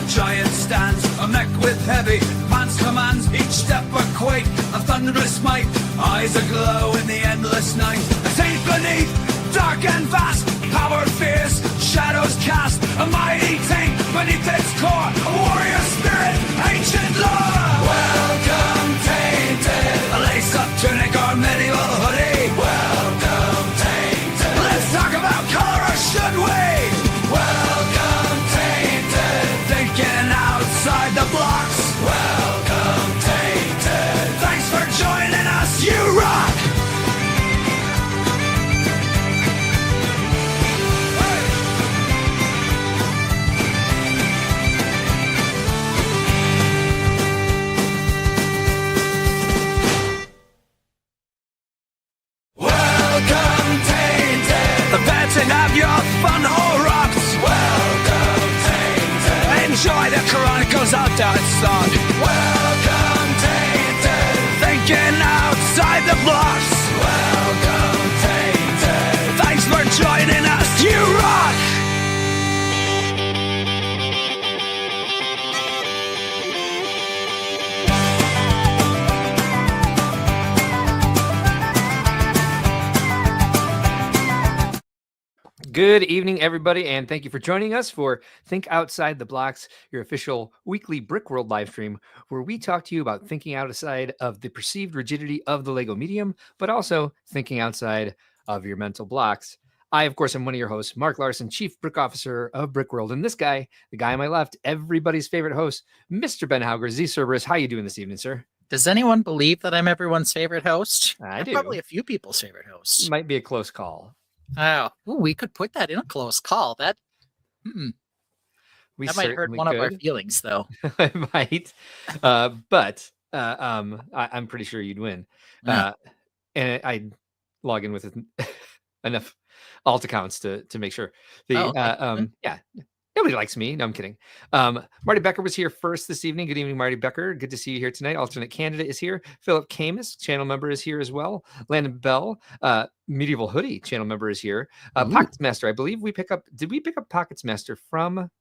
giant stands, a mech with heavy pants commands, each step a quake, a thunderous might, eyes aglow in the endless night. A taint beneath, dark and vast, power fierce, shadows cast, a mighty taint beneath its core, a warrior spirit, ancient lore. Welcome Tainted, a lace-up tunic or medieval hoodie. Welcome Tainted, let's talk about color, or should we? Welcome Tainted, thinking outside the blocks. Welcome Tainted, thanks for joining us, you rock! Have your fun all rocks. Welcome Tainted. Enjoy the Chronicles Outdoor song. Welcome Tainted. Thinking outside the blocks. Welcome Tainted. Thanks for joining us, you rock! Good evening, everybody, and thank you for joining us for Think Outside the Blocks, your official weekly Brickworld live stream, where we talk to you about thinking outside of the perceived rigidity of the Lego medium, but also thinking outside of your mental blocks. I, of course, am one of your hosts, Mark Larson, Chief Brick Officer of Brickworld, and this guy, the guy on my left, everybody's favorite host, Mr. Ben Hauger, Z Cerberus. How you doing this evening, sir? Does anyone believe that I'm everyone's favorite host? I do. Probably a few people's favorite host. Might be a close call. Oh, we could put that in a close call. That might hurt one of our feelings, though. It might, but I'm pretty sure you'd win. Yeah. And I'd log in with enough alt accounts to make sure. Yeah. Nobody likes me. No, I'm kidding. Marty Becker was here first this evening. Good evening, Marty Becker. Good to see you here tonight. Alternate candidate is here. Philip Camus, channel member, is here as well. Landon Bell, Medieval Hoodie, channel member, is here. Pockets Master, I believe did we pick up Pockets Master from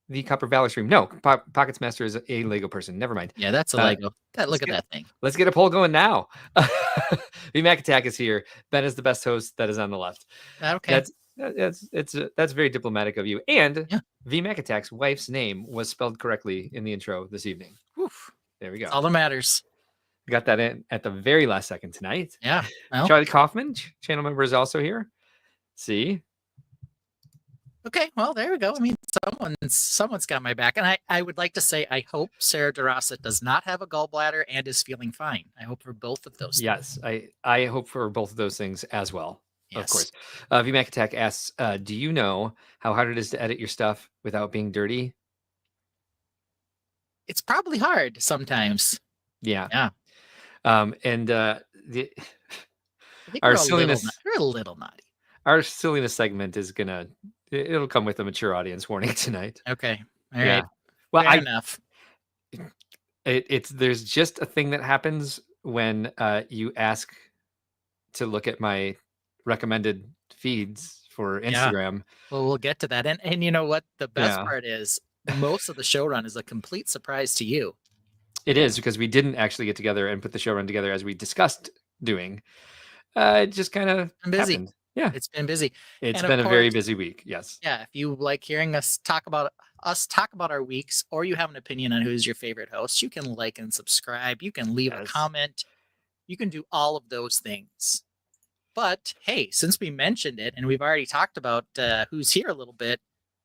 the Copper Valley stream? No, Pockets Master is a Lego person. Never mind. Yeah, that's a Lego. Look at that thing. Let's get a poll going now. VMAC Attack is here. Ben is the best host. That is on the left. Okay. That's very diplomatic of you. And VMAC Attack's wife's name was spelled correctly in the intro this evening. Oof. There we go. That's all that matters. Got that in at the very last second tonight. Yeah. Well. Charlie Kaufman, channel member, is also here. See? Okay, well, there we go. I mean, someone's got my back. And I would like to say I hope Sarah DeRosa does not have a gallbladder and is feeling fine. I hope for both of those things. Yes, I hope for both of those things as well. Yes. Of course. VMAC Attack asks, do you know how hard it is to edit your stuff without being dirty? It's probably hard sometimes. Yeah. Yeah. Our silliness, we're a little naughty. Our silliness segment is it'll come with a mature audience warning tonight. Okay. All right. Well, Fair enough. There's just a thing that happens when you ask to look at my recommended feeds for Instagram. Yeah. Well, we'll get to that. And you know what? The best part is most of the show run is a complete surprise to you. It is, because we didn't actually get together and put the show run together as we discussed doing. It just kind of busy. Happened. Yeah. It's been busy. It's been a very busy week. Yes. Yeah. If you like hearing us talk about our weeks, or you have an opinion on who's your favorite host, you can like and subscribe. You can leave a comment. You can do all of those things. But hey, since we mentioned it and we've already talked about who's here a little bit,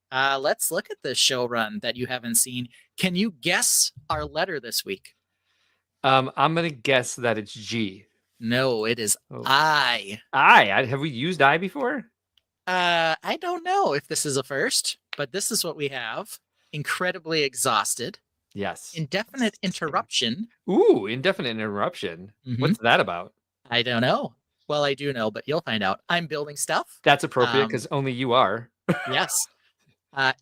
let's look at the show run that you haven't seen. Can you guess our letter this week? I'm going to guess that it's G. No, it is I. Have we used I before? I don't know if this is a first, but this is what we have. Incredibly exhausted. Yes. Indefinite interruption. Ooh, indefinite interruption. Mm-hmm. What's that about? I don't know. Well, I do know, but you'll find out. I'm building stuff. That's appropriate because only you are. Yes.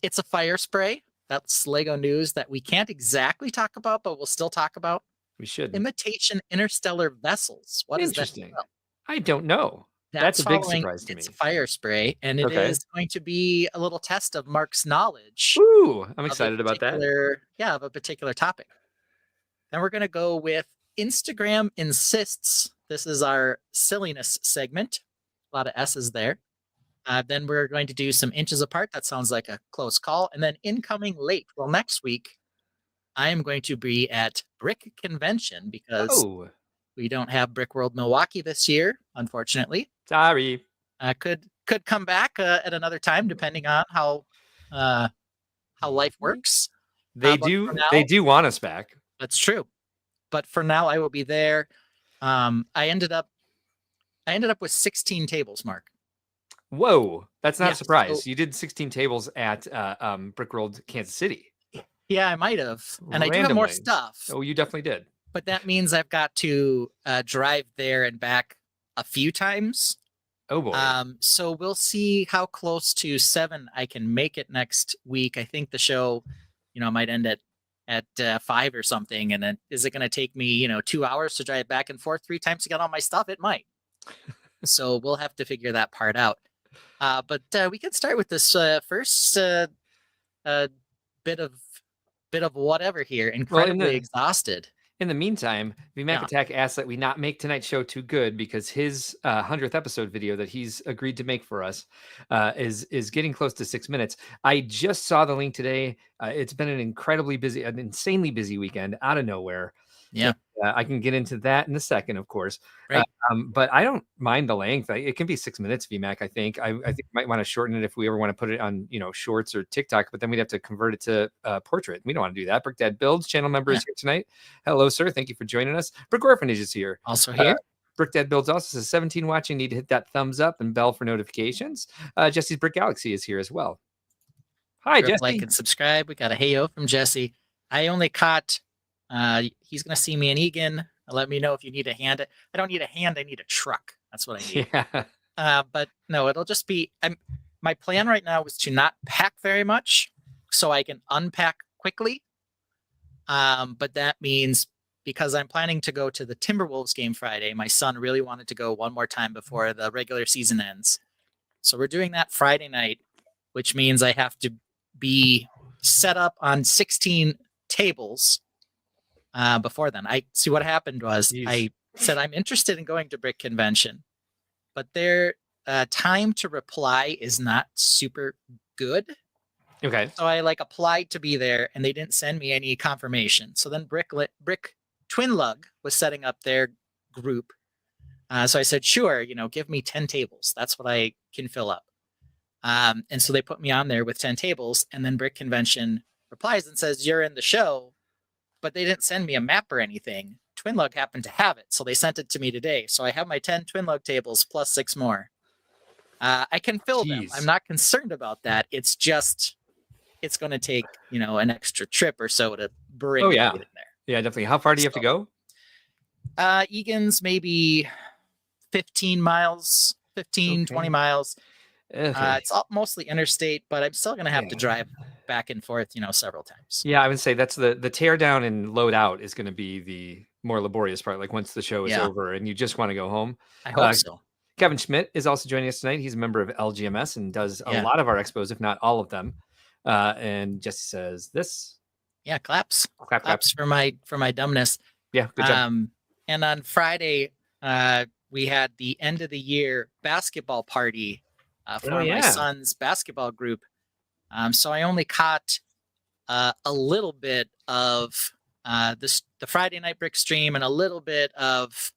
It's a fire spray. That's Lego news that we can't exactly talk about, but we'll still talk about. We should. Imitation interstellar vessels. What is that? Interesting. I don't know. That's a big following surprise to It's me. a fire spray, and it Okay. is going to be a little test of Mark's knowledge Ooh, I'm of a excited about that. of a particular topic. Then we're going to go with Instagram insists. This is our silliness segment. A lot of S's there. Then we're going to do some inches apart. That sounds like a close call. And then incoming late. Well, next week, I am going to be at Brick Convention because Oh, we don't have Brickworld Milwaukee this year, unfortunately. sorry. Could come back at another time, depending on how life works. They But do. for now, They do want us back. that's true. But for now, I will be there. I ended up with 16 tables, Mark. Whoa, that's not Yeah, a surprise. so- You did 16 tables at Brickworld, Kansas City. Yeah, I might have, and I do have more Randomly. stuff. Oh, you definitely did. But that means I've got to drive there and back a few times. Oh boy. So we'll see how close to 7 I can make it next week. I think the show, might end at 5 or something. And then is it going to take me, 2 hours to drive back and forth 3 times to get all my stuff? It might. So we'll have to figure that part out. But we can start with this first bit of whatever here. Incredibly exhausted. In the meantime, VMAC Attack asks that we not make tonight's show too good because his 100th episode video that he's agreed to make for us is getting close to 6 minutes. I just saw the link today. It's been an insanely busy weekend out of nowhere. Yeah. I can get into that in a second, of course. Right. But I don't mind the length. It can be 6 minutes, VMAC, I think. I think we might want to shorten it if we ever want to put it on, shorts or TikTok, but then we'd have to convert it to portrait. We don't want to do that. Brick Dad Builds, channel member, is here tonight. Hello, sir. Thank you for joining us. Brick Orphanage is here. Also here. Brick Dad Builds also says 17 watching. Need to hit that thumbs up and bell for notifications. Jesse's Brick Galaxy is here as well. Hi, Jesse. Like and subscribe. We got a heyo from Jesse. I only caught. He's gonna see me in Egan. Let me know if you need a hand. I don't need a hand. I need a truck. That's what I need. Yeah. But no, it'll just be. My plan right now is to not pack very much, so I can unpack quickly. But that means because I'm planning to go to the Timberwolves game Friday, my son really wanted to go one more time before the regular season ends. So we're doing that Friday night, which means I have to be set up on 16 tables before then. I see what happened was I said I'm interested in going to Brick Convention, but their time to reply is not super good. Okay. So I applied to be there, and they didn't send me any confirmation. So then Brick Twin Lug was setting up their group. So I said, sure, give me 10 tables. That's what I can fill up. And so they put me on there with 10 tables, and then Brick Convention replies and says, you're in the show, but they didn't send me a map or anything. Twin Lug happened to have it, so they sent it to me today. So I have my 10 Twin Lug tables plus 6 more. I can fill them. I'm not concerned about that. It's just, it's going to take, an extra trip or so to bring it in there. Yeah, definitely. How far do you have to go? Egan's maybe 15 miles, 20 miles. Okay. It's all mostly interstate, but I'm still going to have to drive back and forth, several times. Yeah, I would say that's the tear down and load out is going to be the more laborious part. Like once the show is over and you just want to go home. I hope so. Kevin Schmidt is also joining us tonight. He's a member of LGMS and does a lot of our expos, if not all of them. And Jesse says this. Yeah, claps. Claps for my dumbness. Yeah, good job. And on Friday, we had the end of the year basketball party for my son's basketball group. So I only caught a little bit of the Friday night brick stream and a little bit of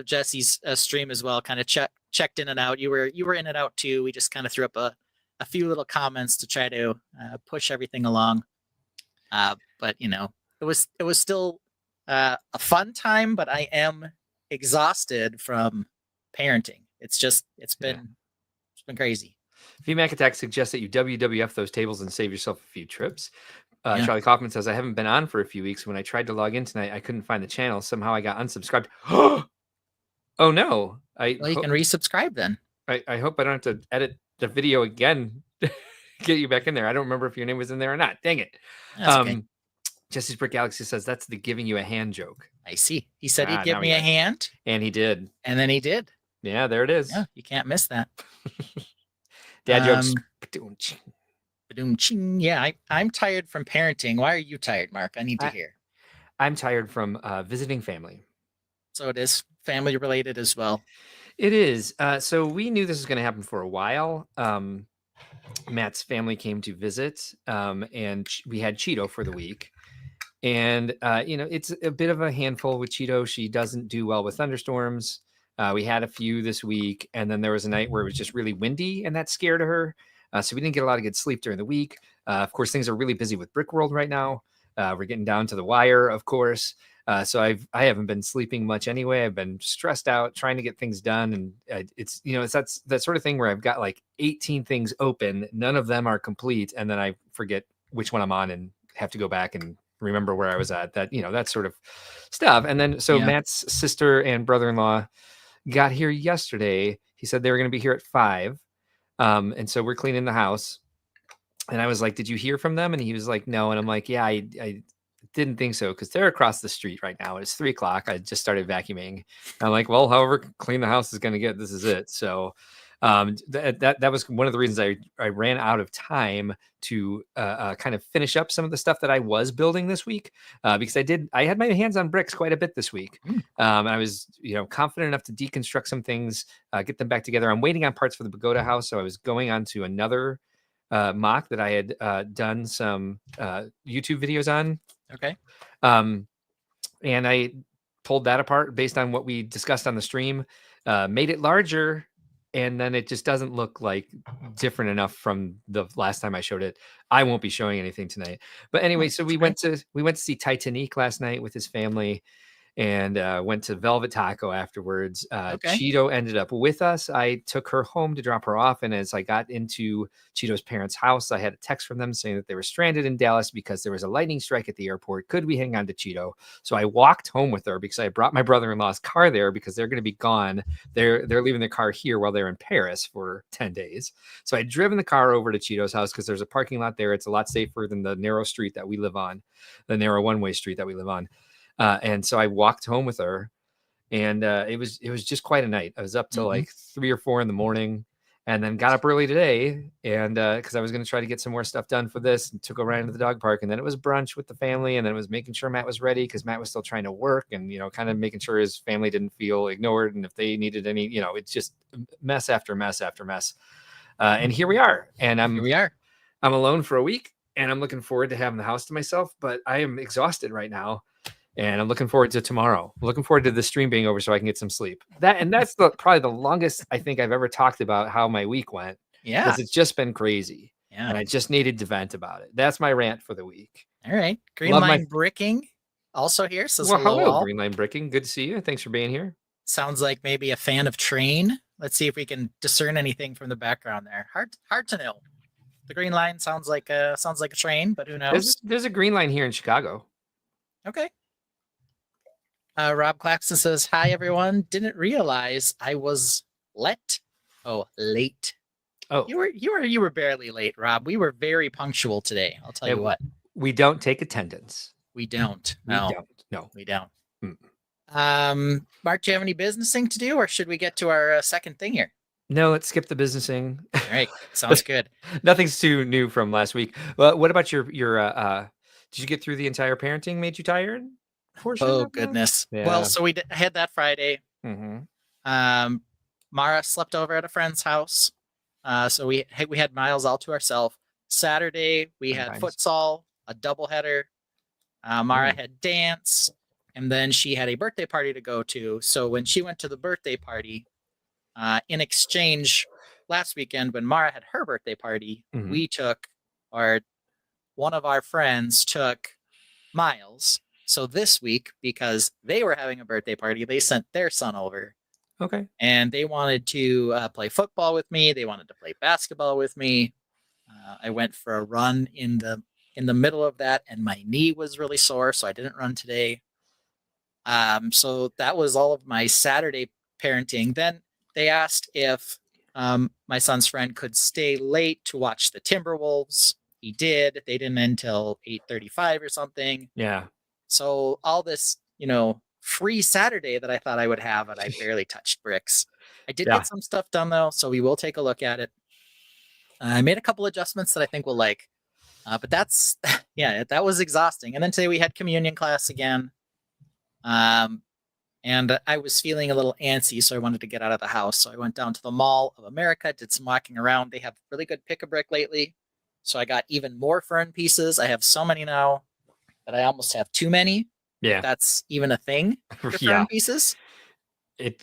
Jesse's stream as well. Kind of checked in and out. You were in and out too. We just kind of threw up a few little comments to try to push everything along. But it was still a fun time. But I am exhausted from parenting. It's been crazy. VMAC Attack suggests that you WWF those tables and save yourself a few trips. Charlie Kaufman says, I haven't been on for a few weeks. When I tried to log in tonight, I couldn't find the channel. Somehow I got unsubscribed. Oh no. You can resubscribe then. I hope I don't have to edit the video again to get you back in there. I don't remember if your name was in there or not. Dang it. That's okay. Jesse's Brick Galaxy says that's the giving you a hand joke. I see. He said he'd give now me a hand. And he did. And then he did. Yeah, there it is. Yeah, you can't miss that. Dad jokes. Yeah, I'm tired from parenting. Why are you tired, Mark? I need to hear. I'm tired from visiting family. So it is family related as well. It is. So we knew this was going to happen for a while. Matt's family came to visit, and we had Cheeto for the week. And, it's a bit of a handful with Cheeto. She doesn't do well with thunderstorms. We had a few this week, and then there was a night where it was just really windy, and that scared her. So we didn't get a lot of good sleep during the week. Of course, things are really busy with Brickworld right now. We're getting down to the wire, of course. So I haven't been sleeping much anyway. I've been stressed out trying to get things done. And it's that sort of thing where I've got like 18 things open. None of them are complete. And then I forget which one I'm on and have to go back and remember where I was at, that sort of stuff. And then, Matt's sister and brother-in-law got here yesterday. He said they were going to be here at 5. And so we're cleaning the house. And I was like, did you hear from them? And he was like, no. And I'm like, yeah, I didn't think so, because they're across the street right now. It's 3:00. I just started vacuuming. I'm like, well, however clean the house is going to get, this is it. So that was one of the reasons I ran out of time to kind of finish up some of the stuff that I was building this week, because I had my hands on bricks quite a bit this week. And I was confident enough to deconstruct some things, get them back together. I'm waiting on parts for the pagoda house, so I was going on to another mock that I had done some YouTube videos on. Okay. And I pulled that apart based on what we discussed on the stream, made it larger, and then it just doesn't look like different enough from the last time I showed it. I won't be showing anything tonight. But anyway, so we went to see Tainted last night with his family, and went to Velvet Taco afterwards. Cheeto ended up with us. I took her home to drop her off, and as I got into Cheeto's parents' house, I had a text from them saying that they were stranded in Dallas because there was a lightning strike at the airport. Could we hang on to Cheeto? So I walked home with her because I brought my brother-in-law's car there because they're going to be gone. They're leaving their car here while they're in Paris for 10 days. So I'd driven the car over to Cheeto's house because there's a parking lot there. It's a lot safer than the narrow street that we live on, the narrow one-way street that we live on. And so I walked home with her, and it was just quite a night. I was up till like 3 or 4 in the morning, and then got up early today, and because I was going to try to get some more stuff done for this, and took a ride into the dog park, and then it was brunch with the family, and then it was making sure Matt was ready because Matt was still trying to work, and kind of making sure his family didn't feel ignored, and if they needed any, it's just mess after mess after mess. And here we are, and I'm alone for a week, and I'm looking forward to having the house to myself, but I am exhausted right now. And I'm looking forward to tomorrow. I'm looking forward to the stream being over so I can get some sleep. That's probably the longest I think I've ever talked about how my week went. Yeah. Because it's just been crazy. Yeah. And I just needed to vent about it. That's my rant for the week. All right. Greenline Bricking also here. Says hello, Greenline Bricking. Good to see you. Thanks for being here. Sounds like maybe a fan of Train. Let's see if we can discern anything from the background there. Hard to know. The green line sounds like a train, but who knows? There's a green line here in Chicago. Okay. Rob Claxton says, hi, everyone. Didn't realize I was late. Oh, you were barely late, Rob. We were very punctual today. I'll tell you what. We don't take attendance. We don't. No. We don't. Mm. Mark, do you have any businessing to do, or should we get to our second thing here? No, let's skip the businessing. All right. Sounds good. Nothing's too new from last week. Well, what about your did you get through the entire parenting made you tired? Oh goodness. Yeah. Well, so we had that Friday. Mara slept over at a friend's house. So we had Miles all to ourselves. Saturday we had futsal, a doubleheader. Mara had dance, and then she had a birthday party to go to. So when she went to the birthday party, in exchange last weekend when Mara had her birthday party, one of our friends took Miles. So this week, because they were having a birthday party, they sent their son over. Okay. And they wanted to play football with me. They wanted to play basketball with me. I went for a run in the middle of that, and my knee was really sore, so I didn't run today. So that was all of my Saturday parenting. Then they asked if my son's friend could stay late to watch the Timberwolves. He did. They didn't end until 8:35 or something. Yeah. So all this, free Saturday that I thought I would have, and I barely touched bricks. I did Yeah. get some stuff done though, so we will take a look at it. I made a couple adjustments that I think we'll like, but that's yeah, that was exhausting. And then today we had communion class again, and I was feeling a little antsy, so I wanted to get out of the house. So I went down to the Mall of America, did some walking around. They have really good pick-a-brick lately, so I got even more fern pieces. I have so many now that I almost have too many. Yeah, if that's even a thing for yeah. fern pieces. But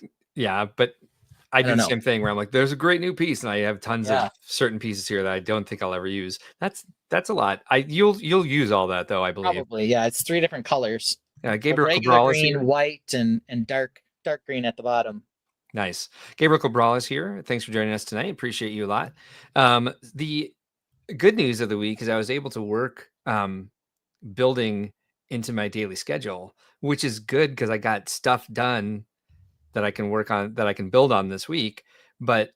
I do don't the know. same thing where I'm like, there's a great new piece, and I have tons Yeah. of certain pieces here that I don't think I'll ever use. That's a lot. You'll use all that though, I believe. Probably, yeah. It's 3 different colors. Gabriel Regular Cabral is green, here. white, and dark green at the bottom. Nice. Gabriel Cabral is here. Thanks for joining us tonight. Appreciate you a lot. The good news of the week is I was able to work building into my daily schedule, which is good because I got stuff done that I can work on, that I can build on this week. But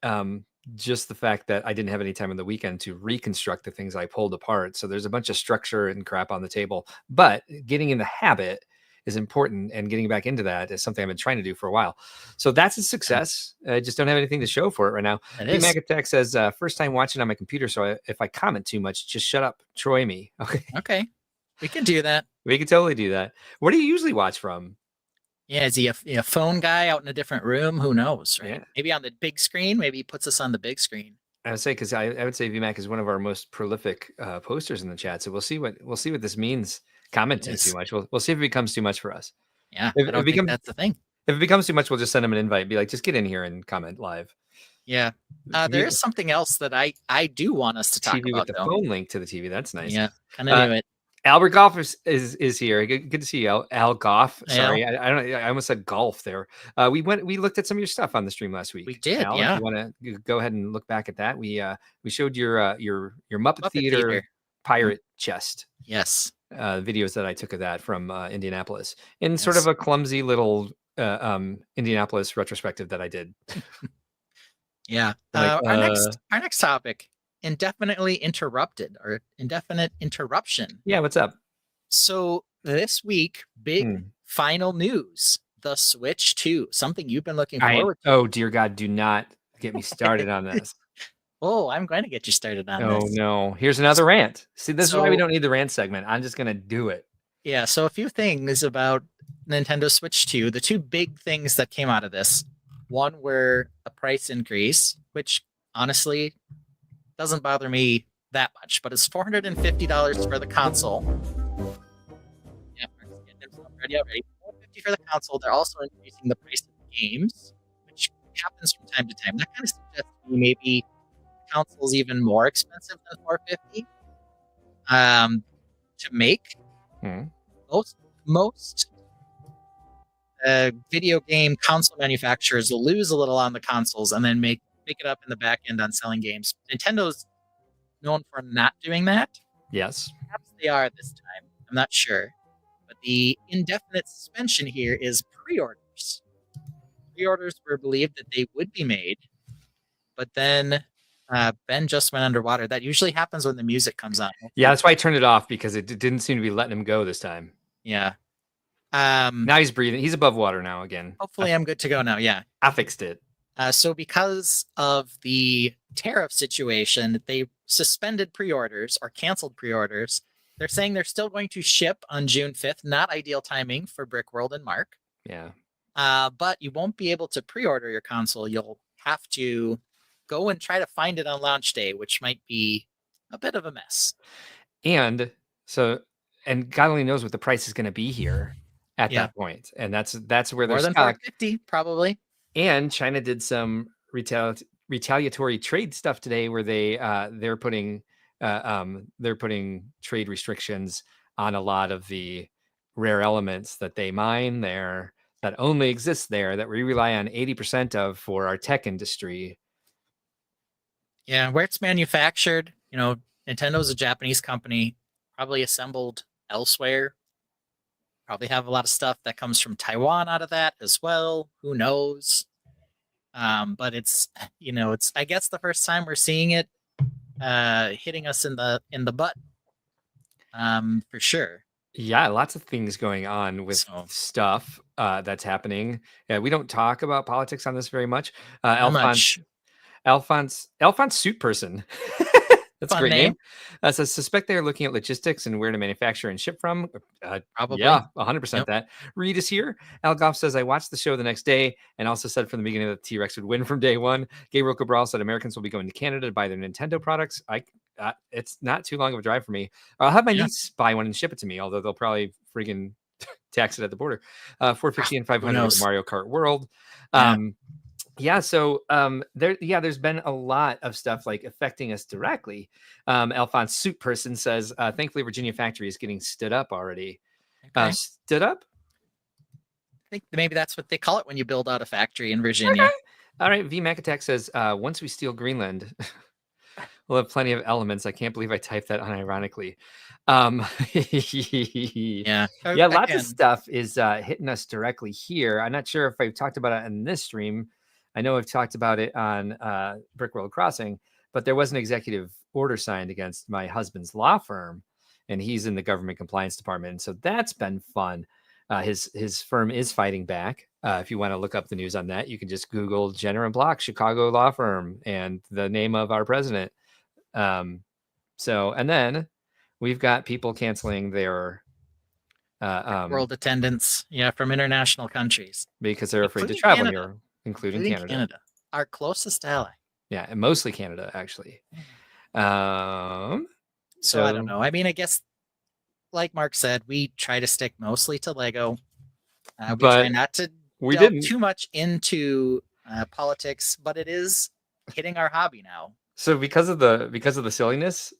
just the fact that I didn't have any time on the weekend to reconstruct the things I pulled apart. So there's a bunch of structure and crap on the table, but getting in the habit is important, and getting back into that is something I've been trying to do for a while. So that's a success. I just don't have anything to show for it right now. Mac Attack says, first time watching on my computer, so if I comment too much, just shut up, Troy me. Okay. We can do that. We can totally do that. What do you usually watch from? Yeah, is he a phone guy out in a different room? Who knows, right? Yeah. Maybe on the big screen. Maybe he puts us on the big screen. I would say, because I would say VMAC is one of our most prolific posters in the chat. So we'll see what this means. Commenting too much. We'll see if it becomes too much for us. Yeah, I don't think that's the thing. If it becomes too much, we'll just send him an invite. Be like, just get in here and comment live. Yeah. There is something else that I do want us to talk TV about. with the phone link to the TV. That's nice. Yeah, kind of knew it. Albert Goff is here. Good to see you, Al Goff. Sorry, I almost said golf there. We looked at some of your stuff on the stream last week. We did. Al, yeah. if you want to go ahead and look back at that, we showed your Muppet Theater pirate chest. Yes. Videos that I took of that from Indianapolis in sort of a clumsy little Indianapolis retrospective that I did. Yeah. Our next topic. Indefinitely interrupted, or indefinite interruption. Yeah, what's up? So this week, big final news: the Switch 2. Something you've been looking forward to. Oh dear God, do not get me started on this. Oh, I'm going to get you started on this. Oh no, here's another rant. See, this is why we don't need the rant segment. I'm just gonna do it. Yeah. So a few things about Nintendo Switch 2. The 2 big things that came out of this: one were a price increase, which honestly doesn't bother me that much, but it's $450 for the console. Yeah, ready. $450 for the console. They're also increasing the price of games, which happens from time to time. That kind of suggests to me maybe the console's even more expensive than $450 to make. Most video game console manufacturers will lose a little on the consoles and then make it up in the back end on selling games. Nintendo's known for not doing that. Yes. Perhaps they are this time. I'm not sure. But the indefinite suspension here is pre-orders. Pre-orders were believed that they would be made, but then Ben just went underwater. That usually happens when the music comes on. Yeah, that's why I turned it off, because it didn't seem to be letting him go this time. Yeah. Now he's breathing. He's above water now again. Hopefully I'm good to go now. Yeah. I fixed it. So because of the tariff situation, they suspended pre-orders or canceled pre-orders. They're saying they're still going to ship on June 5th. Not ideal timing for Brickworld and Mark. Yeah. But you won't be able to pre-order your console. You'll have to go and try to find it on launch day, which might be a bit of a mess. And God only knows what the price is going to be here at that point. And that's where more there's than $450 probably. And China did some retaliatory trade stuff today, where they're putting trade restrictions on a lot of the rare elements that they mine there, that only exist there, that we rely on 80% of for our tech industry. Yeah, where it's manufactured, Nintendo's a Japanese company, probably assembled elsewhere. Probably have a lot of stuff that comes from Taiwan out of that as well. Who knows? But it's I guess the first time we're seeing it hitting us in the butt. For sure. Yeah, lots of things going on with stuff. that's happening. Yeah, we don't talk about politics on this very much. Not much. Alphonse Suit Person. That's Fun a great name. Says suspect they are looking at logistics and where to manufacture and ship from. Probably. Yeah, 100% Yep. that. Reed is here. Al Goff says, I watched the show the next day and also said from the beginning that T-Rex would win from day one. Gabriel Cabral said Americans will be going to Canada to buy their Nintendo products. It's not too long of a drive for me. I'll have my niece buy one and ship it to me, although they'll probably friggin' tax it at the border. 450 and 500 with Mario Kart World. So there's been a lot of stuff like affecting us directly. Alphonse Suit Person says, thankfully Virginia factory is getting stood up already. Okay. Stood up? I think maybe that's what they call it when you build out a factory in Virginia. Okay. All right. V Mac Attack says, once we steal Greenland, we'll have plenty of elements. I can't believe I typed that unironically. Lots of stuff is hitting us directly here. I'm not sure if I've talked about it in this stream. I know I've talked about it on Brickworld Crossing, but there was an executive order signed against my husband's law firm, and he's in the government compliance department. And so that's been fun. His firm is fighting back. If you want to look up the news on that, you can just Google Jenner and Block Chicago law firm and the name of our president. And then we've got people canceling their world attendance, from international countries because they're afraid to travel here, including Canada, our closest ally. Yeah, and mostly Canada, actually. So I don't know. I mean, I guess, like Mark said, we try to stick mostly to Lego. We try not to delve too much into politics, but it is hitting our hobby now. So because of the silliness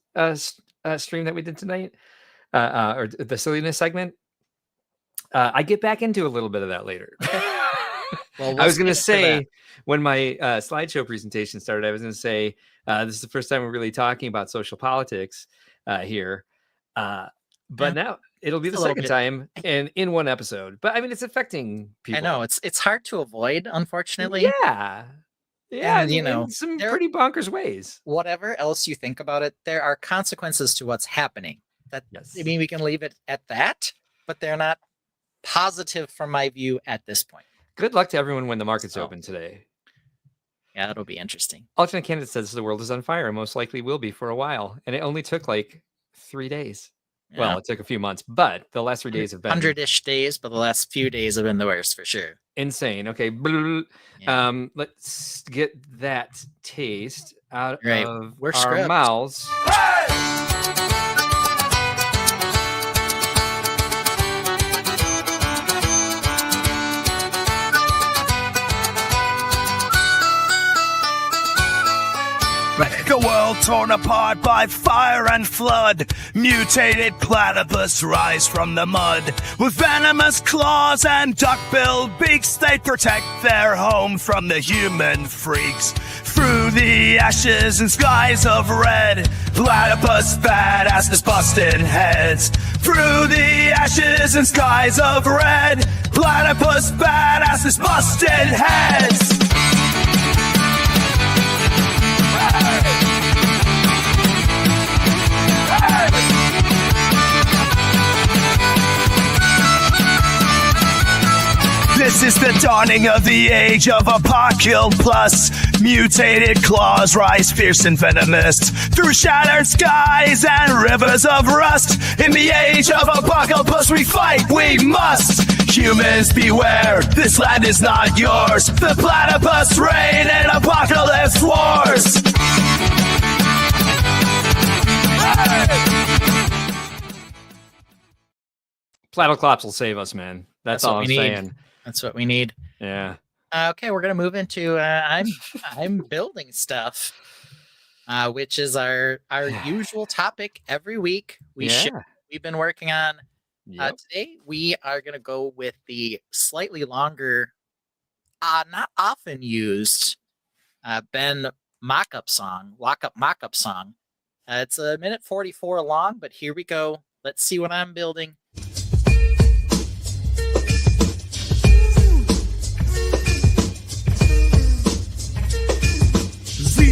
stream that we did tonight, or the silliness segment, I get back into a little bit of that later. Well, I was going to say when my slideshow presentation started, I was going to say this is the first time we're really talking about social politics here. But now it'll be the second time and in one episode. But I mean, it's affecting people. I know it's hard to avoid, unfortunately. Yeah. And, in some pretty bonkers ways. Whatever else you think about it, there are consequences to what's happening. I mean, we can leave it at that, but they're not positive from my view at this point. Good luck to everyone when the market's open today. Yeah, it'll be interesting. Alternate candidate says the world is on fire and most likely will be for a while. And it only took like 3 days. Yeah. Well, it took a few months, but the last 3 days have been 100-ish days, but the last few days have been the worst for sure. Insane. Okay. Yeah. Let's get that taste out of our mouths. A world torn apart by fire and flood. Mutated platypus rise from the mud. With venomous claws and duck-billed beaks, they protect their home from the human freaks. Through the ashes and skies of red, platypus badasses busting heads. Through the ashes and skies of red, platypus badasses busting heads. This is the dawning of the age of Apocalypse. Mutated claws rise fierce and venomous through shattered skies and rivers of rust. In the age of Apocalypse we fight, we must. Humans beware, this land is not yours. The platypus reign in apocalypse wars. Platyclops will save us, man. That's all I'm saying. That's what we need. Yeah. Okay, we're gonna move into I'm building stuff, which is our usual topic every week. We've been working on. Today we are gonna go with the slightly longer, not often used, Ben mock-up song. It's 1:44 long, but here we go. Let's see what I'm building.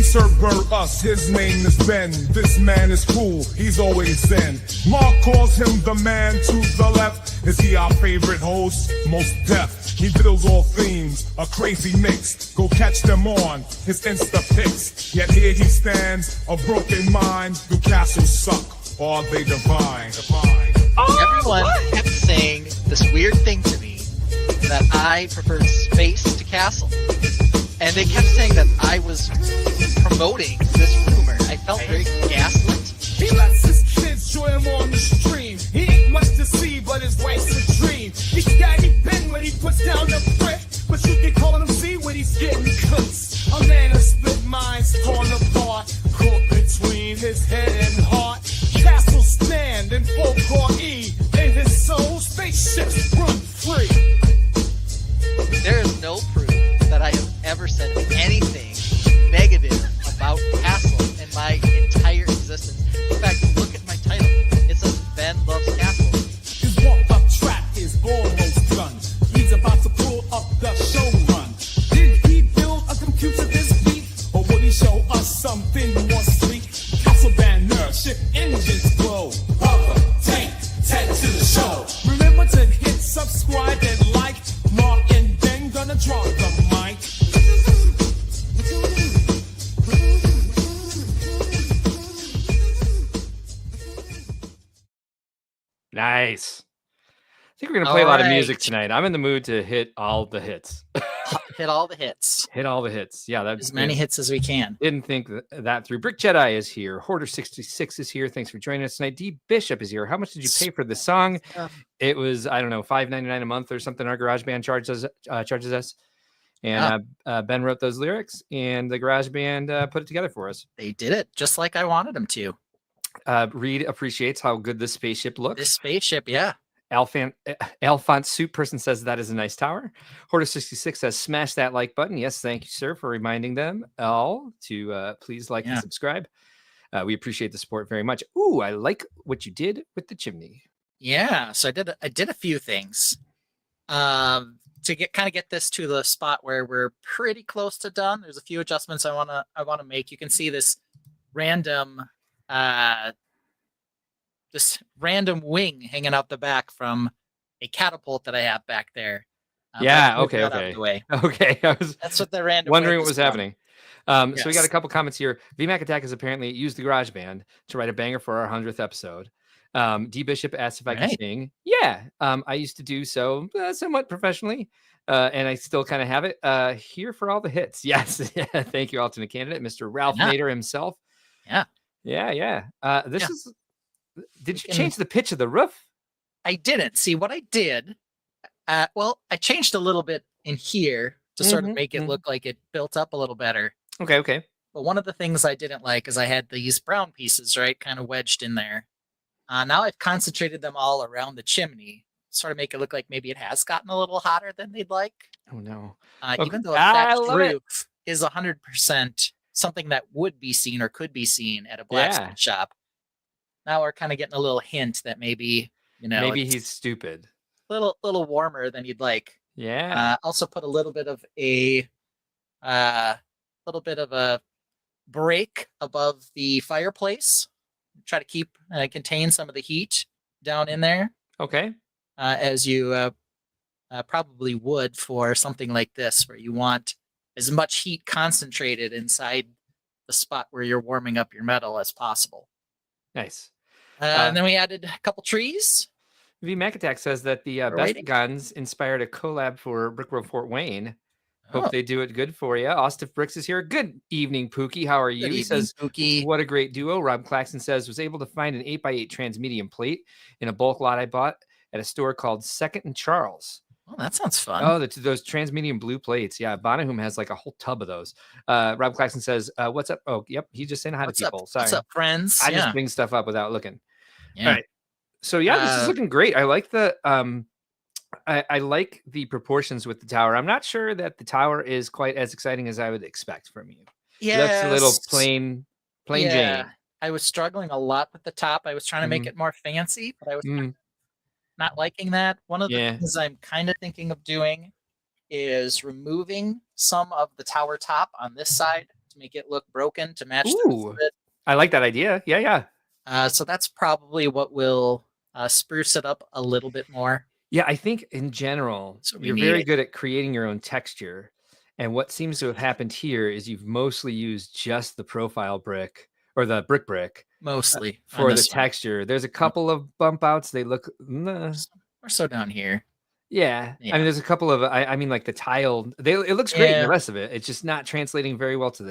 Cerberus, his name is Ben. This man is cool, he's always zen. Mark calls him the man to the left. Is he our favorite host? Most deaf. He diddles all themes, a crazy mix. Go catch them on his Insta pics. Yet here he stands, a broken mind. Do castles suck? Or are they divine? Everyone kept saying this weird thing to me, that I preferred space to castle. And they kept saying that I was promoting this rumor. I felt very gaslit. He lets his kids join him on the stream. He ain't much to see, but his wife's a dream. He's Daddy Ben when he puts down the brick. But you can call him C when he's getting cooks. A man of split minds torn apart. Caught between his head and heart. Castle stand in full core E. In his soul, spaceships run free. There is no proof that I have ever said anything negative about Castle in my entire existence. In fact, look at my title. It says Ben Loves Castle. His walk-up track is almost done. He's about to pull up the show run. Did he build a computer this week? Or will he show us something more sleek? Castle banner, ship engines blow. Welcome, Tainted to the show. Remember to hit subscribe and like. Mark and Ben gonna drop the mic. Nice. I think we're gonna play a lot of music tonight. I'm in the mood to hit all the hits. Hit all the hits. Hit all the hits. Yeah, that's as many hits as we can. Didn't think that through. Brick Jedi is here. Hoarder66 is here. Thanks for joining us tonight. D Bishop is here. How much did you pay for the song? It was, I don't know, $5.99 a month or something. Our garage band charges us. And Ben wrote those lyrics, and the garage band put it together for us. They did it just like I wanted them to. Reed appreciates how good this spaceship looks. This spaceship, yeah. Alphonse Soup Person says that is a nice tower. Hoarder66 says smash that like button. Yes, thank you, sir, for reminding them all to please like and subscribe. We appreciate the support very much. Ooh, I like what you did with the chimney. Yeah, so I did a few things to get this to the spot where we're pretty close to done. There's a few adjustments I wanna make. You can see this random wing hanging out the back from a catapult that I have back there. Okay. Okay. That's what the random wondering what was happening. So we got a couple comments here. VMAC Attack has apparently used the garage band to write a banger for our 100th episode. D Bishop asked if I can sing. Yeah, I used to do so somewhat professionally, and I still kind of have it here for all the hits. Yes, thank you, alternate candidate, Mr. Ralph Nader himself. Yeah. This is. Did you change the pitch of the roof? I didn't. See what I did. Well, I changed a little bit in here to sort of make it look like it built up a little better. Okay. But one of the things I didn't like is I had these brown pieces, right, kind of wedged in there. Now I've concentrated them all around the chimney, sort of make it look like maybe it has gotten a little hotter than they'd like. Oh no! Even though that roof is 100% something that would be seen or could be seen at a blacksmith shop. Now we're kind of getting a little hint that maybe he's stupid. Little warmer than you'd like. Yeah. Also put a little bit of a break above the fireplace. Try to keep contain some of the heat down in there. Okay. As you probably would for something like this, where you want as much heat concentrated inside the spot where you're warming up your metal as possible. Nice. And then we added a couple trees. V Mac Attack says that the Best Guns inspired a collab for Brickworld Fort Wayne. Hope they do it good for you. Austin Bricks is here. Good evening, Pookie. How are you? He says, Pookie. What a great duo. Rob Claxton says, was able to find an 8x8 transmedium plate in a bulk lot I bought at a store called Second and Charles. Oh, that sounds fun. Oh, those transmedium blue plates. Yeah, Bonahum has like a whole tub of those. Rob Claxton says, what's up? Oh, yep. He's just saying hi to people. Sorry. What's up, friends? I just bring stuff up without looking. Yeah. All right. So this is looking great. I like the I like the proportions with the tower. I'm not sure that the tower is quite as exciting as I would expect from you. Yeah, looks a little plain Jane. I was struggling a lot with the top. I was trying to make it more fancy, but I was not liking that. One of the things I'm kind of thinking of doing is removing some of the tower top on this side to to make it look broken to match the rest Ooh, of it. I like that idea. Yeah. So that's probably what will spruce it up a little bit more. Yeah, I think in general, So we you're need very it. good at creating your own texture. And what seems to have happened here is you've mostly used just the profile brick or the brick Mostly on for the this one. texture. There's a couple of bump outs. They look, Or so down here. yeah. I Yeah. mean, there's a couple of, I mean, like the tile, it looks great in the Yeah. rest of it. It's just not translating very well to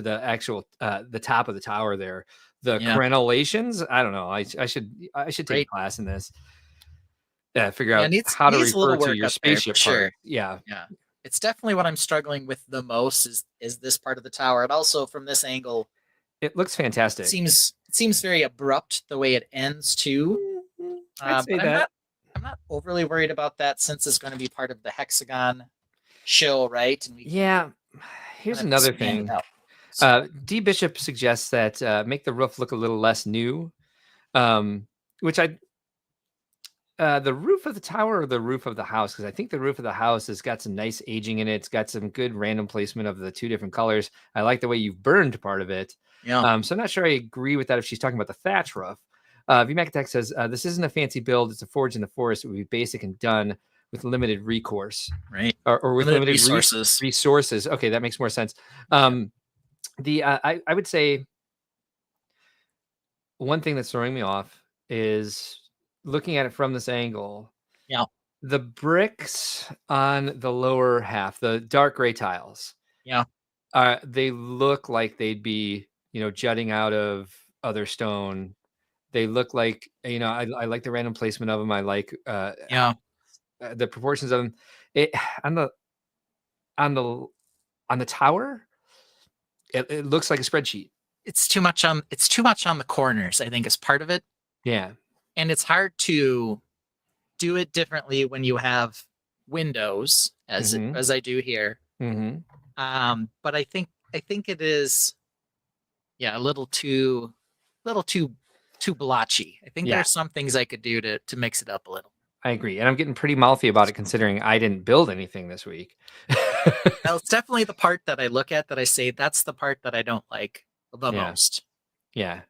the actual, the top of the tower there. The Yeah. crenellations, I don't know. I should take Right. a class in this. Yeah, figure Yeah, out needs how to a refer little to work your up there, for spaceship sure. part. Yeah. Yeah. It's definitely what I'm struggling with the most is this part of the tower. And also from this angle, It looks fantastic. it seems very abrupt the way it ends too. I'd say But that. I'm not overly worried about that since it's going to be part of the hexagon show, right? And we Yeah. Here's kind of another expand it thing. out. So, D Bishop suggests that make the roof look a little less new, which the roof of the tower or the roof of the house, because I think the roof of the house has got some nice aging in it. It's got some good random placement of the two different colors. I like the way you've burned part of it. yeah. So I'm not sure I agree with that if she's talking about the thatch roof. VMacaTech says this isn't a fancy build. It's a forge in the forest. It would be basic and done with limited recourse, Right. or with limited resources. resources. Okay, that makes more sense. I would say one thing that's throwing me off is looking at it from this angle. Yeah. The bricks on the lower half, the dark gray tiles. Yeah. They look like they'd be, jutting out of other stone. They look like, I like the random placement of them. I like Yeah. the proportions of them. It on the tower, it looks like a spreadsheet. It's too much on the corners, I think, is part of it. Yeah. And it's hard to do it differently when you have windows as I do here. Mm-hmm. But I think it is, a little too blotchy. I think there's some things I could do to mix it up a little. I agree. And I'm getting pretty mouthy about it considering I didn't build anything this week. Now, it's definitely the part that I look at that I say that's the part that I don't like the most. Yeah.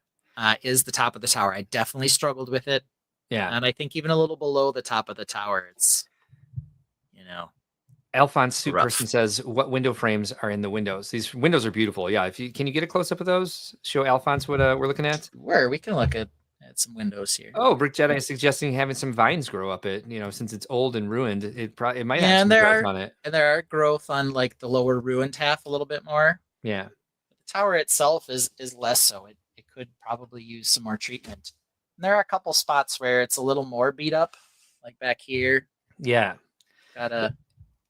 Is the top of the tower. I definitely struggled with it. Yeah. And I think even a little below the top of the tower, it's, Alphonse Soup rough. Person says, what window frames are in the windows? These windows are beautiful. Yeah. Can you get a close up of those? Show Alphonse what we're looking at. We can look at some windows here. Oh, Brick Jedi is suggesting having some vines grow up it. Since it's old and ruined, it might have some growth on it. And there are growth on like the lower ruined half a little bit more. Yeah. The tower itself is less so. It could probably use some more treatment. And there are a couple spots where it's a little more beat up, like back here. Yeah.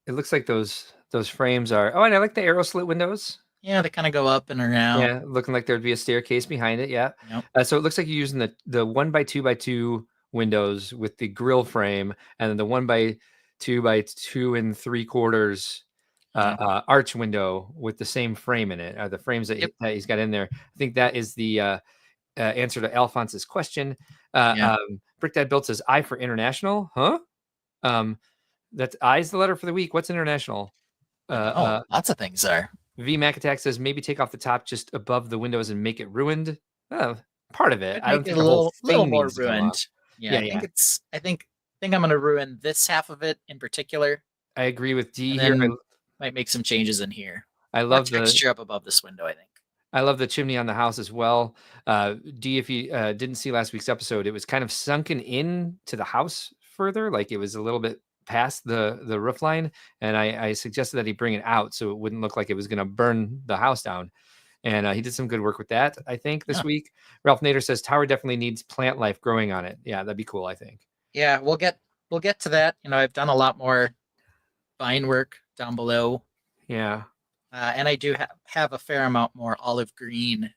It looks like those frames are. Oh, and I like the arrow slit windows. Yeah, they kind of go up and around. Yeah, looking like there'd be a staircase behind it. Yeah. Yep. So it looks like you're using the 1x2x2 windows with the grill frame, and then the 1x2x2 3/4 arch window with the same frame in it. The frames that he's got in there. I think that is the answer to Alphonse's question. Brick Dad Built says I for international, huh? That's I's the letter for the week. What's international? Lots of things are. V Mac Attack says maybe take off the top just above the windows and make it ruined. Oh, part of it. I don't think a the whole little thing more needs to come ruined. off. Yeah, I think I'm gonna ruin this half of it in particular. I agree with D and here. then might make some changes in here. I love the texture up above this window, I think. I love the chimney on the house as well. D, if you didn't see last week's episode, it was kind of sunken in to the house further, like it was a little bit past the roof line, and I suggested that he bring it out so it wouldn't look like it was going to burn the house down. And he did some good work with that, I think, this week. Ralph Nader says tower definitely needs plant life growing on it. Yeah, that'd be cool, I think. Yeah, we'll get to that. I've done a lot more vine work down below. Yeah. And I do have a fair amount more olive green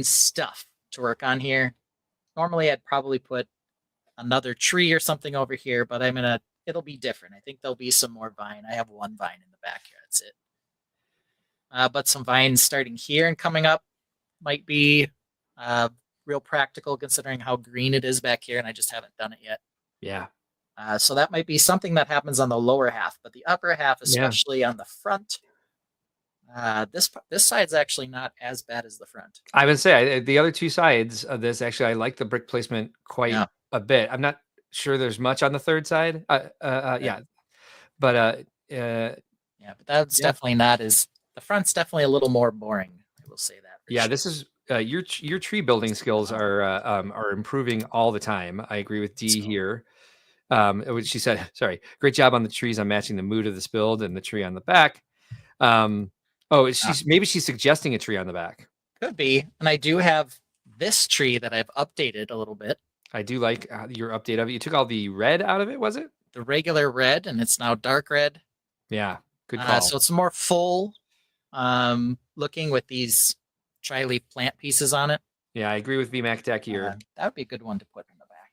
stuff to work on here. Normally I'd probably put another tree or something over here, but it'll be different. I think there'll be some more vine. I have one vine in the back here. That's it. But some vines starting here and coming up might be real practical considering how green it is back here, and I just haven't done it yet. Yeah. So that might be something that happens on the lower half, but the upper half, especially on the front, This side's actually not as bad as the front. I would say the other two sides of this, actually, I like the brick placement quite a bit. I'm not sure there's much on the third side. Yeah, but but that's definitely not as. The front's definitely a little more boring. I will say that. Yeah, this is your tree building skills are improving all the time. I agree with D here. She said, sorry, great job on the trees on matching the mood of this build and the tree on the back. Maybe she's suggesting a tree on the back. Could be. And I do have this tree that I've updated a little bit. I do like your update of it. You took all the red out of it, was it? The regular red, and it's now dark red. Yeah, good call. So it's more full looking with these tri-leaf plant pieces on it. Yeah, I agree with VMAC Tech here. That would be a good one to put in the back.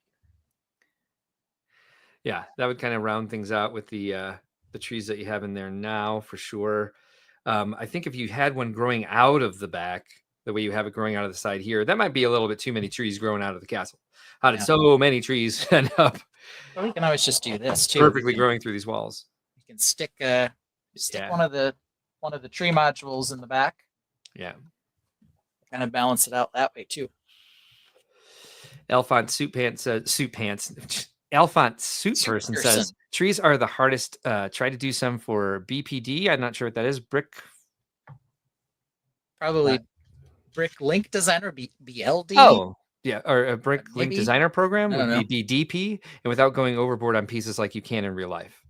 Yeah, that would kind of round things out with the trees that you have in there now, for sure. I think if you had one growing out of the back, the way you have it growing out of the side here, that might be a little bit too many trees growing out of the castle. How did so many trees end up? Well, we can always just do this too. Perfectly growing through these walls. You can stick one of the tree modules in the back. Yeah. Kind of balance it out that way too. Alphonse Alphonse Suit Person says trees are the hardest. Try to do some for BPD. I'm not sure what that is. Probably Brick Link Designer, BLD. Oh, yeah, or a Brick Link Maybe. Designer program would be DP, and without going overboard on pieces like you can in real life.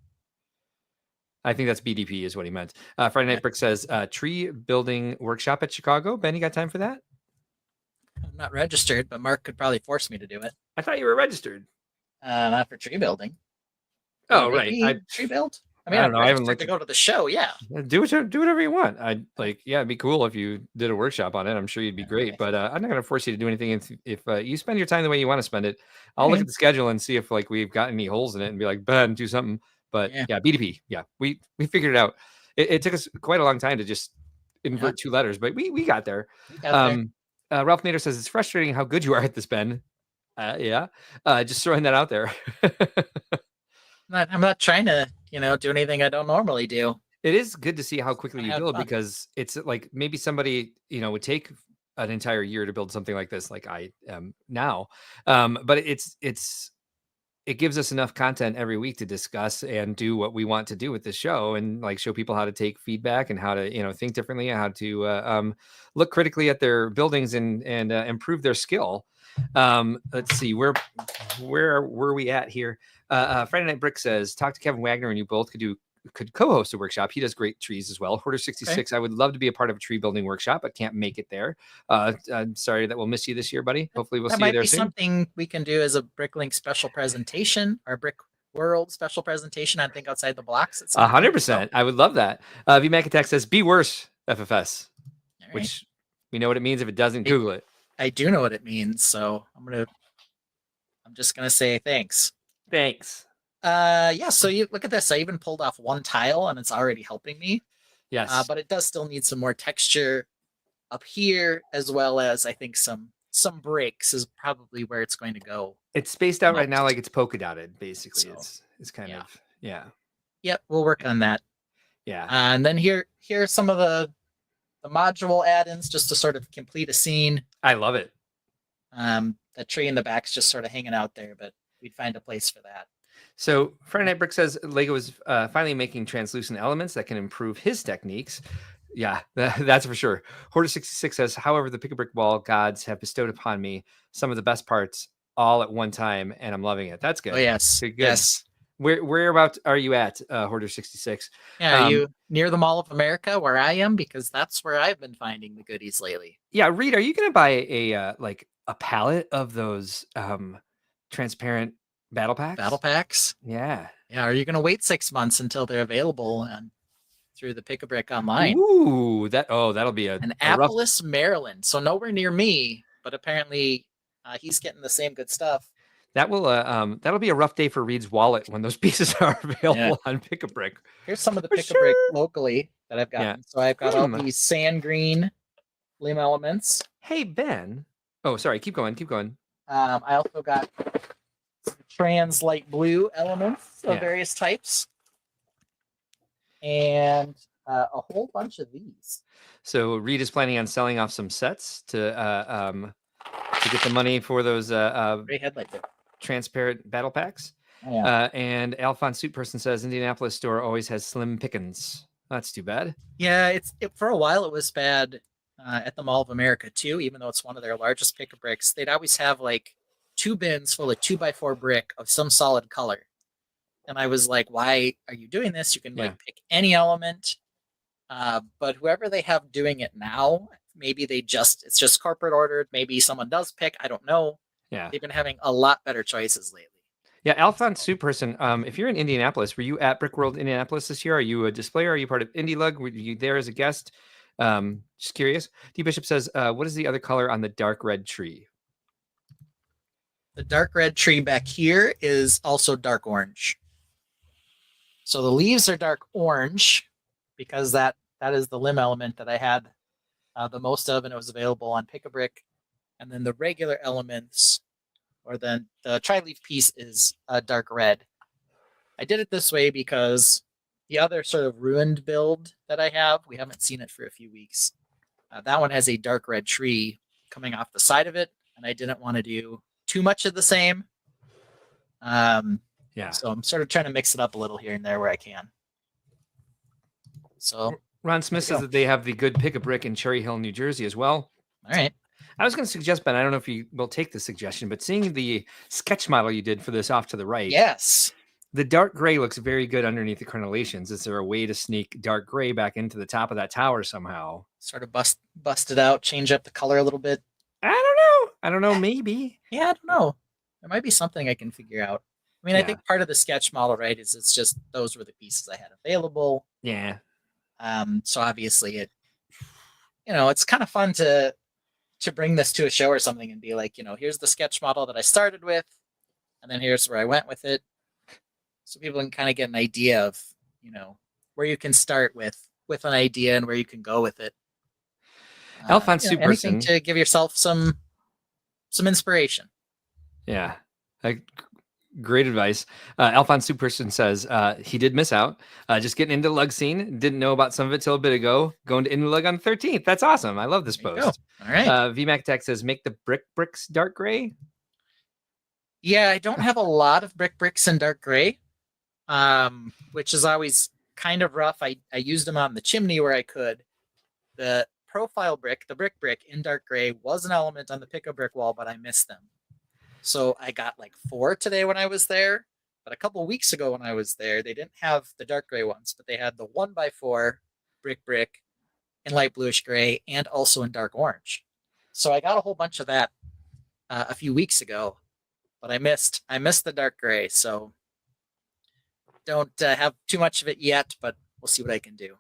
I think that's BDP is what he meant. Friday Night Brick says tree building workshop at Chicago. Ben, you got time for that? I'm not registered, but Mark could probably force me to do it. I thought you were registered. Not for tree building. Oh, right. Tree build? I mean, I don't know. I haven't looked to go to the show. Yeah. Do whatever you want. It'd be cool if you did a workshop on it. I'm sure you'd be great, but I'm not going to force you to do anything. If you spend your time the way you want to spend it, I'll look at the schedule and see if we've got any holes in it and be like, Ben, do something. But yeah, BDP. Yeah, we figured it out. It took us quite a long time to just invert two letters, but we got there. Ralph Nader says it's frustrating how good you are at this, Ben. Just throwing that out there. I'm not trying to, do anything I don't normally do. It is good to see how quickly you build, because it's like maybe somebody, would take an entire year to build something like this, like I am now. But it gives us enough content every week to discuss and do what we want to do with this show, and show people how to take feedback and how to, think differently, and how to look critically at their buildings and improve their skill. Let's see, where were we at here? Friday Night Brick says, talk to Kevin Wagner and you both could co-host a workshop. He does great trees as well. Hoarder 66. Okay. I would love to be a part of a tree building workshop, but can't make it there. I'm sorry that we'll miss you this year, buddy. Hopefully we'll see you there soon. That might be something we can do as a Bricklink special presentation, or Brickworld special presentation. I think outside the blocks. 100%. I would love that. VMAC Attack says, be worse, FFS, right. Which we know what it means. If it doesn't, Google it. I do know what it means, so I'm just gonna say thanks. Thanks. So you look at this. I even pulled off one tile, and it's already helping me. Yes. But it does still need some more texture up here, as well as I think some breaks is probably where it's going to go. It's spaced out right now, like it's polka dotted. Basically, so, it's kind of Yep, we'll work on that. Yeah. And then here's some of the module add-ins just to sort of complete a scene. I love it. The tree in the back's just sort of hanging out there, but we'd find a place for that. So Friday Night Brick says Lego is finally making translucent elements that can improve his techniques. Yeah, that's for sure. Hoarder 66 says, however, the pick-a-brick wall gods have bestowed upon me some of the best parts all at one time, and I'm loving it. That's good. Oh, yes. Good. Yes. Whereabouts are you at, Hoarder 66? Yeah, are you near the Mall of America where I am? Because that's where I've been finding the goodies lately. Yeah, Reed, are you going to buy a pallet of those transparent battle packs? Yeah. Are you going to wait 6 months until they're available and through the Pick-a-Brick online? Ooh, that'll be Annapolis, Maryland. So nowhere near me, but apparently he's getting the same good stuff. That'll be a rough day for Reed's wallet when those pieces are available on Pick-a-Brick. Here's some of the Pick-a-Brick locally that I've gotten. Yeah. So I've got all these sand green limb elements. Hey, Ben. Oh, sorry. Keep going. I also got some trans light blue elements of various types. And a whole bunch of these. So Reed is planning on selling off some sets to get the money for those Great headlight there. transparent battle packs. Oh, yeah. And Alphonse Suit Person says Indianapolis store always has slim pickings. That's too bad. Yeah, for a while it was bad at the Mall of America too, even though it's one of their largest pick-a-bricks. They'd always have like 2 bins full of 2x4 brick of some solid color. And I was like, why are you doing this? You can like pick any element. But whoever they have doing it now, maybe it's just corporate ordered. Maybe someone does pick. I don't know. Yeah. They've been having a lot better choices lately. Yeah, Alphonse Suit Person, if you're in Indianapolis, were you at Brickworld Indianapolis this year? Are you a displayer? Are you part of Indie Lug? Were you there as a guest? Just curious. D Bishop says, what is the other color on the dark red tree? The dark red tree back here is also dark orange. So the leaves are dark orange because that is the limb element that I had the most of, and it was available on Pick-a-Brick. And then the regular elements, or then the tri-leaf piece, is dark red. I did it this way because the other sort of ruined build that I have, we haven't seen it for a few weeks. That one has a dark red tree coming off the side of it, and I didn't want to do too much of the same. So I'm sort of trying to mix it up a little here and there where I can. So Ron Smith says that they have the good Pick-a-Brick in Cherry Hill, New Jersey as well. All right. I was going to suggest, Ben, I don't know if you will take the suggestion, but seeing the sketch model you did for this off to the right. Yes. The dark gray looks very good underneath the crenellations. Is there a way to sneak dark gray back into the top of that tower somehow? Sort of bust it out, change up the color a little bit. I don't know. Maybe. Yeah, I don't know. There might be something I can figure out. I mean, I think part of the sketch model, right, is it's just those were the pieces I had available. Yeah. So obviously it's kind of fun to bring this to a show or something and be like, here's the sketch model that I started with, and then here's where I went with it. So people can kind of get an idea of, where you can start with an idea and where you can go with it. Alphonse Suit Person, anything to give yourself some inspiration. Yeah. Great advice. Alphonse Suit Person says he did miss out. Just getting into the lug scene. Didn't know about some of it till a bit ago. Going to Indie Lug on the 13th. That's awesome. I love this post. All right. VMAC Tech says make the bricks dark gray. Yeah, I don't have a lot of bricks in dark gray, which is always kind of rough. I used them on the chimney where I could. The profile brick, the brick in dark gray was an element on the Pick-a-Brick wall, but I missed them. So I got like 4 today when I was there, but a couple weeks ago when I was there, they didn't have the dark gray ones, but they had the 1x4 brick in light bluish gray and also in dark orange. So I got a whole bunch of that a few weeks ago, but I missed the dark gray. So don't have too much of it yet, but we'll see what I can do.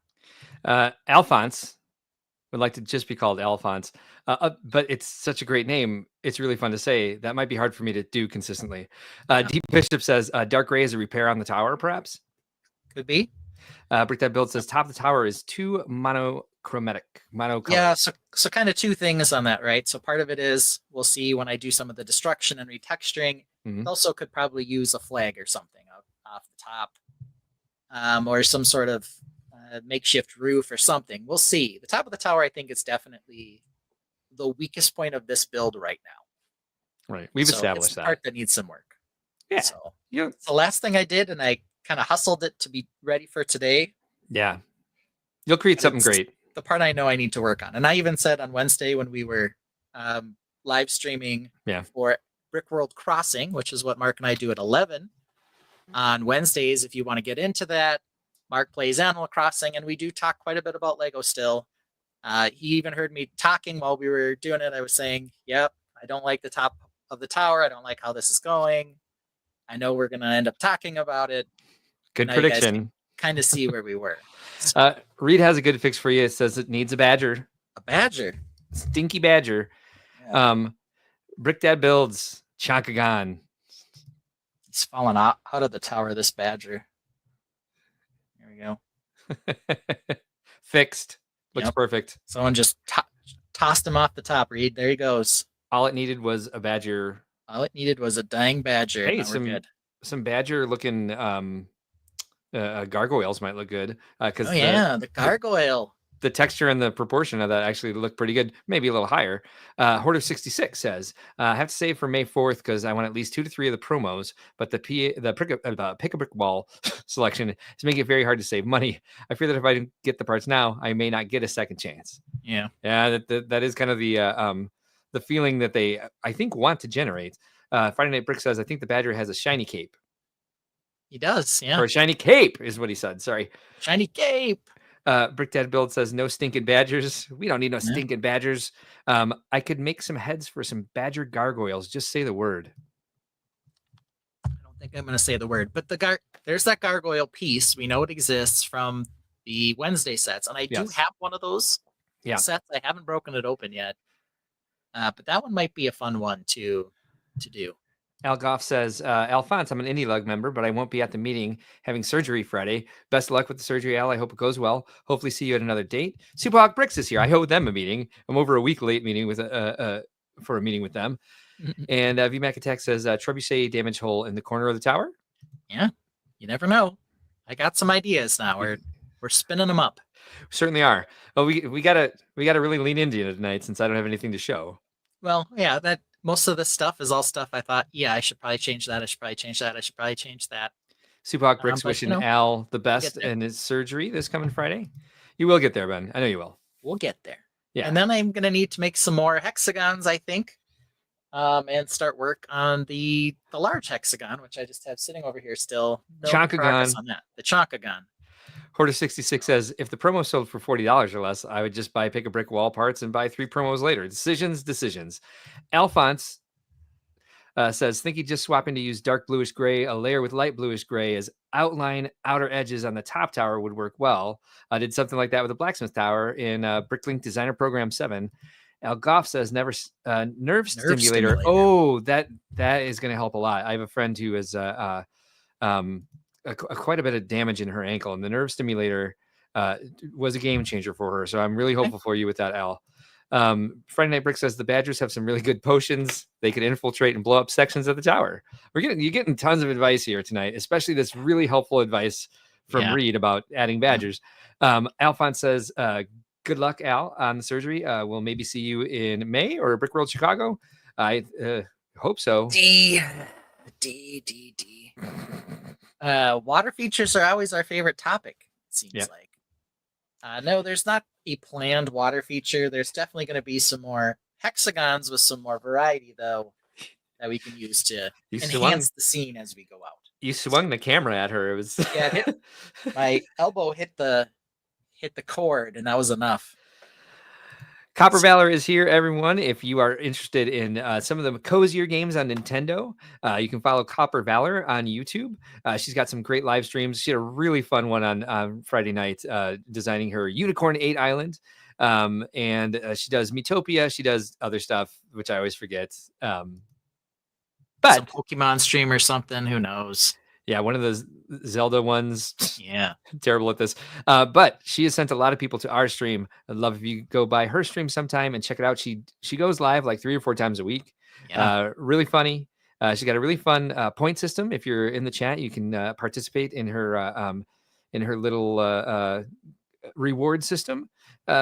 Alphonse would like to just be called Alphonse, but it's such a great name. It's really fun to say. That might be hard for me to do consistently. Deep Bishop says dark gray is a repair on the tower, perhaps. Could be. Brick That Build says top of the tower is too monocolor. Yeah, so kind of 2 things on that, right? So part of it is we'll see when I do some of the destruction and retexturing. Mm-hmm. It also could probably use a flag or something off the top, or some sort of makeshift roof or something. We'll see. The top of the tower, I think, is definitely the weakest point of this build right now. Right. We've established it's the that. part that needs some work. Yeah. So Yeah. it's the last thing I did, and I kind of hustled it to be ready for today. Yeah. You'll create something great. The part I know I need to work on. And I even said on Wednesday when we were live streaming for Brickworld Crossing, which is what Mark and I do at 11 on Wednesdays, if you want to get into that. Mark plays Animal Crossing, and we do talk quite a bit about Lego still. He even heard me talking while we were doing it. I was saying, yep, I don't like the top of the tower. I don't like how this is going. I know we're going to end up talking about it. Good prediction. Kind of see where we were. So, Reed has a good fix for you. It says it needs a badger. A badger? Stinky badger. Yeah. Brick Dad builds Chonkagon. He's fallen out of the tower, this badger. There we go. Fixed. Looks perfect. Someone just tossed him off the top, Reed. There he goes. All it needed was a badger. All it needed was a dying badger. Hey, some badger looking gargoyles might look good because the gargoyle. The texture and the proportion of that actually look pretty good, maybe a little higher. Hoarder 66 says, I have to save for May 4th because I want at least 2 to 3 of the promos, but the pick-a-brick wall selection is making it very hard to save money. I fear that if I don't get the parts now, I may not get a second chance. Yeah. That is kind of the feeling that they, I think, want to generate. Friday Night Brick says, I think the Badger has a shiny cape. He does, yeah. Or a shiny cape is what he said. Sorry. Shiny cape. Brick Dad Build says, no stinking badgers. We don't need no stinking badgers. I could make some heads for some badger gargoyles. Just say the word. I don't think I'm going to say the word, but there's that gargoyle piece. We know it exists from the Wednesday sets, and I do have one of those sets. I haven't broken it open yet, but that one might be a fun one to do. Al Goff says, Alphonse, I'm an Indie Lug member, but I won't be at the meeting having surgery Friday. Best of luck with the surgery, Al. I hope it goes well. Hopefully see you at another date. Superhawk Bricks is here. I owe them a meeting. I'm over a week late meeting with for a meeting with them. And VMAC Attack says, trebuchet damage hole in the corner of the tower. Yeah, you never know. I got some ideas now. We're spinning them up. We certainly are. Well, we gotta really lean into it tonight since I don't have anything to show. Well, yeah, that most of this stuff is all stuff I thought, I should probably change that. I should probably change that. I should probably change that. Superhawk Bricks wishing Al the best in his surgery this coming Friday. You will get there, Ben. I know you will. We'll get there. Yeah. And then I'm going to need to make some more hexagons, I think, and start work on the large hexagon, which I just have sitting over here still. No progress on that. The Chonkagon. Hoarder 66 says, if the promo sold for $40 or less, I would just buy pick a brick wall parts and buy 3 promos later. Decisions. Alphonse says, think he just swapping to use dark bluish gray, a layer with light bluish gray as outline outer edges on the top tower would work well. I did something like that with the blacksmith tower in Bricklink Designer Program 7. Al Goff says, nerve stimulator. Oh, that is going to help a lot. I have a friend who has quite a bit of damage in her ankle, and the nerve stimulator was a game changer for her. So I'm really hopeful for you with that, Al. Friday Night Brick says the Badgers have some really good potions. They could infiltrate and blow up sections of the tower. You're getting tons of advice here tonight, especially this really helpful advice from Reed about adding Badgers. Alphonse says, good luck, Al, on the surgery. We'll maybe see you in May or Brickworld Chicago. I hope so. D. Water features are always our favorite topic, it seems like. No, there's not a planned water feature. There's definitely going to be some more hexagons with some more variety, though, that we can use to enhance the scene as we go out. You swung the camera at her. It was my elbow hit the cord, and that was enough. Copper Valor is here, everyone. If you are interested in some of the cozier games on Nintendo, you can follow Copper Valor on YouTube. She's got some great live streams. She had a really fun one on Friday night, designing her Unicorn 8 Island. And she does Metopia. She does other stuff, which I always forget. But some Pokemon stream or something. Who knows? Yeah, one of those Zelda ones. Yeah. Terrible at this. But she has sent a lot of people to our stream. I'd love if you go by her stream sometime and check it out. She goes live like 3 or 4 times a week. Yeah. Really funny. She's got a really fun point system. If you're in the chat, you can participate in her little reward system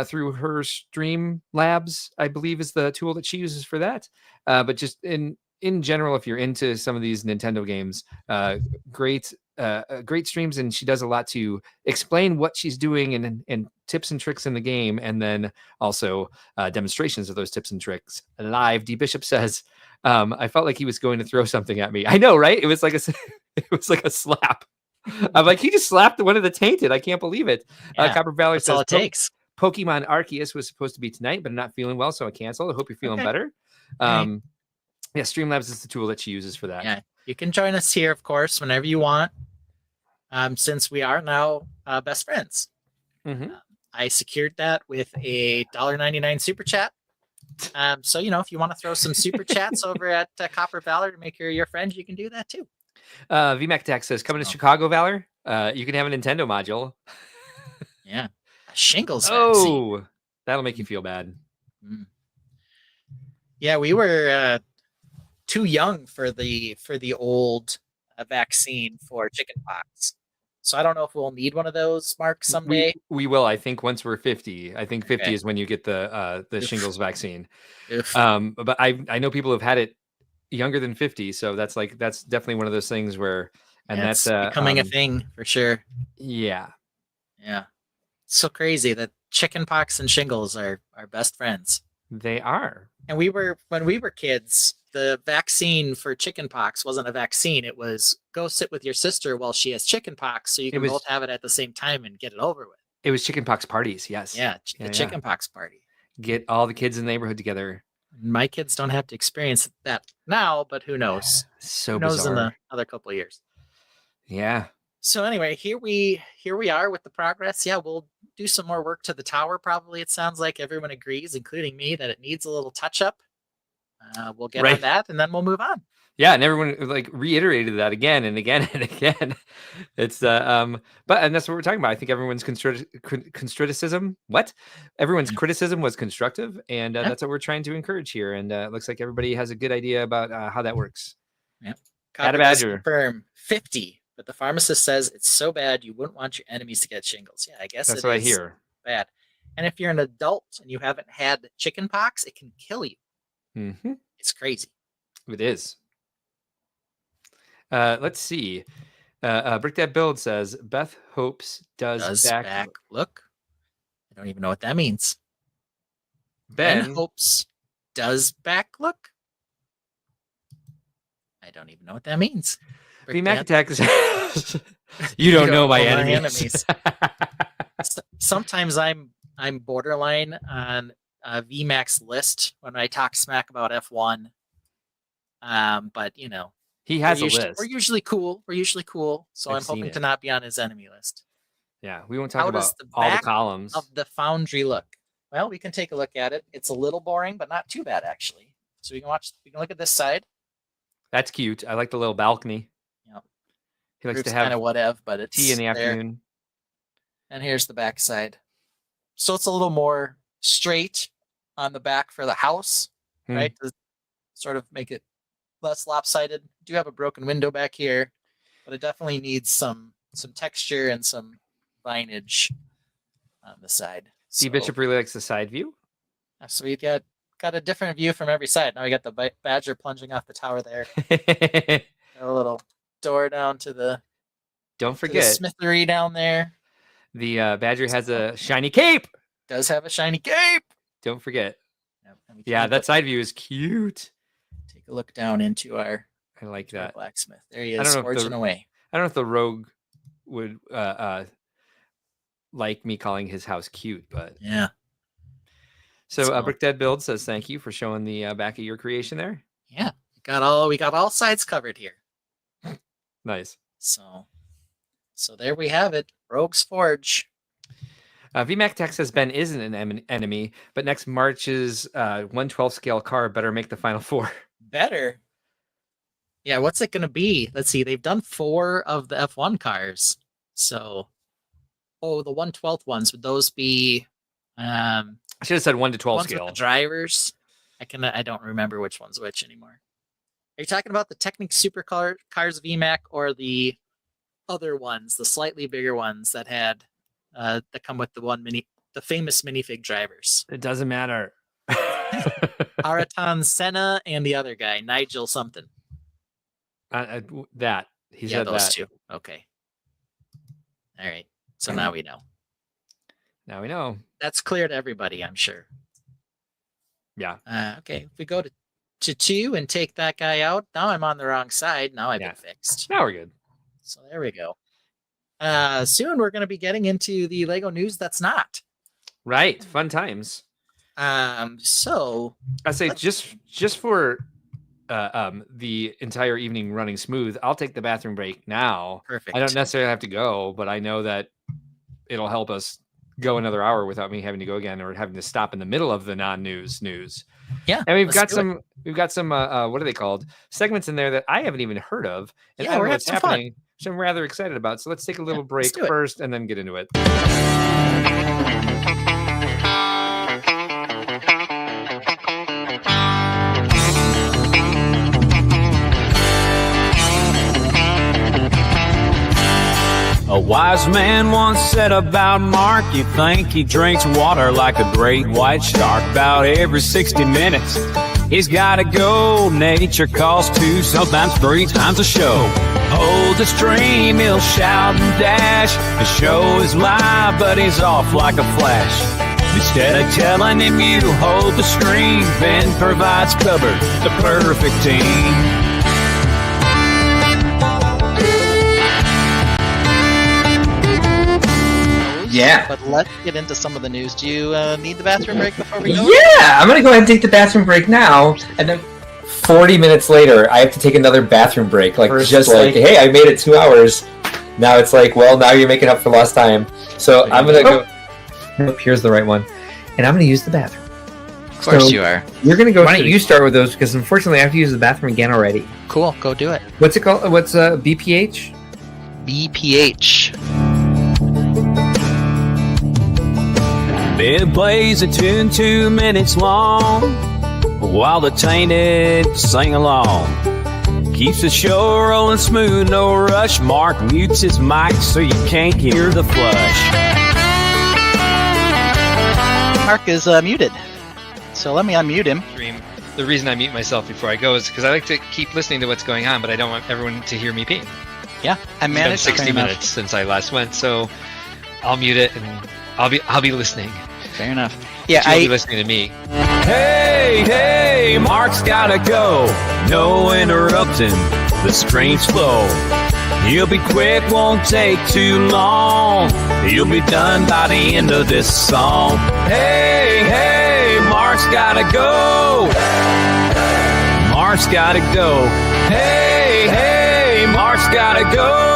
through her Stream Labs, I believe is the tool that she uses for that. But just in general, if you're into some of these Nintendo games, great streams, and she does a lot to explain what she's doing and tips and tricks in the game, and then also demonstrations of those tips and tricks live. D Bishop says, I felt like he was going to throw something at me. I know, right? It was like a slap. I'm like, he just slapped one of the Tainted. I can't believe it. Yeah, Copper Valor says, all it takes. Pokemon Arceus was supposed to be tonight, but I'm not feeling well, so I canceled. I hope you're feeling better. Yeah, Streamlabs is the tool that she uses for that. Yeah, you can join us here, of course, whenever you want. Since we are now best friends. Mm-hmm. I secured that with a $1.99 super chat. So, if you want to throw some super chats over at Copper Valor to make her your friend, you can do that too. VMAC Attack says, coming to Chicago, Valor, you can have a Nintendo module. Yeah. Shingles. Oh, that'll make you feel bad. Yeah, we were too young for the old vaccine for chickenpox. So I don't know if we'll need one of those, Mark, someday. We will. I think once we're 50. I think 50 Okay. is when you get the shingles vaccine. Oof. But I know people have had it younger than 50, so that's definitely one of those things where, and Yeah, that's it's becoming a thing for sure. Yeah. It's so crazy that chickenpox and shingles are best friends. They are. And when we were kids, the vaccine for chickenpox wasn't a vaccine. It was go sit with your sister while she has chickenpox, so you can both have it at the same time and get it over with. It was chickenpox parties. Yes. Yeah, the chickenpox party. Get all the kids in the neighborhood together. My kids don't have to experience that now, but who knows? So who knows bizarre. in the other couple of years. Yeah. So anyway, here we are with the progress. Yeah, we'll do some more work to the tower. Probably, it sounds like everyone agrees, including me, that it needs a little touch up. We'll get on that, and then we'll move on. Yeah, and everyone reiterated that again and again and again. It's and that's what we're talking about. I think everyone's criticism. What? Everyone's criticism was constructive, and that's what we're trying to encourage here. And it looks like everybody has a good idea about how that works. Yep. Atta Badger. Confirm 50, but the pharmacist says it's so bad you wouldn't want your enemies to get shingles. Yeah, I guess that's what I hear. Bad. And if you're an adult and you haven't had chickenpox, it can kill you. Mm-hmm. It's crazy. It is. Let's see. Brick That Build says Beth hopes does back look. I don't even know what that means. Ben hopes does back look. I don't even know what that means. VMAC Attack says you don't know my enemies. Sometimes I'm borderline on VMAC's list when I talk smack about F1. But you know, he has a list. We're usually cool. So I'm hoping to not be on his enemy list. Yeah, we won't talk about the all the columns of the Foundry look. Well, we can take a look at it. It's a little boring, but not too bad actually. So we can look at this side. That's cute. I like the little balcony. Yeah. He likes to have kind of whatever, but it's tea in the afternoon. And here's the back side. So it's a little more straight on the back for the house, right? To sort of make it less lopsided. Do have a broken window back here, but it definitely needs some texture and some vinage on the side. D Bishop really likes the side view. So we got a different view from every side. Now we got the Badger plunging off the tower there. A little door down to the don't forget the smithery down there. The Badger has a shiny cape. Does have a shiny cape. Don't forget. Yeah, that side view is cute. Take a look down into our. I like that blacksmith. There he is, forging away. I don't know if the rogue would like me calling his house cute, but yeah. So Brick Dead Build says thank you for showing the back of your creation there. Yeah, we got all sides covered here. Nice. So there we have it. Rogue's Forge. VMAC Tech says Ben isn't an enemy, but next March's 1/12 scale car better make the final four. Better. Yeah, what's it going to be? Let's see. They've done 4 of the F1 cars. So, the 1/12 ones, would those be... I should have said 1 to 12 scale. With the drivers. I don't remember which one's which anymore. Are you talking about the Technic Supercars VMAC or the other ones, the slightly bigger ones that had that come with the famous minifig drivers? It doesn't matter. Araton Senna and the other guy, Nigel something. That he said those that. 2. Okay. All right. So now we know. Now we know. That's clear to everybody, I'm sure. Yeah. Okay. If we go to 2 and take that guy out, now I'm on the wrong side. Now I've been fixed. Now we're good. So there we go. Soon we're going to be getting into the Lego news that's not. Right. Fun times. So I say just for the entire evening running smooth, I'll take the bathroom break now. Perfect. I don't necessarily have to go, but I know that it'll help us go another hour without me having to go again or having to stop in the middle of the non-news. Yeah. And we've got some what are they called? Segments in there that I haven't even heard of. And we're having some fun. Which I'm rather excited about. So let's take a little break first and then get into it. A wise man once said about Mark, you think he drinks water like a great white shark. About every 60 minutes, he's gotta go. Nature calls 2, sometimes 3 times a show. Hold the stream, he'll shout and dash. The show is live, but he's off like a flash. Instead of telling him you hold the stream, Ben provides cover, the perfect team. Yeah. But let's get into some of the news. Do you need the bathroom break before we go? Yeah, I'm gonna go ahead and take the bathroom break now, and then 40 minutes later, I have to take another bathroom break. Like, just like, hey, I made it 2 hours. Now it's like, well, now you're making up for lost time. So I'm gonna go. Nope, here's the right one, and I'm gonna use the bathroom. Of course you are. You're gonna go. Why don't you start with those? Because unfortunately, I have to use the bathroom again already. Cool, go do it. What's it called? What's BPH? BPH. Ben plays a tune 2 minutes long, while the Tainted sing along. Keeps the show rolling smooth, no rush. Mark mutes his mic so you can't hear the flush. Mark is muted, so let me unmute him. The reason I mute myself before I go is because I like to keep listening to what's going on, but I don't want everyone to hear me pee. Yeah, I managed. It's been 60 minutes since I last went, so I'll mute it and I'll be listening. Fair enough. Yeah, You'll be listening to me. Hey, Mark's gotta go. No interrupting the stream's flow. He'll be quick, won't take too long. He'll be done by the end of this song. Hey, Mark's gotta go. Mark's gotta go. Hey, Mark's gotta go.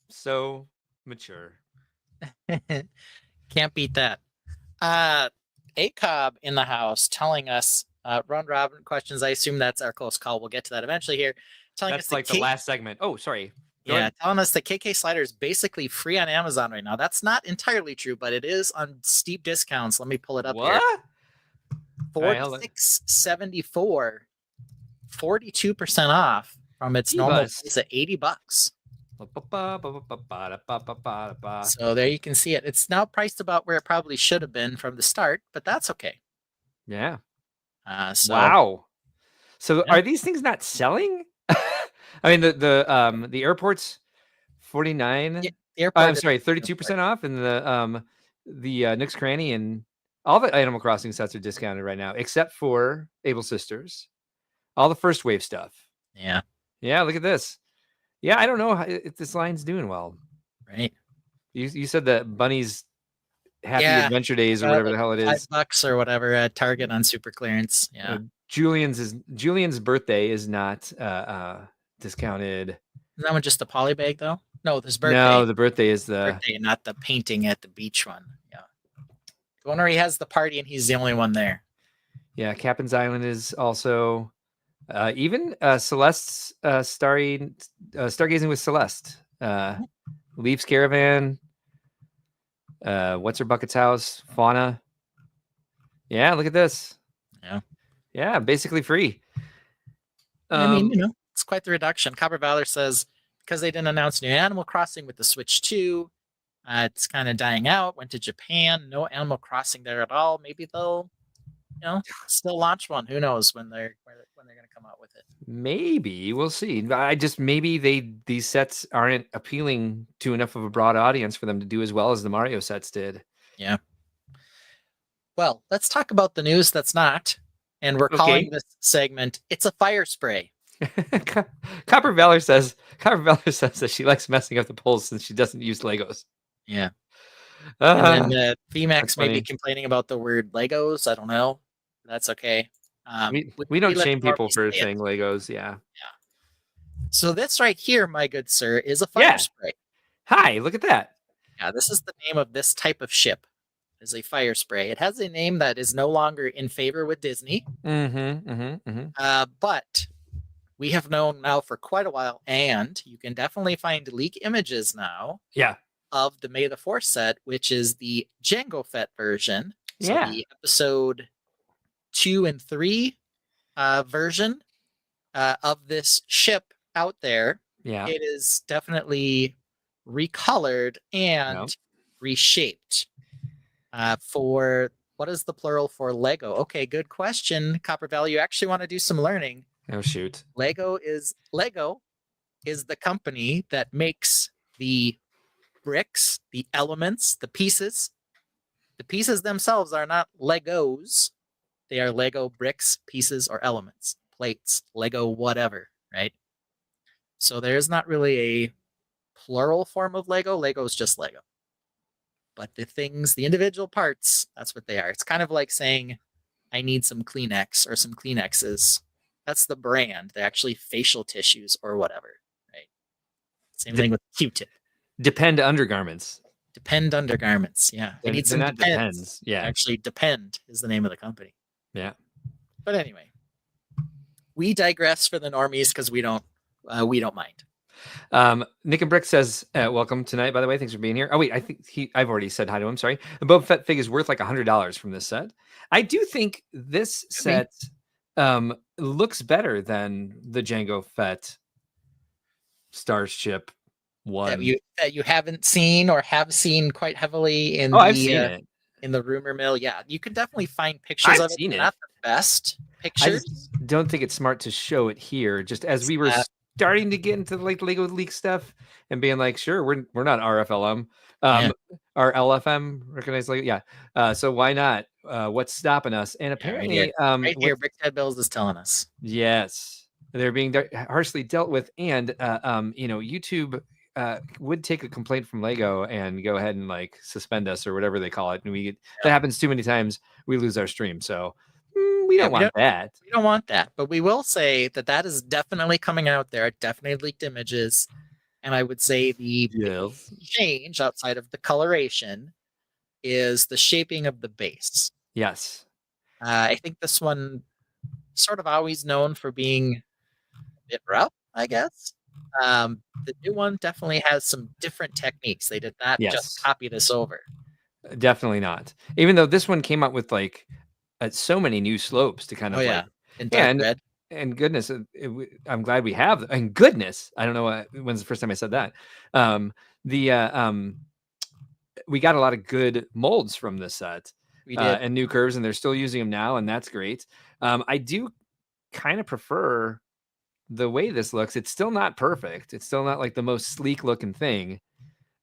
So mature. Can't beat that. ACOB in the house telling us round robin questions. I assume that's our close call. We'll get to that eventually here. Telling That's us like the last segment. Oh, sorry. Go ahead. telling us that KK Slider is basically free on Amazon right now. That's not entirely true, but it is on steep discounts. Let me pull it up here. What? $46.74, 42% off from its normal price at $80. So there you can see it. It's now priced about where it probably should have been from the start, but that's okay. Yeah. So, wow. So are these things not selling? I mean, the airport's 49. Yeah, the airport I'm sorry, 32% off, and the Nook's Cranny and all the Animal Crossing sets are discounted right now, except for Able Sisters. All the first wave stuff. Yeah. Yeah, look at this. Yeah, I don't know if this line's doing well. Right. You said that Bunny's Happy Adventure Days or whatever the hell it is. $5 or whatever at Target on super clearance. Yeah. Julian's birthday is not discounted. Is that one just the poly bag though? No, this birthday. No, the birthday is the birthday, not the painting at the beach one. Yeah. The one where he has the party and he's the only one there. Yeah, Captain's Island is also even Celeste's Stargazing with Celeste. Leaf's Caravan. What's Her Bucket's House? Fauna. Yeah, look at this. Yeah, basically free. I mean, it's quite the reduction. Copper Valor says because they didn't announce new Animal Crossing with the Switch 2, it's kind of dying out. Went to Japan, no Animal Crossing there at all. Maybe they'll, still launch one. Who knows when they're going to come out with it? Maybe we'll see. Maybe these sets aren't appealing to enough of a broad audience for them to do as well as the Mario sets did. Yeah. Well, let's talk about the news that's not. And we're calling this segment "It's a Fire Spray." Copper Valor says that she likes messing up the polls since she doesn't use Legos. Yeah. And then VMAX may be complaining about the word Legos. I don't know. That's okay. We don't shame people for saying Legos. Yeah. So this right here, my good sir, is a fire spray. Hi, look at that. Yeah, this is the name of this type of ship. is a fire spray. It has a name that is no longer in favor with Disney. But we have known now for quite a while, and you can definitely find leak images now. Yeah. Of the May the 4th set, which is the Jango Fett version. So Yeah. the episode 2 and 3 version of this ship out there. Yeah. It is definitely recolored and reshaped. For what is the plural for Lego? Okay, good question, Copper Valley. You actually want to do some learning. Oh shoot. Lego is the company that makes the bricks, the elements, the pieces. The pieces themselves are not Legos. They are Lego bricks, pieces, or elements, plates, Lego, whatever, right? So there's not really a plural form of Lego. Lego is just Lego. But the things, the individual parts, that's what they are. It's kind of like saying, I need some Kleenex or some Kleenexes. That's the brand. They're actually facial tissues or whatever, right? Same thing with Q-tip. Depend undergarments. Depend undergarments. Yeah. They're not Depends. Yeah. Actually, Depend is the name of the company. Yeah. But anyway, we digress for the normies because we don't mind. Nick and Brick says, welcome tonight, by the way. Thanks for being here. Oh, wait, I think I've already said hi to him. Sorry. The Boba Fett fig is worth like $100 from this set. I do think this set looks better than the Jango Fett Starship one that you haven't seen or have seen quite heavily in I've seen it in the rumor mill. Yeah, you can definitely find pictures of it. Not the best pictures. I just don't think it's smart to show it here. Just as we were starting to get into like Lego leak stuff and being like, sure, we're not RFLM, our LFM recognized Lego, so why not? What's stopping us? And apparently, right here, Brickhead Bills is telling us. Yes, they're being harshly dealt with, and YouTube would take a complaint from Lego and go ahead and like suspend us or whatever they call it, and that happens too many times, we lose our stream. So we don't want that. We don't want that, but we will say that is definitely coming out there. Definitely leaked images, and I would say the change outside of the coloration is the shaping of the base. Yes, I think this one sort of always known for being a bit rough, I guess. The new one definitely has some different techniques. They did not just copy this over. Definitely not. Even though this one came out with like so many new slopes to kind of and goodness, I'm glad we have. And goodness, I don't know when's the first time I said that. We got a lot of good molds from this set. We did. And new curves, and they're still using them now, and that's great. I do kind of prefer the way this looks. It's still not perfect. It's still not like the most sleek looking thing.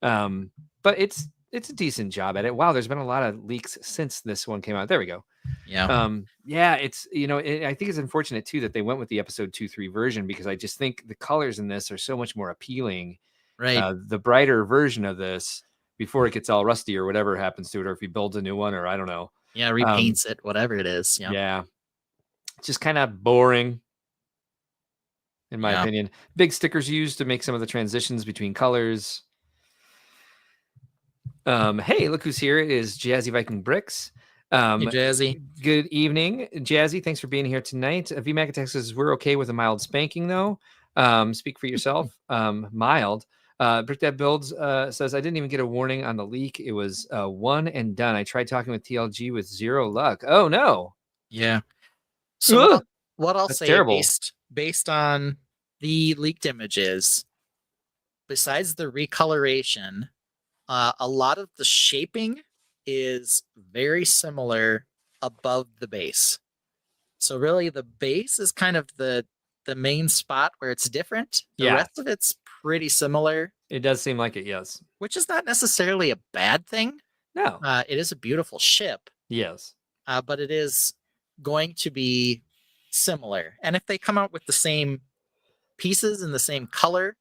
But it's a decent job at it. Wow, there's been a lot of leaks since this one came out. There we go. Yeah. It's I think it's unfortunate too that they went with the episode 2-3 version, because I just think the colors in this are so much more appealing. Right. The brighter version of this before it gets all rusty or whatever happens to it, or if he builds a new one, or I don't know. Yeah, repaints it, whatever it is. Yeah. It's just kind of boring, in my opinion. Big stickers used to make some of the transitions between colors. Hey, look who's here. It is Jazzy Viking Bricks. Hey, Jazzy. Good evening, Jazzy. Thanks for being here tonight. VMAC Attack says we're okay with a mild spanking, though. Speak for yourself. Mild. Brickdad Builds says, I didn't even get a warning on the leak. It was one and done. I tried talking with TLG with zero luck. Oh, no. Yeah. So what I'll say, terrible. Based on the leaked images, besides the recoloration, a lot of the shaping is very similar above the base. So really the base is kind of the main spot where it's different. The rest of it's pretty similar. It does seem like it, yes. Which is not necessarily a bad thing. No. It is a beautiful ship. Yes. But it is going to be similar. And if they come out with the same pieces in the same color,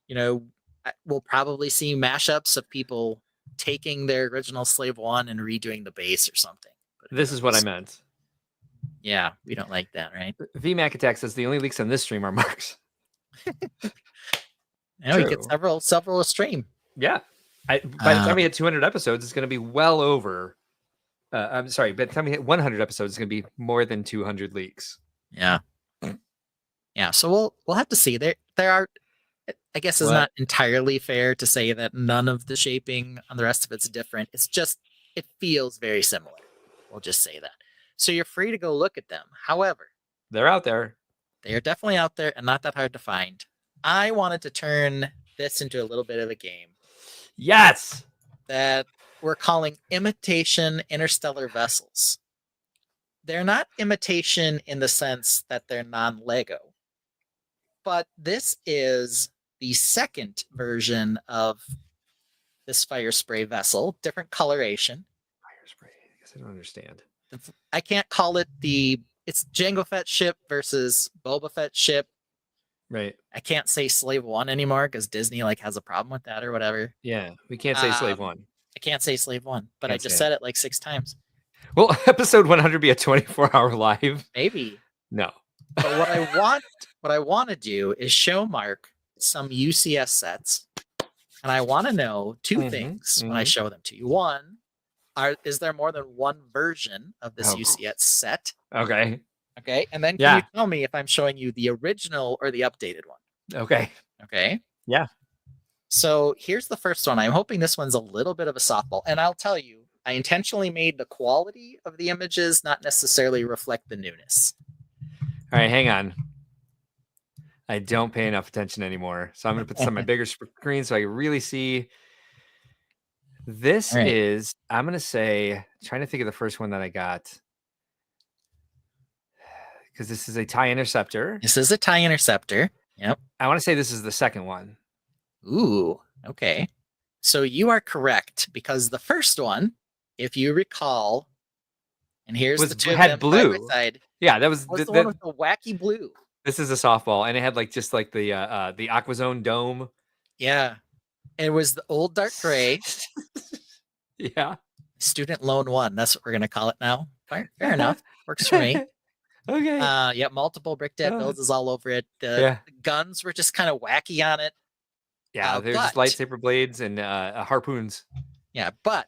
we'll probably see mashups of people taking their original Slave 1 and redoing the base or something. But this is what I meant. Yeah, we don't like that, right? VMAC Attack says the only leaks on this stream are marks. Now we get several a stream. Yeah. By the time we hit 200 episodes, it's going to be well over I'm sorry, by the time we hit 100 episodes, it's going to be more than 200 leaks. Yeah. Yeah. So we'll have to see. There are. I guess it's not entirely fair to say that none of the shaping on the rest of it's different. It's just it feels very similar. We'll just say that. So you're free to go look at them. However, they're out there. They are definitely out there and not that hard to find. I wanted to turn this into a little bit of a game. Yes. That we're calling imitation interstellar vessels. They're not imitation in the sense that they're non-Lego. But this is the second version of this fire spray vessel, different coloration. Fire spray. I guess I don't understand. I can't call it it's Jango Fett ship versus Boba Fett ship. Right. I can't say Slave One anymore because Disney has a problem with that or whatever. Yeah, we can't say Slave One. I can't say Slave One, but I just said it like 6 times. Will episode 100 be a 24-hour live? Maybe. No. But what I want to do is show Mark some UCS sets, and I want to know 2 things when I show them to you. One, is there more than one version of this UCS set? Okay. Okay, and then can you tell me if I'm showing you the original or the updated one? Okay. Okay. Yeah. So here's the first one. I'm hoping this one's a little bit of a softball, and I'll tell you, I intentionally made the quality of the images not necessarily reflect the newness. All right, hang on. I don't pay enough attention anymore. So I'm going to put this on my bigger screen so I can really see. This is, I'm going to say, trying to think of the first one that I got. Because this is a TIE Interceptor. This is a TIE Interceptor. Yep. I want to say this is the second one. Ooh, okay. So you are correct because the first one, if you recall, and here's the two had blue. Side by side, yeah, that was the one with the wacky blue. This is a softball, and it had just the Aquazone dome. Yeah, it was the old dark gray. Yeah, Student Loan 1. That's what we're gonna call it now. Fair enough. Works for me. Okay. Yeah, multiple Brick Dad builds is all over it. The guns were just kind of wacky on it. Yeah, they're just lightsaber blades and harpoons. Yeah, but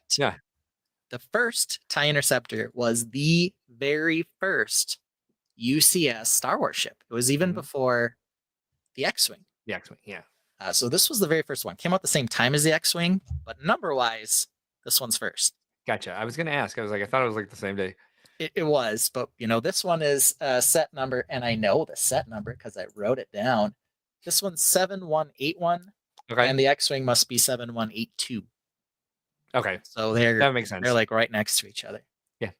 the first TIE Interceptor was the very first UCS Star Wars ship. It was even before the X-Wing. The X-Wing, yeah. So this was the very first one. Came out the same time as the X-Wing, but number-wise, this one's first. Gotcha. I was going to ask. I was like, I thought it was the same day. It was, but this one is set number, and I know the set number because I wrote it down. This one's 7181. Okay. And the X-Wing must be 7182. Okay. So that makes sense. They're right next to each other. Yeah.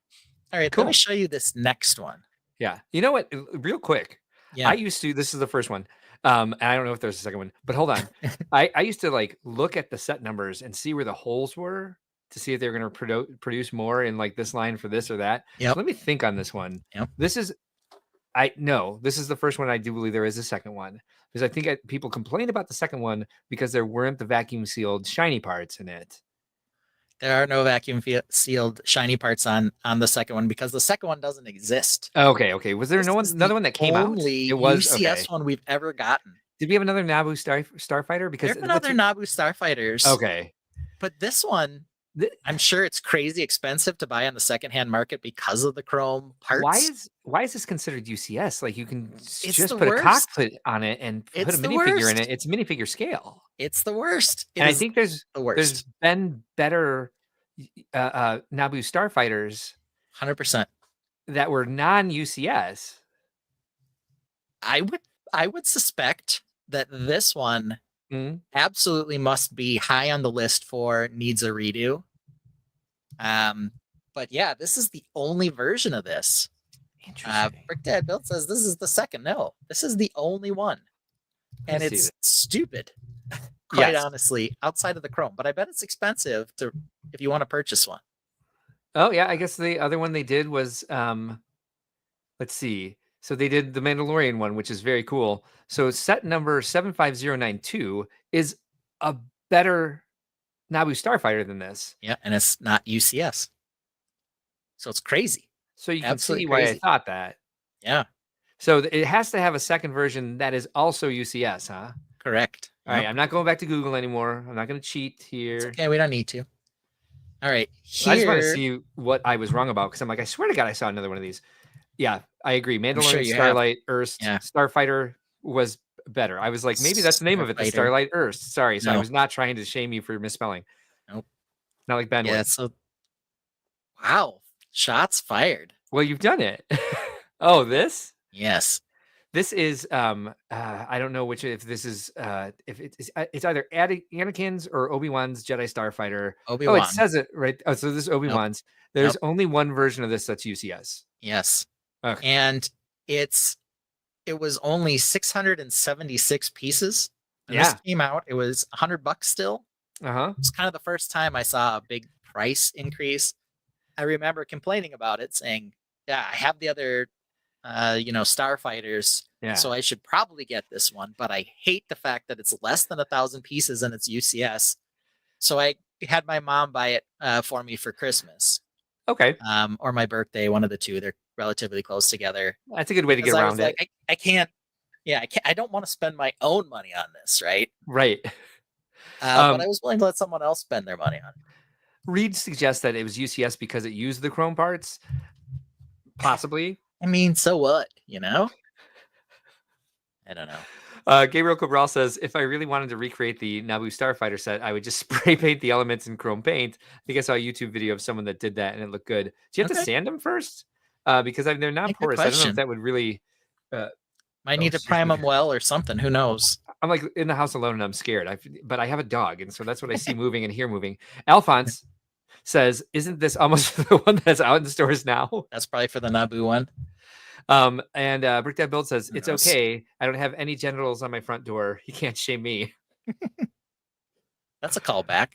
All right. Cool. Let me show you this next one. Yeah. You know what? Real quick. Yeah. This is the first one. And I don't know if there's a second one, but hold on. I used to look at the set numbers and see where the holes were to see if they were going to produce more in this line for this or that. Yeah. Let me think on this one. Yep. This is the first one. I do believe there is a second one because I think people complained about the second one because there weren't the vacuum sealed shiny parts in it. There are no vacuum sealed shiny parts on the second one because the second one doesn't exist. Okay. Was there another one that came out? It was UCS one we've ever gotten. Did we have another Naboo starfighter? Because there have been other Naboo starfighters. Okay, but this one, I'm sure it's crazy expensive to buy on the secondhand market because of the chrome parts. Why is this considered UCS? You can just put a cockpit on it and put a minifigure in it. It's minifigure scale. It's the worst. And I think there's been better Naboo starfighters 100% that were non-UCS. I would suspect that this one absolutely must be high on the list for needs a redo. But yeah, this is the only version of this. Interesting. Brick Dad Build says this is the second. No, this is the only one. And it's stupid, quite honestly, outside of the chrome. But I bet it's expensive if you want to purchase one. Oh, yeah. I guess the other one they did was, let's see. So they did the Mandalorian one, which is very cool. So set number 75092 is a better Naboo starfighter than this. Yeah, and it's not UCS. So it's crazy. So you can see why I thought that. Yeah. So it has to have a second version that is also UCS, huh? Correct. All right. I'm not going back to Google anymore. I'm not going to cheat here. It's okay. We don't need to. All right. I just want to see what I was wrong about because I'm like, I swear to God, I saw another one of these. Yeah, I agree. Mandalorian, Starlight, Erst, Starfighter was better. I was like, maybe that's the name of it, the Starlight Erst. Sorry, so I was not trying to shame you for misspelling. Nope. Not like Ben. Yeah. So, wow, shots fired. Well, you've done it. Oh, this? Yes. This is I don't know which if this is if it's either Anakin's or Obi-Wan's Jedi Starfighter. Obi-Wan. Oh, it says it right. Oh, so this is Obi-Wan's. Nope. There's only one version of this that's UCS. Yes. Okay. And it was only 676 pieces. And this came out, it was $100 still. Uh-huh. It's kind of the first time I saw a big price increase. I remember complaining about it, saying, yeah, I have the other Starfighters, so I should probably get this one, but I hate the fact that it's less than 1,000 pieces and it's UCS. So I had my mom buy it for me for Christmas. Okay. Or my birthday, one of the two. They're relatively close together. That's a good way to get around it. Like, I can't. I don't want to spend my own money on this, right? Right. But I was willing to let someone else spend their money on it. Reed suggests that it was UCS because it used the chrome parts. Possibly. I mean, so what? I don't know. Gabriel Cabral says, if I really wanted to recreate the Naboo Starfighter set, I would just spray paint the elements in chrome paint. I think I saw a YouTube video of someone that did that and it looked good. Do you have to sand them first? Because they're not porous. I don't know if that would really... Might need to prime them well or something. Who knows? I'm like in the house alone and I'm scared. But I have a dog, and so that's what I see moving and hear moving. Alphonse says, isn't this almost the one that's out in the stores now? That's probably for the Naboo one. And Brick Dad Build says, it's okay. I don't have any genitals on my front door. You can't shame me. That's a callback.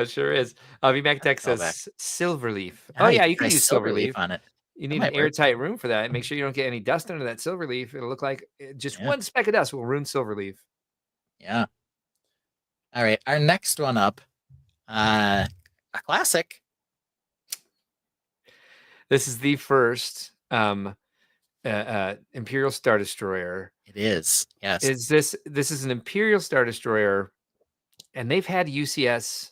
Sure is. VMAC Tech says Silverleaf. Oh yeah, you can use Silverleaf on it. You need an airtight room for that. Make sure you don't get any dust under that Silverleaf. It'll look like just one speck of dust will ruin Silverleaf. Yeah. All right. Our next one up, a classic. This is the first Imperial Star Destroyer. It is. Yes. This is an Imperial Star Destroyer, and they've had UCS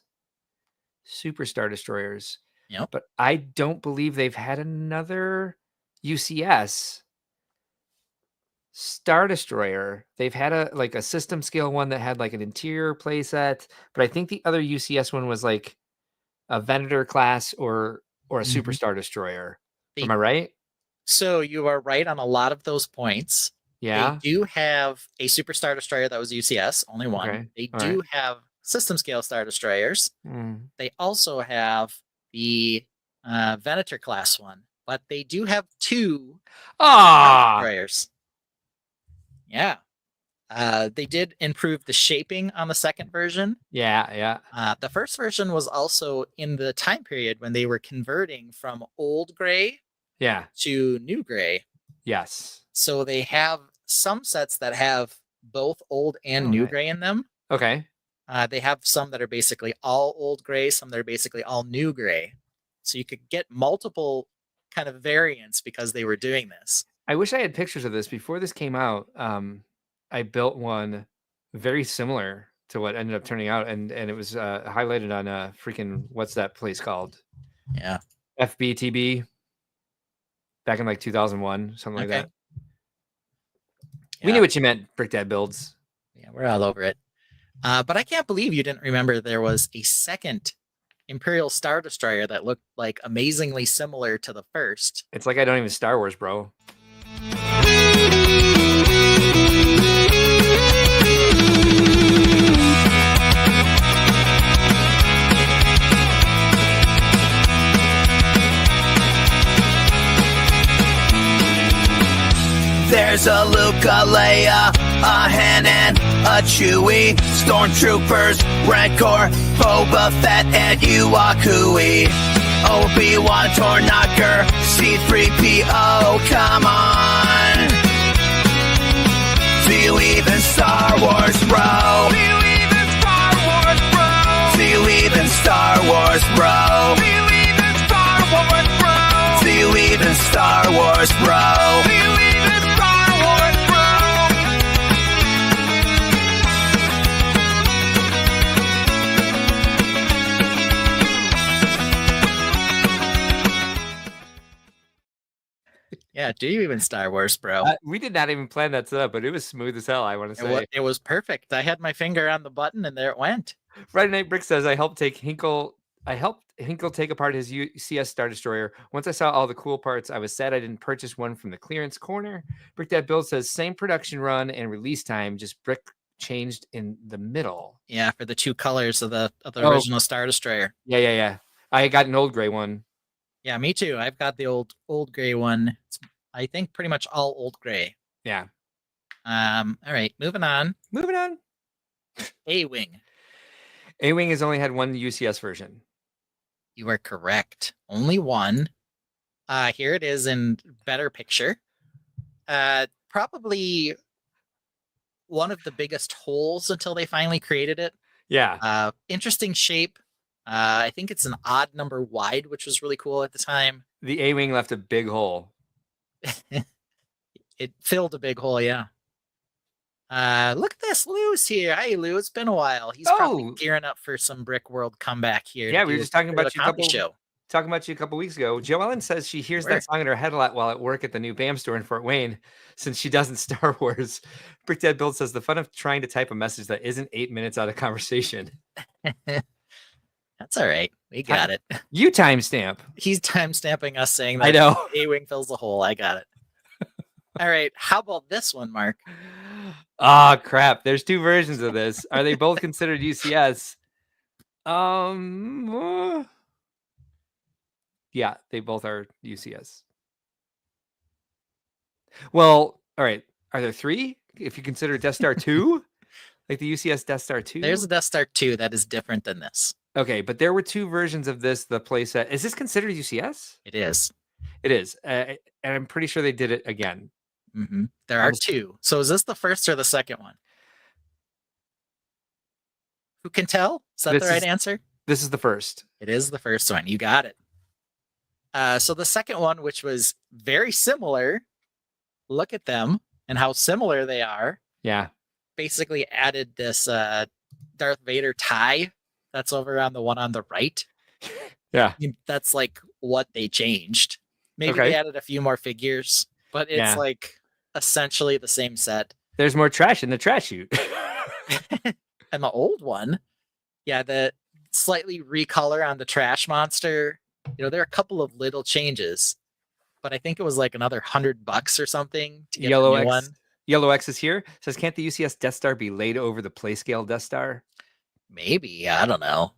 Super Star Destroyers. Yep. But I don't believe they've had another UCS Star Destroyer. They've had a system scale one that had like an interior playset, but I think the other UCS one was like a Venator class or a Super Star Destroyer. Am I right? So you are right on a lot of those points. Yeah. They do have a Super Star Destroyer that was UCS, only one. Okay. They do have system scale Star Destroyers. They also have the Venator class one, but they do have two destroyers. Yeah. They did improve the shaping on the second version. Yeah. The first version was also in the time period when they were converting from old gray to new gray. Yes. So they have some sets that have both old and new gray in them. Okay. They have some that are basically all old gray, some that are basically all new gray. So you could get multiple kind of variants because they were doing this. I wish I had pictures of this before this came out. I built one very similar to what ended up turning out, and it was highlighted on freaking what's that place called? Yeah, FBTB. Back in like 2001, something like that. Yeah. We knew what you meant, Brick Dad Builds. Yeah, we're all over it. But I can't believe you didn't remember there was a second Imperial Star Destroyer that looked like amazingly similar to the first. It's like I don't even Star Wars, bro. There's a Luke, a Leia, a Han, and a Chewie, Stormtroopers, Rancor, Boba Fett, and Iwakui, Obi-Wan, Tornaker, C-3PO, come on. Do you even Star Wars, bro? Do you even Star Wars, bro? Do you even Star Wars, bro? Do you even Star Wars, bro? Do you even Star Wars, bro? Do you even Yeah, do you even Star Wars, bro? We did not even plan that setup, but it was smooth as hell, I want to say. It was perfect. I had my finger on the button and there it went. Friday Night Brick says, I helped Hinkle take apart his UCS Star Destroyer. Once I saw all the cool parts, I was sad I didn't purchase one from the clearance corner. Brick Dad Build says, same production run and release time, just brick changed in the middle. Yeah, for the 2 colors of the original Star Destroyer. Yeah. I got an old gray one. Yeah, me too. I've got the old gray one. It's, I think, pretty much all old gray. Yeah. All right, moving on. A-Wing. A-Wing has only had one UCS version. You are correct. Only one. Here it is in better picture. Probably one of the biggest holes until they finally created it. Yeah. Interesting shape. I think it's an odd number wide, which was really cool at the time. The A-Wing left a big hole. It filled a big hole, yeah. Look at this, Lou's here. Hey, Lou, it's been a while. He's probably gearing up for some Brickworld comeback here. Yeah, we were just talking about you a couple weeks ago. Joellen says she hears that song in her head a lot while at work at the new BAM store in Fort Wayne, since she doesn't Star Wars. Brick Dad Build says the fun of trying to type a message that isn't 8 minutes out of conversation. That's all right. We got it. You timestamp. He's timestamping us saying that I know. A-Wing fills the hole. I got it. All right. How about this one, Mark? Ah, crap. There's 2 versions of this. Are they both considered UCS? Yeah, they both are UCS. Well, all right. Are there 3? If you consider Death Star 2? Like the UCS Death Star 2? There's a Death Star 2 that is different than this. Okay, but there were 2 versions of this, the playset. Is this considered UCS? It is. It is. And I'm pretty sure they did it again. Mm-hmm. There are 2. So is this the first or the second one? Who can tell? Is that the right answer? This is the first. It is the first one. You got it. So the second one, which was very similar, look at them and how similar they are. Yeah. Basically added this Darth Vader tie that's over on the one on the right. Yeah. That's like what they changed. Maybe they added a few more figures, but it's like essentially the same set. There's more trash in the trash chute. And the old one, the slightly recolor on the trash monster. You know, there are a couple of little changes, but I think it was like another $100 or something to get the new one. Yellow X is here. Says, can't the UCS Death Star be laid over the Playscale Death Star? Maybe. I don't know.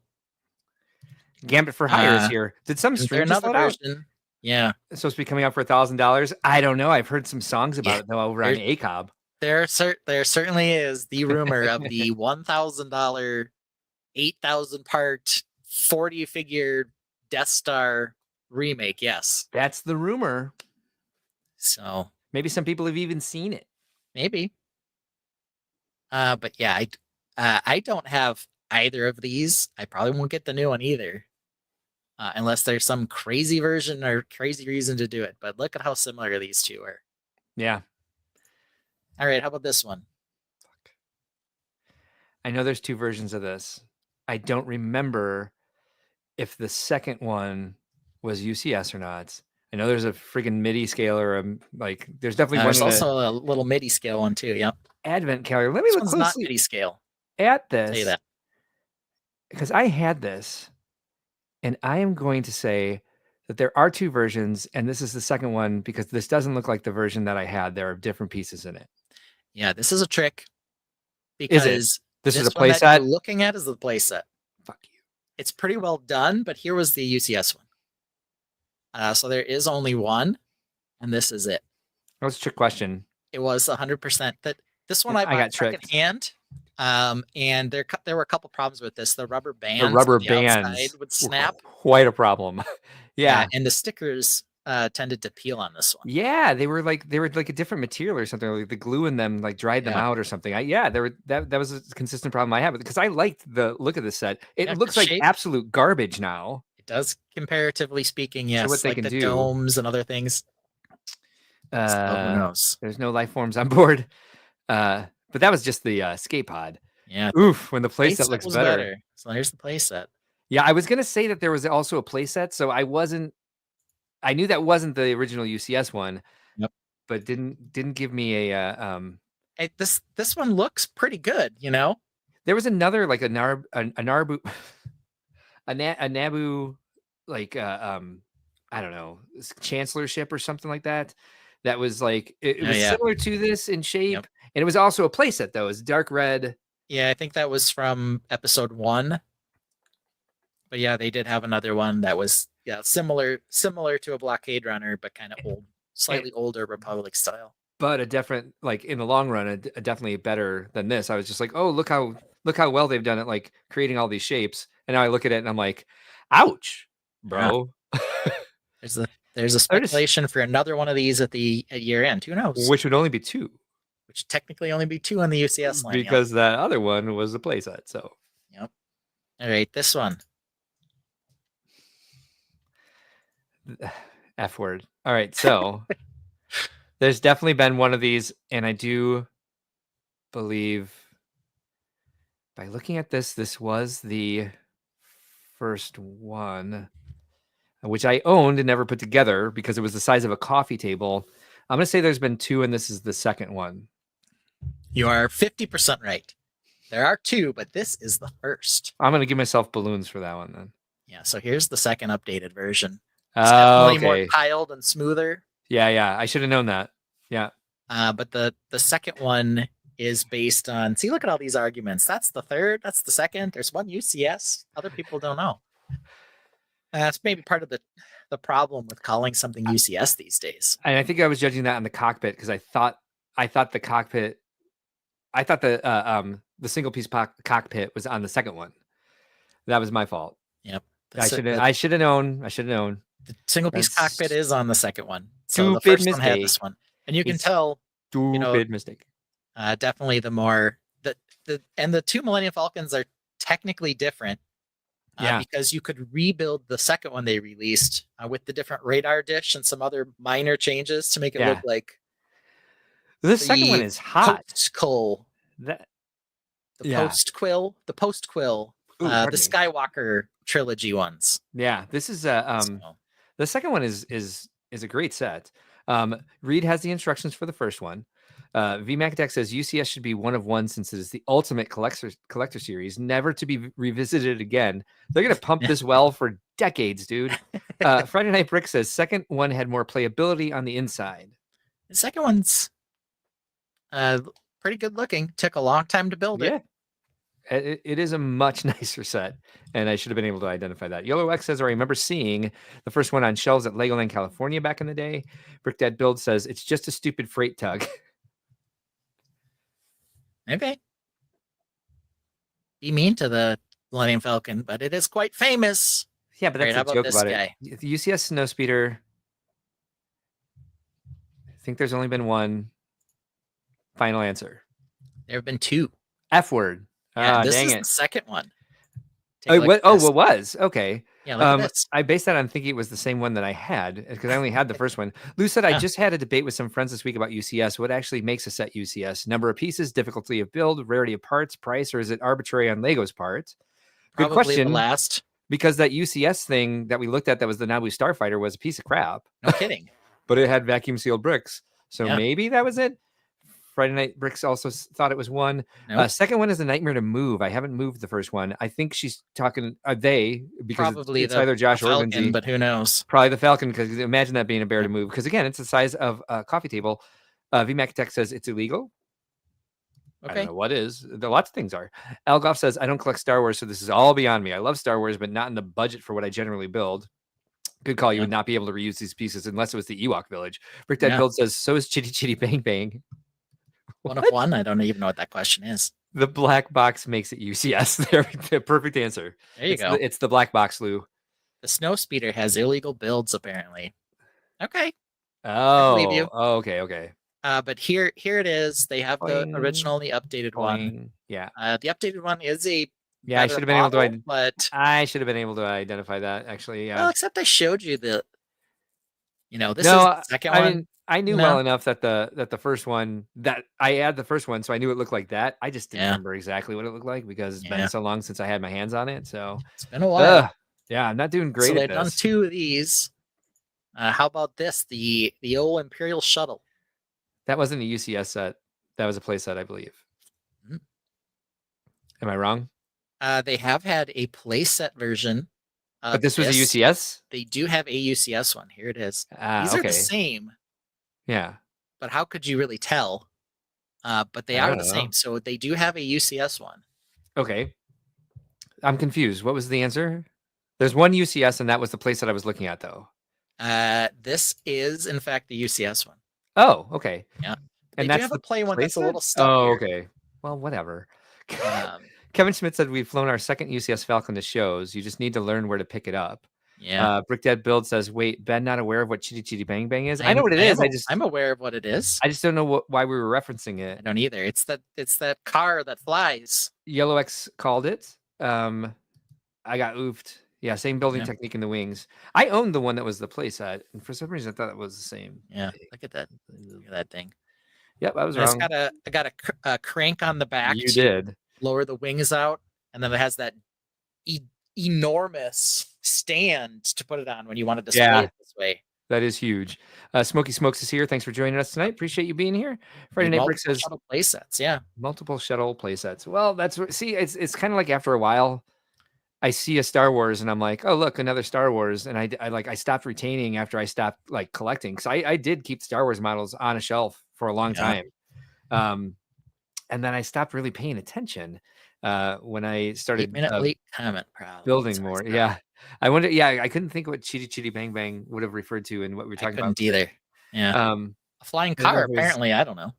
Gambit for Hire is here. Did some stream just let out? Yeah. It's supposed to be coming out for $1,000. I don't know. I've heard some songs about it though over on ACOB. There certainly is the rumor of the $1,000, 8,000 part, 40 figure Death Star remake. Yes. That's the rumor. So maybe some people have even seen it. Maybe. But yeah, I don't have either of these. I probably won't get the new one either. Unless there's some crazy version or crazy reason to do it. But look at how similar these 2 are. Yeah. All right, how about this one? I know there's 2 versions of this. I don't remember if the second one was UCS or not. I know there's a freaking MIDI scale or like there's definitely one. There's also a little MIDI scale one too. Yep. Advent calendar. Let me look closely. Not MIDI scale at this. I'll tell you that. Because I had this, and I am going to say that there are 2 versions, and this is the second one because this doesn't look like the version that I had. There are different pieces in it. Yeah, this is a trick. Because this is a playset. You're looking at is the playset. Fuck you. It's pretty well done, but here was the UCS one. So there is only one, and this is it. That was a trick question. It was 100%. That this one I got secondhand. And there were a couple problems with this. The rubber bands would snap. Quite a problem. Yeah. And the stickers tended to peel on this one. Yeah, they were like a different material or something. Like the glue in them like dried them out or something. That was a consistent problem I had because I liked the look of the set. It looks like absolute garbage now. It does, comparatively speaking, yes. So what they can do, domes and other things. Who knows? There's no life forms on board. But that was just the skate pod. Yeah. Oof, when the playset looks better. So here's the playset. Yeah, I was gonna say that there was also a playset, so I wasn't I knew that wasn't the original UCS one. Yep. But didn't give me a This one looks pretty good, you know. There was another like a Narbu a Naboo like I don't know, chancellorship or something like that. That was like it was similar to this in shape, and it was also a playset though. It was dark red. Yeah, I think that was from episode 1. But yeah, they did have another one that was similar to a blockade runner, but kind of old, slightly older Republic style. But a different, like in the long run, a definitely better than this. I was just like, oh, look how well they've done it, like creating all these shapes. And now I look at it and I'm like, ouch, bro. Yeah. There's a speculation for another one of these at year end. Who knows? Which would only be 2. Which technically only be 2 on the UCS line. Because that other one was a playset. So. Yep. All right, this one. F word. All right, so there's definitely been one of these, and I do believe by looking at this was the first one, which I owned and never put together because it was the size of a coffee table. I'm going to say there's been 2, and this is the second one. You are 50% right. There are 2, but this is the first. I'm going to give myself balloons for that one then. Yeah, so here's the second updated version. It's definitely more tiled and smoother. Yeah. I should have known that. Yeah. But the second one is based on. See, look at all these arguments. That's the third. That's the second. There's one UCS. Other people don't know. That's maybe part of the problem with calling something UCS these days. And I think I was judging that on the cockpit because I thought the cockpit. I thought the single piece cockpit was on the second one. That was my fault. Yep. I should have known. The single piece cockpit is on the second one. So the first one had this one. And you can tell, stupid mistake. Definitely the more the 2 Millennium Falcons are technically different. Because you could rebuild the second one they released with the different radar dish and some other minor changes to make it look like the second one is hot. Post-Quill. The post-Quill, the Skywalker trilogy ones. Yeah, this is the second one is a great set. Reed has the instructions for the first one. VMacTech says UCS should be one of one since it is the ultimate collector series, never to be revisited again. They're gonna pump this well for decades, dude. Friday Night Brick says second one had more playability on the inside. The second one's pretty good looking. Took a long time to build it. It is a much nicer set, and I should have been able to identify that. Yellow X says, I remember seeing the first one on shelves at Legoland, California back in the day. Brick Dad Build says, it's just a stupid freight tug. Okay. Be mean to the Millennium Falcon, but it is quite famous. Yeah, but that's a joke about guy? it. The UCS Snowspeeder, I think there's only been one. Final answer. There have been 2. F word. Yeah, this is the second one. What was? Okay. Yeah, look at this. I based that on thinking it was the same one that I had because I only had the first one. Lou said, I just had a debate with some friends this week about UCS. What actually makes a set UCS? Number of pieces, difficulty of build, rarity of parts, price, or is it arbitrary on Lego's part? Good Probably question. The last. Because that UCS thing that we looked at that was the Naboo Starfighter was a piece of crap. No kidding. But it had vacuum sealed bricks. So maybe that was it. Friday Night Bricks also thought it was one. Nope. Second one is a nightmare to move. I haven't moved the first one. I think she's talking. Because probably it's either Josh or Lindsay, but who knows? Probably the Falcon because imagine that being a bear to move. Because again, it's the size of a coffee table. VMAC Tech says it's illegal. Okay. I don't know what is. There lots of things are. Algoff says I don't collect Star Wars, so this is all beyond me. I love Star Wars, but not in the budget for what I generally build. Good call. You would not be able to reuse these pieces unless it was the Ewok Village. Brick Dad Build says so is Chitty Chitty Bang Bang. One of one? I don't even know what that question is. The black box makes it UCS. There, the perfect answer. There you go. It's the black box, Lou. The Snowspeeder has illegal builds, apparently. Okay. Oh, I believe you. Oh, okay. But here it is. They have the original, the updated one. Yeah. The updated one is a I should have been able to. But I should have been able to identify that actually. Yeah. Well, except I showed you the. This is the second one. Mean, I knew well enough that the first one that I had the first one, so I knew it looked like that. I just didn't remember exactly what it looked like because it's been so long since I had my hands on it. So it's been a while. Yeah, I'm not doing great. So at they've this. done 2 of these. How about this? The old Imperial Shuttle. That wasn't a UCS set. That was a play set, I believe. Mhm. Am I wrong? They have had a playset version. But this was a UCS? They do have a UCS one. Here it is. These are the same. Yeah. But how could you really tell? But they are the same. So they do have a UCS one. Okay. I'm confused. What was the answer? There's one UCS, and that was the place that I was looking at, though. This is, in fact, the UCS one. Oh, okay. Yeah. And they that's do have a play one that's a set? little stuck. Oh, okay. Well, whatever. Kevin Schmidt said we've flown our second UCS Falcon to shows. You just need to learn where to pick it up. Yeah. Brick Dead Build says, wait, Ben not aware of what Chitty Chitty Bang Bang is? I know what it is. I'm aware of what it is. I just don't know why we were referencing it. I don't either. It's that car that flies. Yellow X called it. I got oofed. Yeah, same building technique in the wings. I owned the one that was the playset, and for some reason I thought it was the same. Yeah, look at that. Look at that thing. Yep, I was wrong. I got a crank on the back. You did. Lower the wings out, and then it has that enormous stand to put it on when you want to display it this way. That is huge. Smoky Smokes is here. Thanks for joining us tonight. Appreciate you being here. Friday Night Brick says shuttle play sets. Yeah, multiple shuttle play sets. Well, it's kind of like after a while, I see a Star Wars and I'm like, oh look, another Star Wars, and I stopped retaining after I stopped like collecting, because I did keep Star Wars models on a shelf for a long time, and then I stopped really paying attention when I started late comment problem. Building more. Yeah, I wonder. Yeah, I couldn't think what Chitty Chitty Bang Bang would have referred to in what we were talking about. Either. Yeah, a flying car. Apparently, I don't know.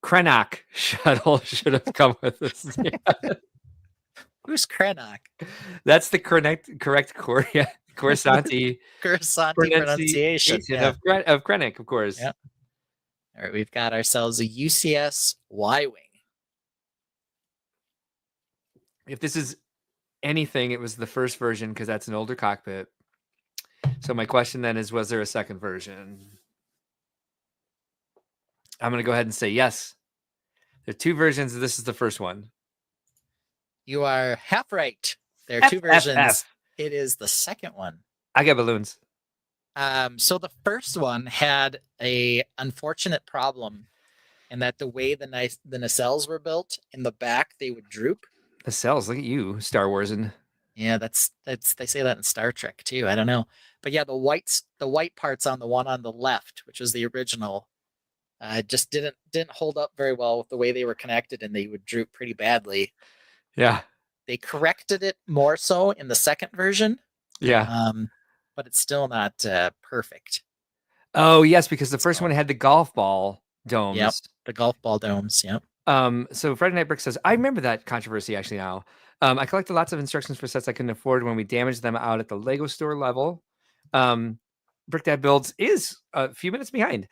Krenak shuttle should have come with us. Yeah. Who's Krenak? That's the correct Corsanti pronunciation of Krennic, of course. Yeah. All right, we've got ourselves a UCS Y-wing. If this is anything, it was the first version, because that's an older cockpit. So my question then is, was there a second version? I'm going to go ahead and say yes. There are two versions. This is the first one. You are half right. There are two versions. It is the second one. I got balloons. So the first one had a unfortunate problem in that the way the nacelles were built, in the back they would droop. Nacelles, look at you, Star Wars, and yeah, that's they say that in Star Trek too. I don't know, but yeah, the white parts on the one on the left, which was the original, just didn't hold up very well with the way they were connected, and they would droop pretty badly. Yeah. They corrected it more so in the second version. Yeah. But it's still not perfect. Oh, yes, because the first one had the golf ball domes. Yep, the golf ball domes, yep. So Friday Night Brick says, I remember that controversy actually now. I collected lots of instructions for sets I couldn't afford when we damaged them out at the Lego store level. Brick Dad Builds is a few minutes behind.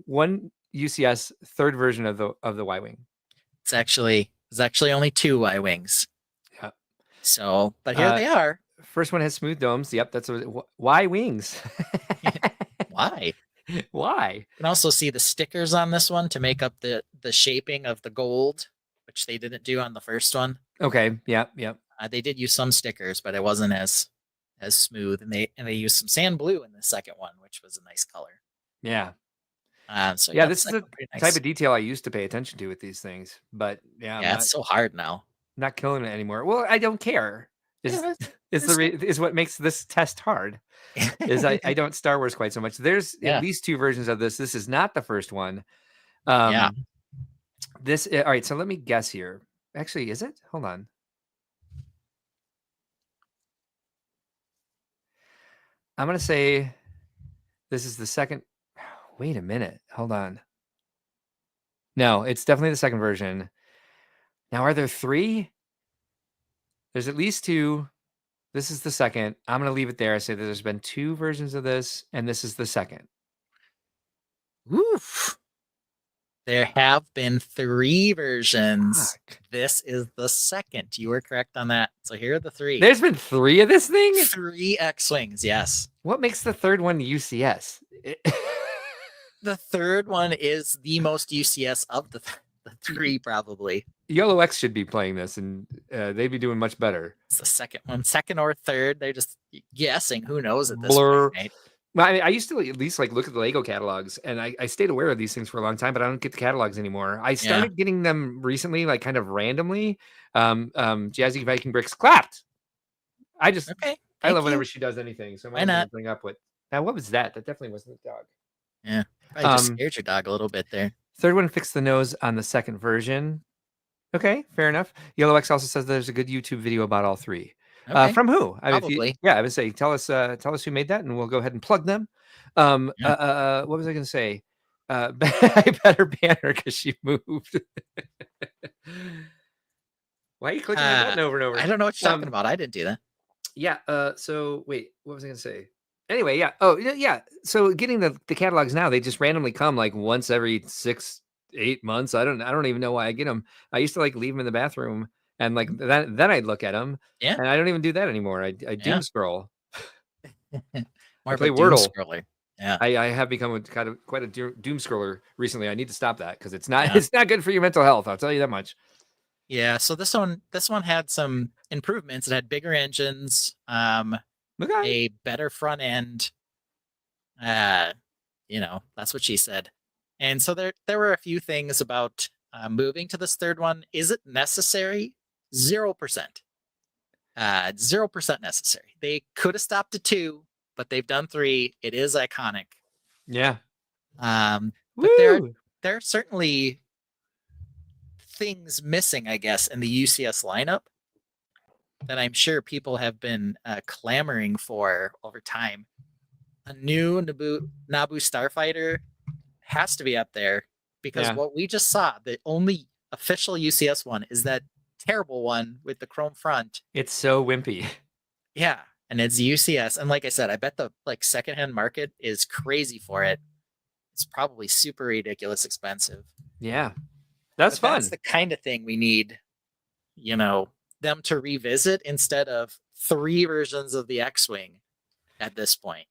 One UCS third version of the Y-Wing. It's actually only two Y-Wings. Yeah. So, but here they are. First one has smooth domes. Yep, that's what. Why wings? Why? Why? You can also see the stickers on this one to make up the shaping of the gold, which they didn't do on the first one. Okay. Yep. They did use some stickers, but it wasn't as smooth, and they used some sand blue in the second one, which was a nice color. Yeah. So yeah, this is the type of detail I used to pay attention to with these things, but it's so hard now. Not killing it anymore. Well, I don't care. Is what makes this test hard. Is I don't Star Wars quite so much. There's at least two versions of this. This is not the first one. This all right. So let me guess here. Actually, is it? Hold on. I'm gonna say this is the second. Wait a minute. Hold on. No, it's definitely the second version. Now, are there three? There's at least two. This is the second. I'm going to leave it there. I say that there's been two versions of this, and this is the second. Oof. There have been three versions. Fuck. This is the second. You were correct on that. So here are the three. There's been three of this thing? 3 X-Wings, yes. What makes the third one UCS? The third one is the most UCS of the three, probably. Yellow X should be playing this, and they'd be doing much better. It's the second one, second or third. They're just guessing. Who knows at this Blur. point, right? Well, I used to at least like look at the Lego catalogs, and I stayed aware of these things for a long time, but I don't get the catalogs anymore. I started getting them recently, like kind of randomly. Jazzy Viking Bricks clapped. I love whenever she does anything. So why not bring up what was that? That definitely wasn't the dog. Yeah, probably just scared your dog a little bit there. Third one fixed the nose on the second version. Okay, fair enough. Yellow X also says there's a good YouTube video about all three. Okay. From who? Probably. I would say tell us who made that, and we'll go ahead and plug them. What was I going to say? I better ban her because she moved. Why are you clicking that button over and over? I don't know what you're talking about. I didn't do that. Yeah. So wait, what was I going to say? Anyway, yeah. Oh, yeah. So getting the catalogs now, they just randomly come like once every 6-8 months. I don't even know why I get them. I used to like leave them in the bathroom, and like then I'd look at them. Yeah. And I don't even do that anymore. I doom scroll. I play Wordle. Scroller. Yeah. I have become quite a doom scroller recently. I need to stop that because it's not good for your mental health. I'll tell you that much. Yeah. So this one had some improvements. It had bigger engines, a better front end. That's what she said. And so there were a few things about moving to this third one. Is it necessary? 0%. 0% necessary. They could have stopped at 2, but they've done 3. It is iconic. Yeah. But there are certainly things missing, I guess, in the UCS lineup that I'm sure people have been clamoring for over time. A new Naboo Starfighter has to be up there because what we just saw, the only official UCS one is that terrible one with the chrome front. It's so wimpy. Yeah, and it's UCS. And like I said, I bet the secondhand market is crazy for it. It's probably super ridiculous expensive. Yeah. That's fun. That's the kind of thing we need, them to revisit instead of 3 versions of the X-Wing at this point,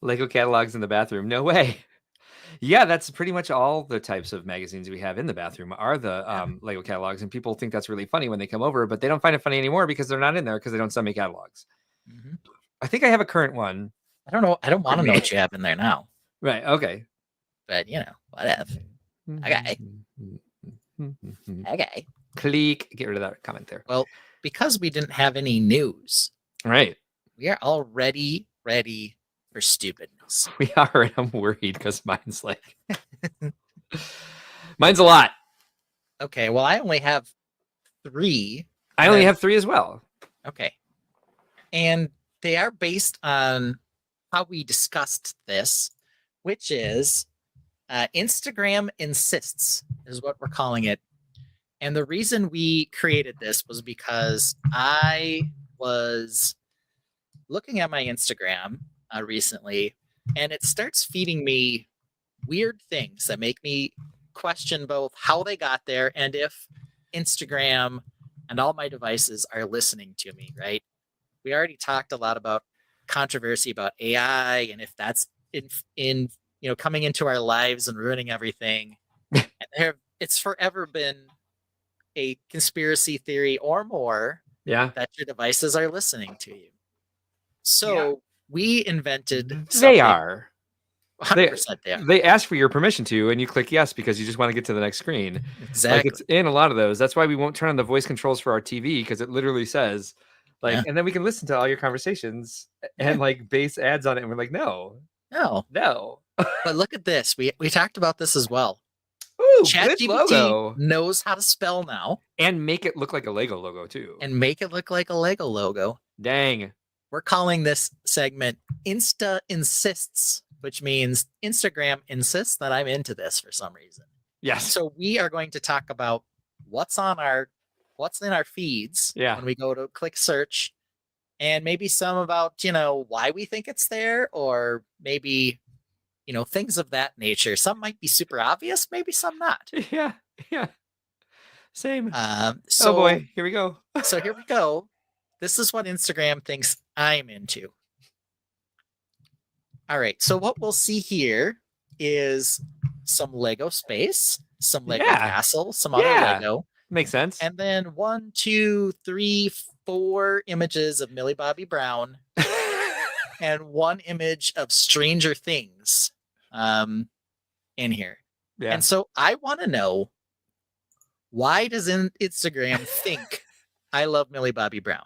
Lego catalogs in the bathroom. No way. Yeah, that's pretty much all the types of magazines we have in the bathroom are the Lego catalogs, and people think that's really funny when they come over, but they don't find it funny anymore because they're not in there because they don't send me catalogs. Mm-hmm. I think I have a current one. I don't know. I don't want to know what you have in there now. Right. Okay. But whatever. Okay. Okay. Click. Get rid of that comment there. Well, because we didn't have any news. Right. We are already ready for stupidness. We are, and I'm worried because mine's mine's a lot. Okay, well, I only have 3. I only have 3 as well. Okay. And they are based on how we discussed this, which is Instagram Insists is what we're calling it. And the reason we created this was because I was looking at my Instagram recently, and it starts feeding me weird things that make me question both how they got there and if Instagram and all my devices are listening to me, right? We already talked a lot about controversy about AI and if that's in coming into our lives and ruining everything. And it's forever been a conspiracy theory or more that your devices are listening to you. So we invented something. They are. 100% they are. They ask for your permission to, and you click yes because you just want to get to the next screen. Exactly. It's in a lot of those. That's why we won't turn on the voice controls for our TV because it literally says, and then we can listen to all your conversations and base ads on it. And we're like, no. But look at this. We talked about this as well. Ooh, ChatGPT knows how to spell now. And make it look like a Lego logo, too. Dang. We're calling this segment Insta Insists, which means Instagram insists that I'm into this for some reason. Yes. So we are going to talk about what's in our feeds when we go to click search, and maybe some about, why we think it's there, or maybe, things of that nature. Some might be super obvious, maybe some not. Yeah. Same. Oh boy, here we go. So here we go. This is what Instagram thinks I'm into. All right. So what we'll see here is some Lego space, some Lego castle, some other Lego. Makes sense. And then 1, 2, 3, 4 images of Millie Bobby Brown. and one image of Stranger Things in here. Yeah. And so I want to know, why does Instagram think I love Millie Bobby Brown?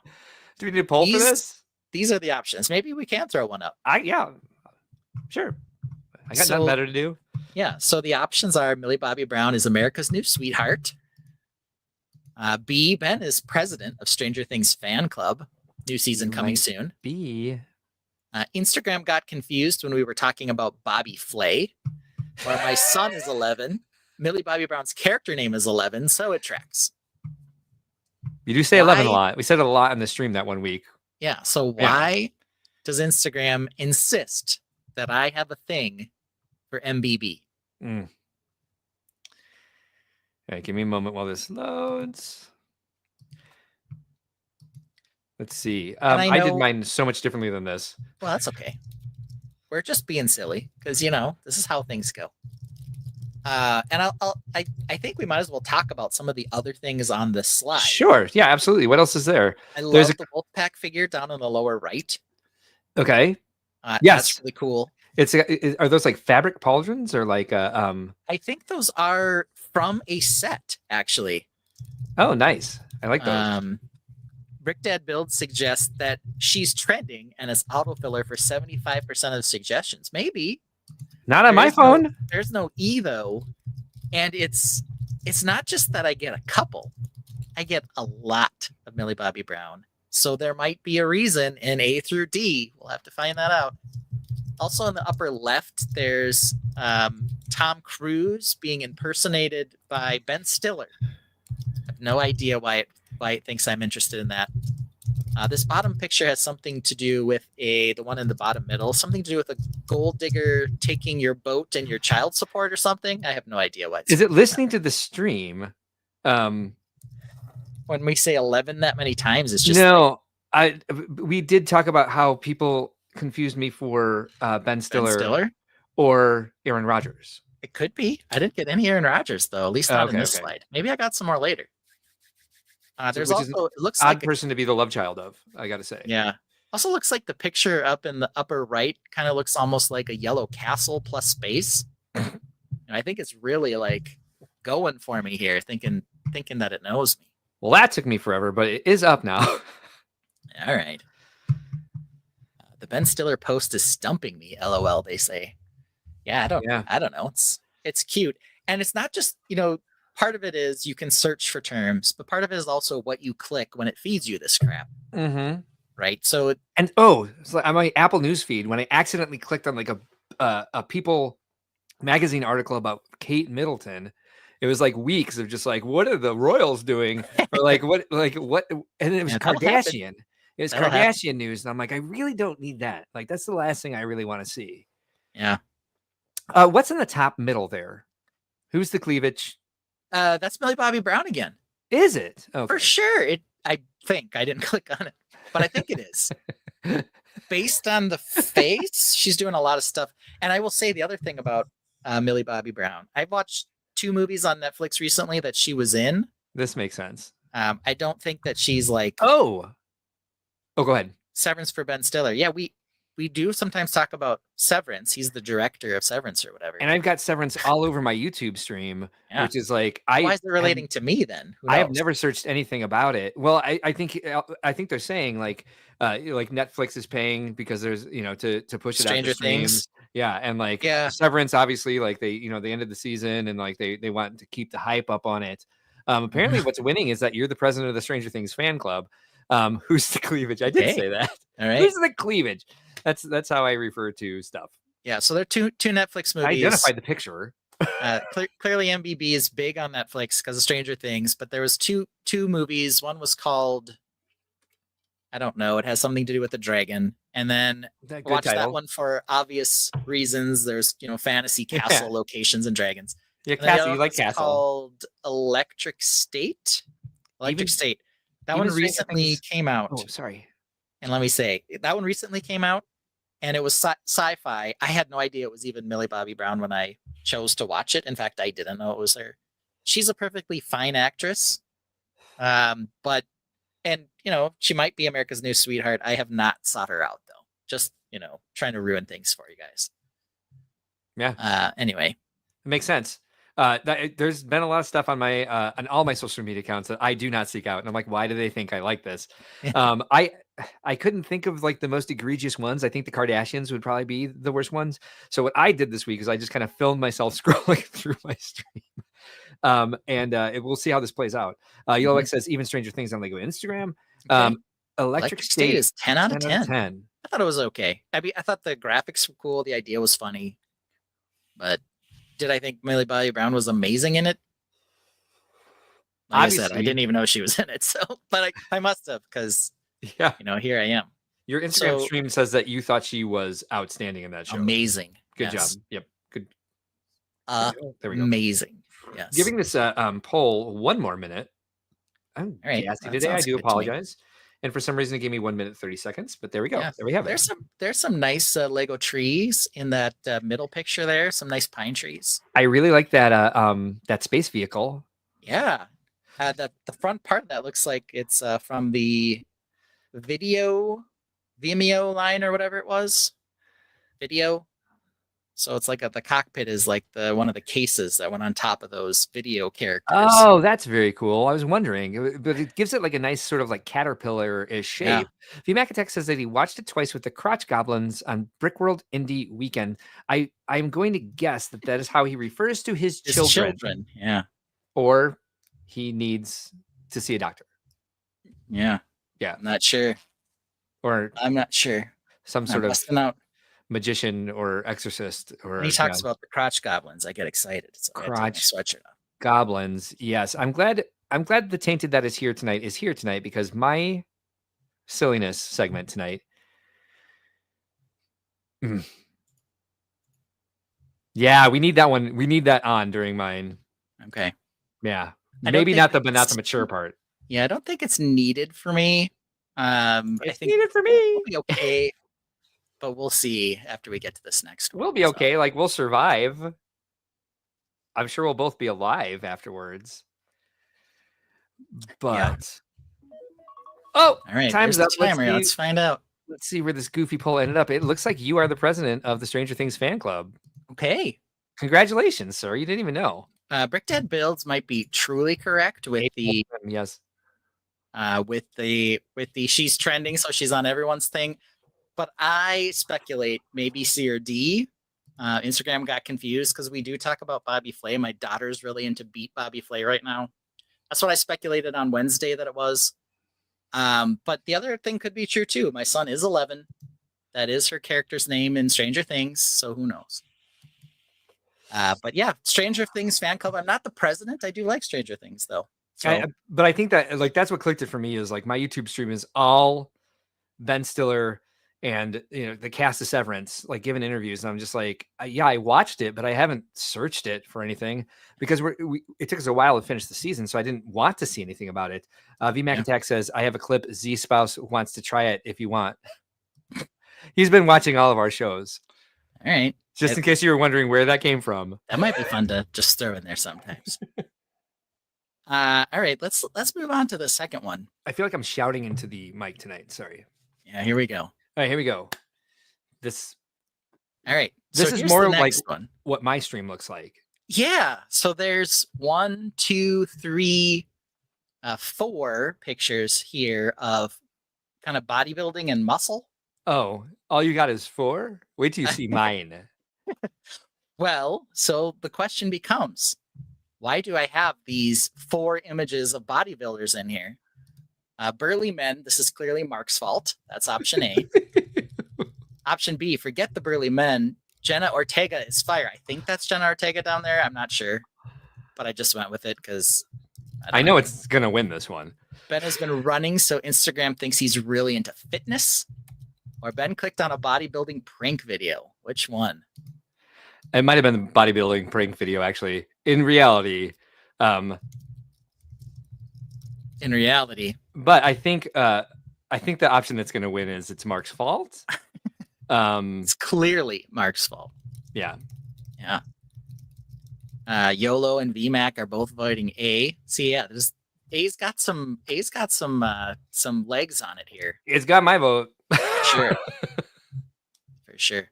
Do we need a poll for this? These are the options. Maybe we can throw one up. Yeah, sure. I got nothing better to do. Yeah. So the options are: Millie Bobby Brown is America's new sweetheart. B, Ben is president of Stranger Things fan club. New season coming soon. B. Instagram got confused when we were talking about Bobby Flay. Or my son is 11. Millie Bobby Brown's character name is 11, so it tracks. You do say 11 a lot. We said it a lot in the stream that one week. Yeah. So why does Instagram insist that I have a thing for MBB? All right, give me a moment while this loads. Let's see. I did mine so much differently than this. Well, that's okay. We're just being silly because, this is how things go. And I think we might as well talk about some of the other things on this slide. Sure. Yeah, absolutely. What else is there? I love the Wolfpack figure down in the lower right. Okay. Yes. That's really cool. Are those like fabric pauldrons or like I think those are from a set, actually. Oh, nice. I like those. Brickdad Build suggests that she's trending and is autofiller for 75% of suggestions. Maybe. Not on my phone. There's no E though. And it's not just that I get a couple. I get a lot of Millie Bobby Brown. So there might be a reason in A through D. We'll have to find that out. Also in the upper left, there's Tom Cruise being impersonated by Ben Stiller. I have no idea why it thinks I'm interested in that. This bottom picture has something to do with the one in the bottom middle, something to do with a gold digger taking your boat and your child support or something. I have no idea why. Is it listening to the stream? When we say 11 that many times, it's just we did talk about how people confused me for Ben Stiller or Aaron Rodgers. It could be. I didn't get any Aaron Rodgers though, at least not in this slide. Maybe I got some more later. There's also, it looks like odd person to be the love child of, I gotta say. Yeah. Also looks like the picture up in the upper right kind of looks almost like a yellow castle plus space. And I think it's really like going for me here, thinking that it knows me. Well, that took me forever, but it is up now. All right. The Ben Stiller post is stumping me. LOL, they say. Yeah, I don't know. It's cute. And it's not just, part of it is you can search for terms, but part of it is also what you click when it feeds you this crap. Mm-hmm. Right. So it's like on my Apple News feed, when I accidentally clicked on like a People magazine article about Kate Middleton, it was like weeks of just like, what are the Royals doing? Or like what, and it was Kardashian. It was Kardashian news. And I'm like, I really don't need that. Like, that's the last thing I really want to see. Yeah. What's in the top middle there? Who's the cleavage? That's Millie Bobby Brown again. Is it? Okay. For sure. I think I didn't click on it, but I think it is. Based on the face, she's doing a lot of stuff. And I will say the other thing about Millie Bobby Brown. I've watched 2 movies on Netflix recently that she was in. This makes sense. I don't think that she's like go ahead. Severance for Ben Stiller. Yeah, we do sometimes talk about Severance. He's the director of Severance or whatever. And I've got Severance all over my YouTube stream, which is like, why is it relating to me then? I have never searched anything about it. Well, I think they're saying like Netflix is paying because there's, to push it Stranger out to streams. Things. Yeah. And like Severance, obviously, like they ended the season and like they want to keep the hype up on it. Apparently what's winning is that you're the president of the Stranger Things fan club. Who's the cleavage? I did say that. All right. Who's the cleavage? That's how I refer to stuff. Yeah, so there are two Netflix movies. I identified the picture. Clearly, MBB is big on Netflix because of Stranger Things, but there was two movies. One was called, I don't know, it has something to do with a dragon. And then watch that one for obvious reasons. There's fantasy castle locations and dragons. Yeah, Cassie, you like castle. Called Electric State. State. That one recently came out. Oh, sorry. And let me say, that one recently came out, and it was sci-fi. I had no idea it was even Millie Bobby Brown when I chose to watch it. In fact, I didn't know it was her. She's a perfectly fine actress, but she might be America's new sweetheart. I have not sought her out though. Just trying to ruin things for you guys. Yeah. Anyway, it makes sense. There's been a lot of stuff on my on all my social media accounts that I do not seek out, and I'm like, why do they think I like this? I couldn't think of like the most egregious ones. I think the Kardashians would probably be the worst ones. So what I did this week is I just kind of filmed myself scrolling through my stream. We'll see how this plays out. Yellow X says even Stranger Things on Lego Instagram. Okay. Electric State is 10 out of 10. 10. I thought it was okay. I mean, I thought the graphics were cool. The idea was funny. But did I think Millie Bobby Brown was amazing in it? Like Obviously, I said, I didn't even know she was in it. So, but I must have, because yeah, here I am. Your Instagram stream says that you thought she was outstanding in that show. Amazing. Good job. Yep. Good. There we go. Amazing. Yes. Giving this poll 1 more minute. I'm gassy today. I do apologize. And for some reason, it gave me 1 minute 30 seconds. But there we go. Yeah. There we have it. There's some nice Lego trees in that middle picture there. Some nice pine trees. I really like that space vehicle. Yeah. The front part that looks like it's from the Vimeo line or whatever it was. Video. So it's like the cockpit is like one of the cases that went on top of those video characters. Oh, that's very cool. I was wondering, but it gives it like a nice sort of like caterpillar-ish shape. Yeah. VMAC Attack says that he watched it twice with the Crotch Goblins on Brickworld Indie Weekend. I'm going to guess that is how he refers to his children. Yeah. Or he needs to see a doctor. Yeah. Yeah. I'm not sure. Or I'm not sure. Some sort of magician or exorcist, or when he talks about the crotch goblins, I get excited. So crotch sweatshirt on. Goblins. Yes, I'm glad the Tainted that is here tonight because my silliness segment tonight. Yeah, we need that one. We need that on during mine. Okay. Yeah, maybe not the mature part. Yeah, I don't think it's needed for me. I think needed for me. It'll be okay. But we'll see after we get to this next one. We'll be okay. Like, we'll survive. I'm sure we'll both be alive afterwards. But all right, time's up. Let's find out. Let's see where this goofy poll ended up. It looks like you are the president of the Stranger Things fan club. Okay. Congratulations, sir. You didn't even know. Brick Dad Builds might be truly correct with the yes. With the she's trending, so she's on everyone's thing. But I speculate maybe C or D. Instagram got confused because we do talk about Bobby Flay. My daughter's really into Beat Bobby Flay right now. That's what I speculated on Wednesday that it was. But the other thing could be true too. My son is 11. That is her character's name in Stranger Things, so who knows? But yeah, Stranger Things fan club. I'm not the president. I do like Stranger Things though. So. But I think that that's what clicked it for me is like my YouTube stream is all Ben Stiller and the cast of Severance, like giving interviews, and I'm just like, yeah, I watched it, but I haven't searched it for anything because it took us a while to finish the season, so I didn't want to see anything about it. VMAC Attack says I have a clip. Z Spouse wants to try it if you want. He's been watching all of our shows. All right, just in case you were wondering where that came from. That might be fun to just throw in there sometimes. All right, let's move on to the second one. I feel like I'm shouting into the mic tonight. Sorry. Yeah, here we go. All right, here we go. All right. This is more like what my stream looks like. Yeah. So there's 1, 2, 3, 4 pictures here of kind of bodybuilding and muscle. Oh, all you got is 4? Wait till you see mine. Well, so the question becomes, why do I have these 4 images of bodybuilders in here? Burly men, this is clearly Mark's fault. That's option A. Option B, forget the burly men. Jenna Ortega is fire. I think that's Jenna Ortega down there. I'm not sure. But I just went with it because I know it's going to win this one. Ben has been running, so Instagram thinks he's really into fitness. Or Ben clicked on a bodybuilding prank video. Which one? It might have been the bodybuilding prank video, actually. In reality. But I think the option that's going to win is it's Mark's fault. It's clearly Mark's fault. Yeah. YOLO and VMAC are both voting A. See, yeah, A's got some legs on it here. It's got my vote. Sure. sure.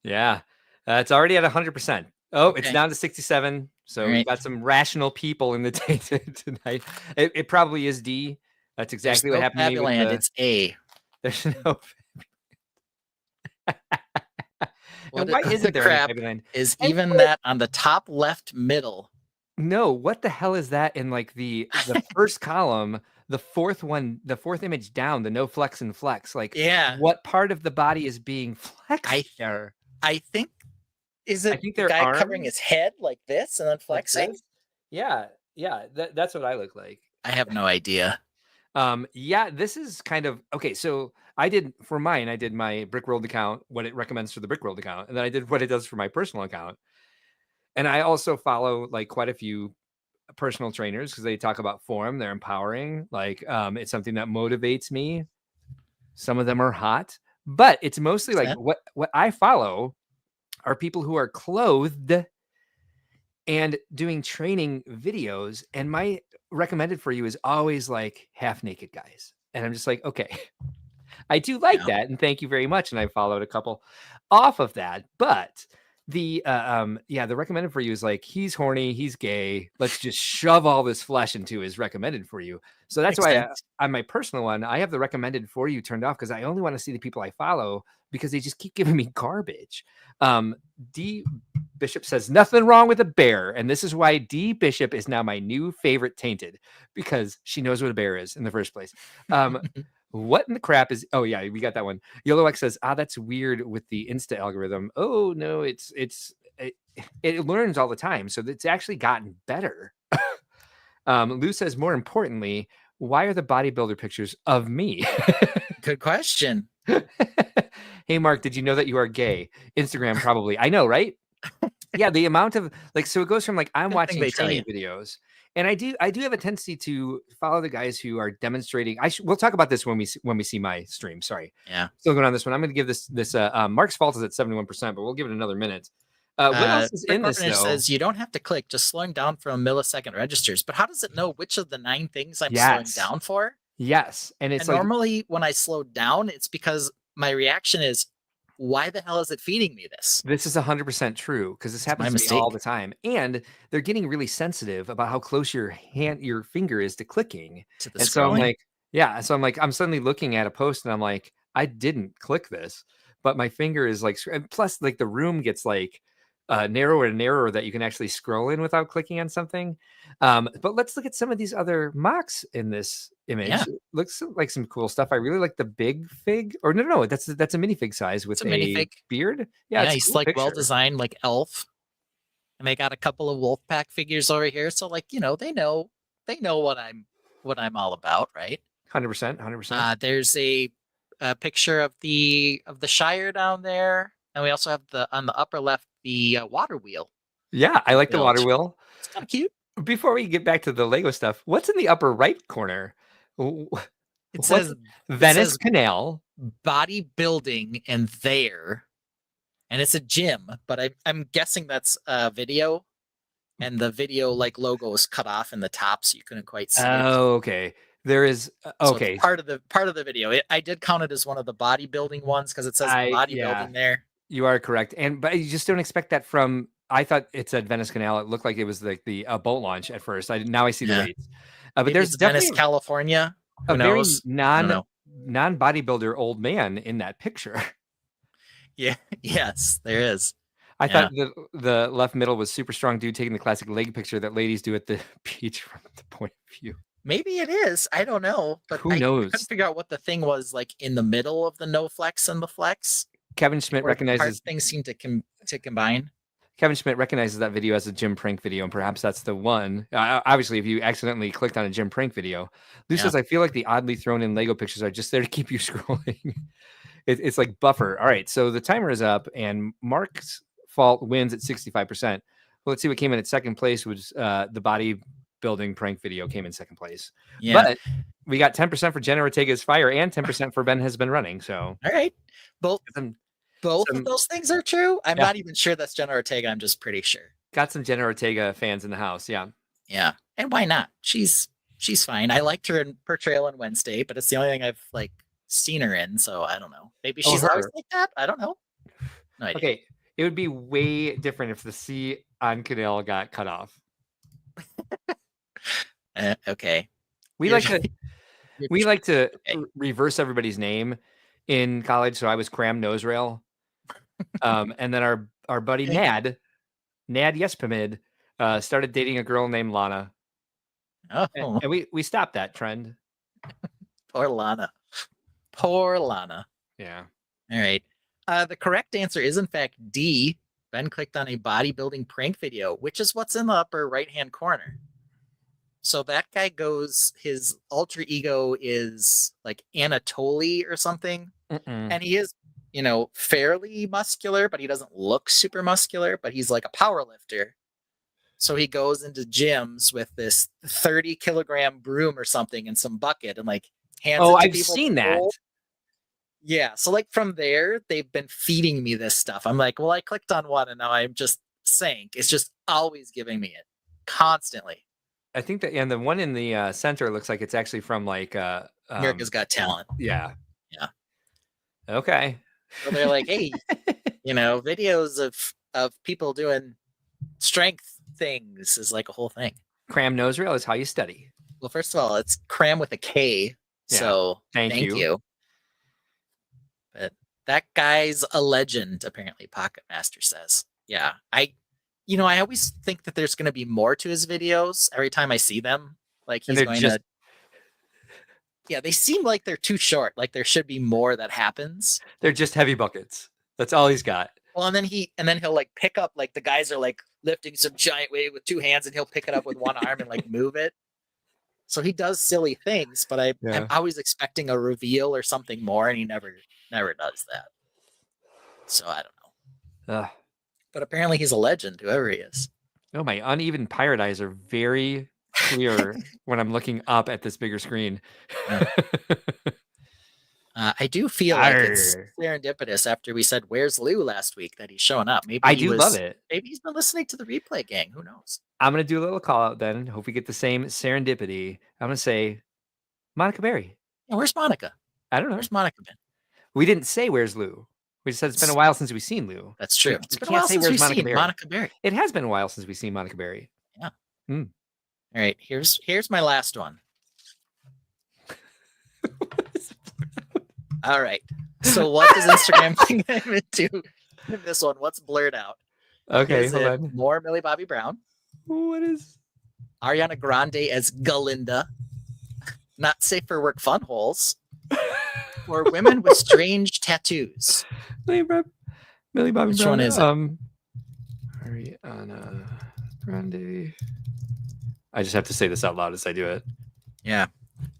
Yeah. It's already at 100%. Oh, it's Okay. down to 67. So All we've right. got some rational people in the Tainted tonight. It probably is D. That's exactly There's what no happened to me with Fabuland, the. it's A. There's no. What And why the isn't there any crap Fabuland? is And even that on the top left middle? no, what the hell is that in like the first column, the fourth one, the fourth image down, the no flex and flex? Like, Yeah. what part of the body is being flexed I there? I think is I it think the their guy covering arms, his head like this and then like flexing? this. Yeah, yeah, that's what I look like. I have no idea. Yeah, this is kind of okay. So I did my Brickworld account, what it recommends for the Brickworld account, and then I did what it does for my personal account. And I also follow like quite a few personal trainers because they talk about form, they're empowering. Like, it's something that motivates me. Some of them are hot, but it's mostly like what I follow are people who are clothed and doing training videos. And my recommended for you is always like half naked guys. And I'm just like, okay, I do like that. And thank you very much. And I followed a couple off of that. But the the recommended for you is like, he's horny, he's gay. Let's just shove all this flesh into his recommended for you. So that's why on my personal one, I have the recommended for you turned off because I only want to see the people I follow because they just keep giving me garbage. D Bishop says nothing wrong with a bear, and this is why D Bishop is now my new favorite Tainted because she knows what a bear is in the first place. What in the crap is? Oh yeah, we got that one. Yellow X says, that's weird with the Insta algorithm. Oh no, it learns all the time, so it's actually gotten better. Lou says, more importantly, why are the bodybuilder pictures of me? Good question. Hey Mark, did you know that you are gay? Instagram probably. I know, right? Yeah, the amount of like, so it goes from like I'm watching training videos, and I do have a tendency to follow the guys who are demonstrating. We'll talk about this when we see my stream. Sorry, yeah, still going on this one. I'm going to give this Mark's fault is at 71%, but we'll give it another minute. What else is in this though? Says you don't have to click, just slowing down for a millisecond registers. But how does it know which of the 9 things I'm slowing down for? Yes, and it's like, normally when I slow down, it's because my reaction is, why the hell is it feeding me this? This is 100% true because this happens to me all the time, and they're getting really sensitive about how close your finger is to clicking. And so I'm like, I'm suddenly looking at a post and I'm like, I didn't click this, but my finger is like, plus like the room gets like narrower and narrower that you can actually scroll in without clicking on something. But let's look at some of these other MOCs in this image. Yeah. It looks like some cool stuff. I really like the big fig, or no, that's a minifig size with a beard. Yeah, he's cool like picture. well designed, like elf. And they got a couple of Wolfpack figures over here, so like they know what I'm all about, right? 100%. There's a picture of the Shire down there, and we also have on the upper left the water wheel. Yeah, I like the water wheel. It's kind of cute. Before we get back to the Lego stuff, what's in the upper right corner? It says Venice Canal bodybuilding and there, and it's a gym, but I'm guessing that's a video, and the video like logo is cut off in the top, so you couldn't quite see it. Oh, okay. There is okay. So part of the video. I did count it as one of the bodybuilding ones because it says bodybuilding there. You are correct, but you just don't expect that from. I thought it said Venice Canal. It looked like it was like the boat launch at first. Now I see the rates. But there's definitely Venice, California. A very non bodybuilder old man in that picture. Yeah. Yes, there is. I thought the left middle was super strong dude taking the classic leg picture that ladies do at the beach from the point of view. Maybe it is. I don't know. But who knows? I couldn't figure out what the thing was like in the middle of the no flex and the flex. Kevin Schmidt recognizes things seem to combine. Kevin Schmidt recognizes that video as a gym prank video, and perhaps that's the one. Obviously, if you accidentally clicked on a gym prank video, Lou says, I feel like the oddly thrown in Lego pictures are just there to keep you scrolling. It's like buffer. All right, so the timer is up, and Mark's fault wins at 65%. Well, let's see what came in at second place. Was the bodybuilding prank video came in second place. Yeah. But we got 10% for Jenna Ortega's fire and 10% for Ben Has Been Running. So all right, both of those things are true. I'm not even sure that's Jenna Ortega. I'm just pretty sure. Got some Jenna Ortega fans in the house. Yeah. Yeah. And why not? She's fine. I liked her in Portrayal on Wednesday, but it's the only thing I've like seen her in. So I don't know. Maybe she's always like that. I don't know. No idea. Okay, it would be way different if the C on Canal got cut off. Okay. We You're- like to Okay. reverse everybody's name in college. So I was Cram Noserail. And then our buddy Nad Yespamid started dating a girl named Lana. Oh, And we stopped that trend. poor Lana. Poor Lana. Yeah. All right. The correct answer is, in fact, D. Ben clicked on a bodybuilding prank video, which is what's in the upper right-hand corner. So that guy goes, his alter ego is like Anatoly or something. And he is, fairly muscular, but he doesn't look super muscular, but he's like a power lifter. So he goes into gyms with this 30-kilogram broom or something and some bucket and like hands it to I've people seen to that. roll. Yeah. So like from there, they've been feeding me this stuff. I'm like, well, I clicked on one and now I'm just sank. It's just always giving me it constantly. I think that, and the one in the center looks like it's actually from like America's Got Talent. Yeah. Yeah. Okay. So they're like, hey, videos of people doing strength things is like a whole thing. Cram Noserail is how you study. Well, first of all, it's cram with a K. Yeah. So Thank you. But that guy's a legend, apparently, Pocket Master says. Yeah. I always think that there's going to be more to his videos every time I see them. Like he's going to. Yeah, they seem like they're too short. Like there should be more that happens. They're just heavy buckets. That's all he's got. Well, and then he'll like pick up, like the guys are like lifting some giant weight with two hands, and he'll pick it up with one arm and like move it. So he does silly things, but I'm always expecting a reveal or something more, and he never does that. So I don't know. But apparently he's a legend, whoever he is. Oh, my uneven pirate eyes are very clear when I'm looking up at this bigger screen. I do feel like it's serendipitous after we said, "Where's Lou?" last week that he's showing up. Maybe love it. Maybe he's been listening to the replay gang. Who knows? I'm going to do a little call out then. Hope we get the same serendipity. I'm going to say Monica Berry. Yeah, where's Monica? I don't know. Where's Monica been? We didn't say where's Lou. We just said it's been a while since we've seen Lou. That's true. It's been a while since we've seen Monica Berry. It has been a while since we've seen Monica Berry. Yeah. All right. Here's my last one. All right. So what does Instagram think I'm into in this one? What's blurred out? Okay. Is it more Millie Bobby Brown? What is Ariana Grande as Galinda? Not safe for work fun holes? Or women with strange tattoos? Millie Bobby Which Brown. one is it? Ariana Grande. I just have to say this out loud as I do it. Yeah.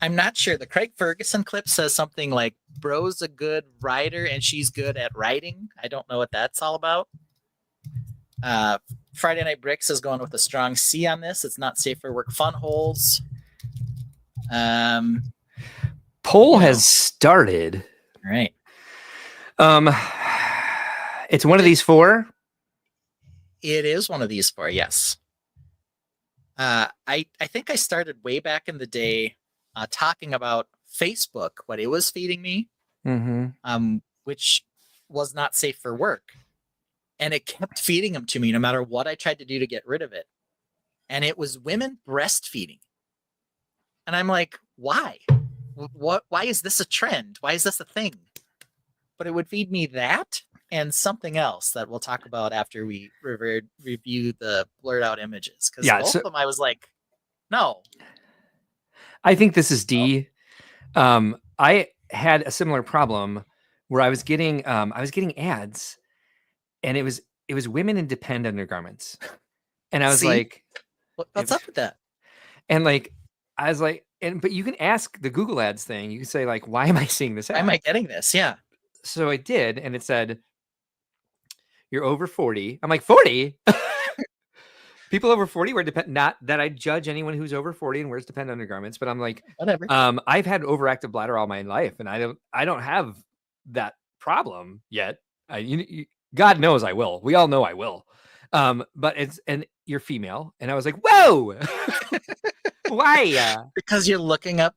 I'm not sure. The Craig Ferguson clip says something like, bro's a good writer and she's good at writing. I don't know what that's all about. Friday Night Bricks is going with a strong C on this. It's not safe for work fun holes. Poll has started. All right. It's one of these four. It is one of these four, yes. I think I started way back in the day talking about Facebook, what it was feeding me, which was not safe for work. And it kept feeding them to me no matter what I tried to do to get rid of it. And it was women breastfeeding. And I'm like, why? Why is this a trend? Why is this a thing? But it would feed me that and something else that we'll talk about after we review the blurred out images. Because both of them, I was like, no. I think this is D. I had a similar problem where I was getting ads, and it was women in Depend undergarments, and I was like, what's up with that? And like, I was like, but you can ask the Google Ads thing. You can say like, why am I seeing this ad? Why am I getting this? Yeah. So I did, and it said, you're over 40. I'm like, 40? People over 40 wear Depend. Not that I judge anyone who's over 40 and wears Depend undergarments, but I'm like, whatever. I've had overactive bladder all my life, and I don't have that problem yet. God knows I will. We all know I will. But and you're female, and I was like, whoa, why? Because you're looking up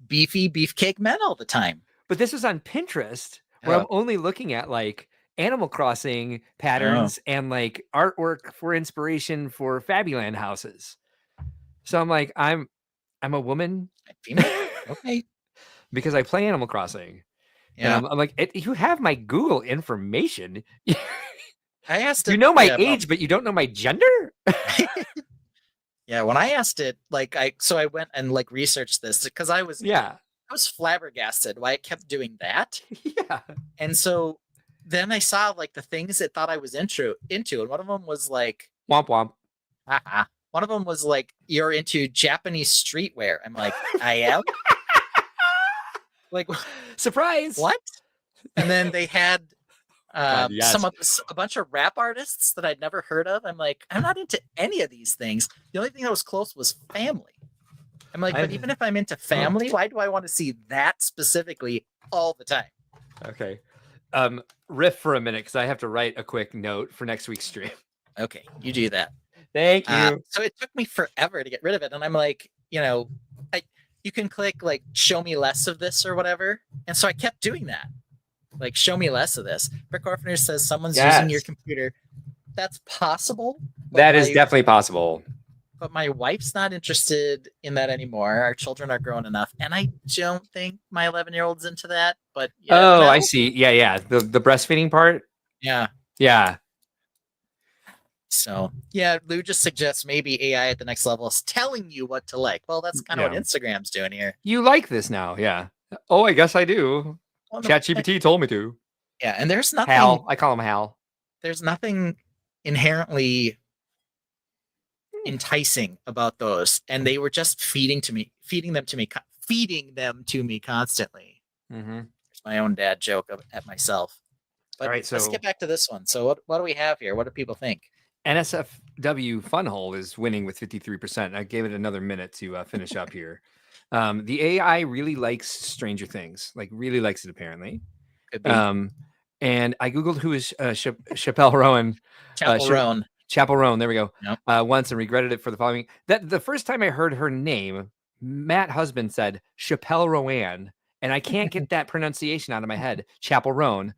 beefy beefcake men all the time. But this was on Pinterest, where I'm only looking at like Animal Crossing patterns and like artwork for inspiration for Fabuland houses. So I'm like, I'm a woman. Okay. Because I play Animal Crossing. Yeah. And I'm like, you have my Google information. I asked You it. know my age, but you don't know my gender? Yeah, when I asked it, like I went and like researched this because I was flabbergasted why it kept doing that. Yeah. And so then I saw like the things it thought I was into, and one of them was like womp womp. One of them was like, you're into Japanese streetwear. I'm like, I am. Like, surprise. What? And then they had God, yes. a bunch of rap artists that I'd never heard of. I'm like, I'm not into any of these things. The only thing that was close was family. I'm like, but even if I'm into family, why do I want to see that specifically all the time? Okay. Riff for a minute because I have to write a quick note for next week's stream. Okay, you do that. Thank you. So it took me forever to get rid of it. And I'm like, you can click like show me less of this or whatever. And so I kept doing that. Like, show me less of this. Brick Orphaner says someone's using your computer. That's possible. That is definitely possible. But my wife's not interested in that anymore. Our children are grown enough. And I don't think my 11-year-old's into that. But I see. Yeah. The breastfeeding part. Yeah. Yeah. So, Lou just suggests maybe AI at the next level is telling you what to like. Well, that's kind of what Instagram's doing here. You like this now, yeah. Oh, I guess I do. Well, ChatGPT told me to. Yeah, and there's nothing... Hal. I call him Hal. There's nothing inherently enticing about those. And they were just feeding them to me constantly. Mm-hmm. There's my own dad joke at myself. But all right, so let's get back to this one. So what do we have here? What do people think? NSFW Funhole is winning with 53%. I gave it another minute to finish up here. The AI really likes Stranger Things, like really likes it apparently. Could be. And I googled who is Chappelle Roan. Chappell Roan. There we go. Yep. Once and regretted it for the following. That the first time I heard her name, Matt Husband said Chappelle Roan, and I can't get that pronunciation out of my head. Chappell Roan.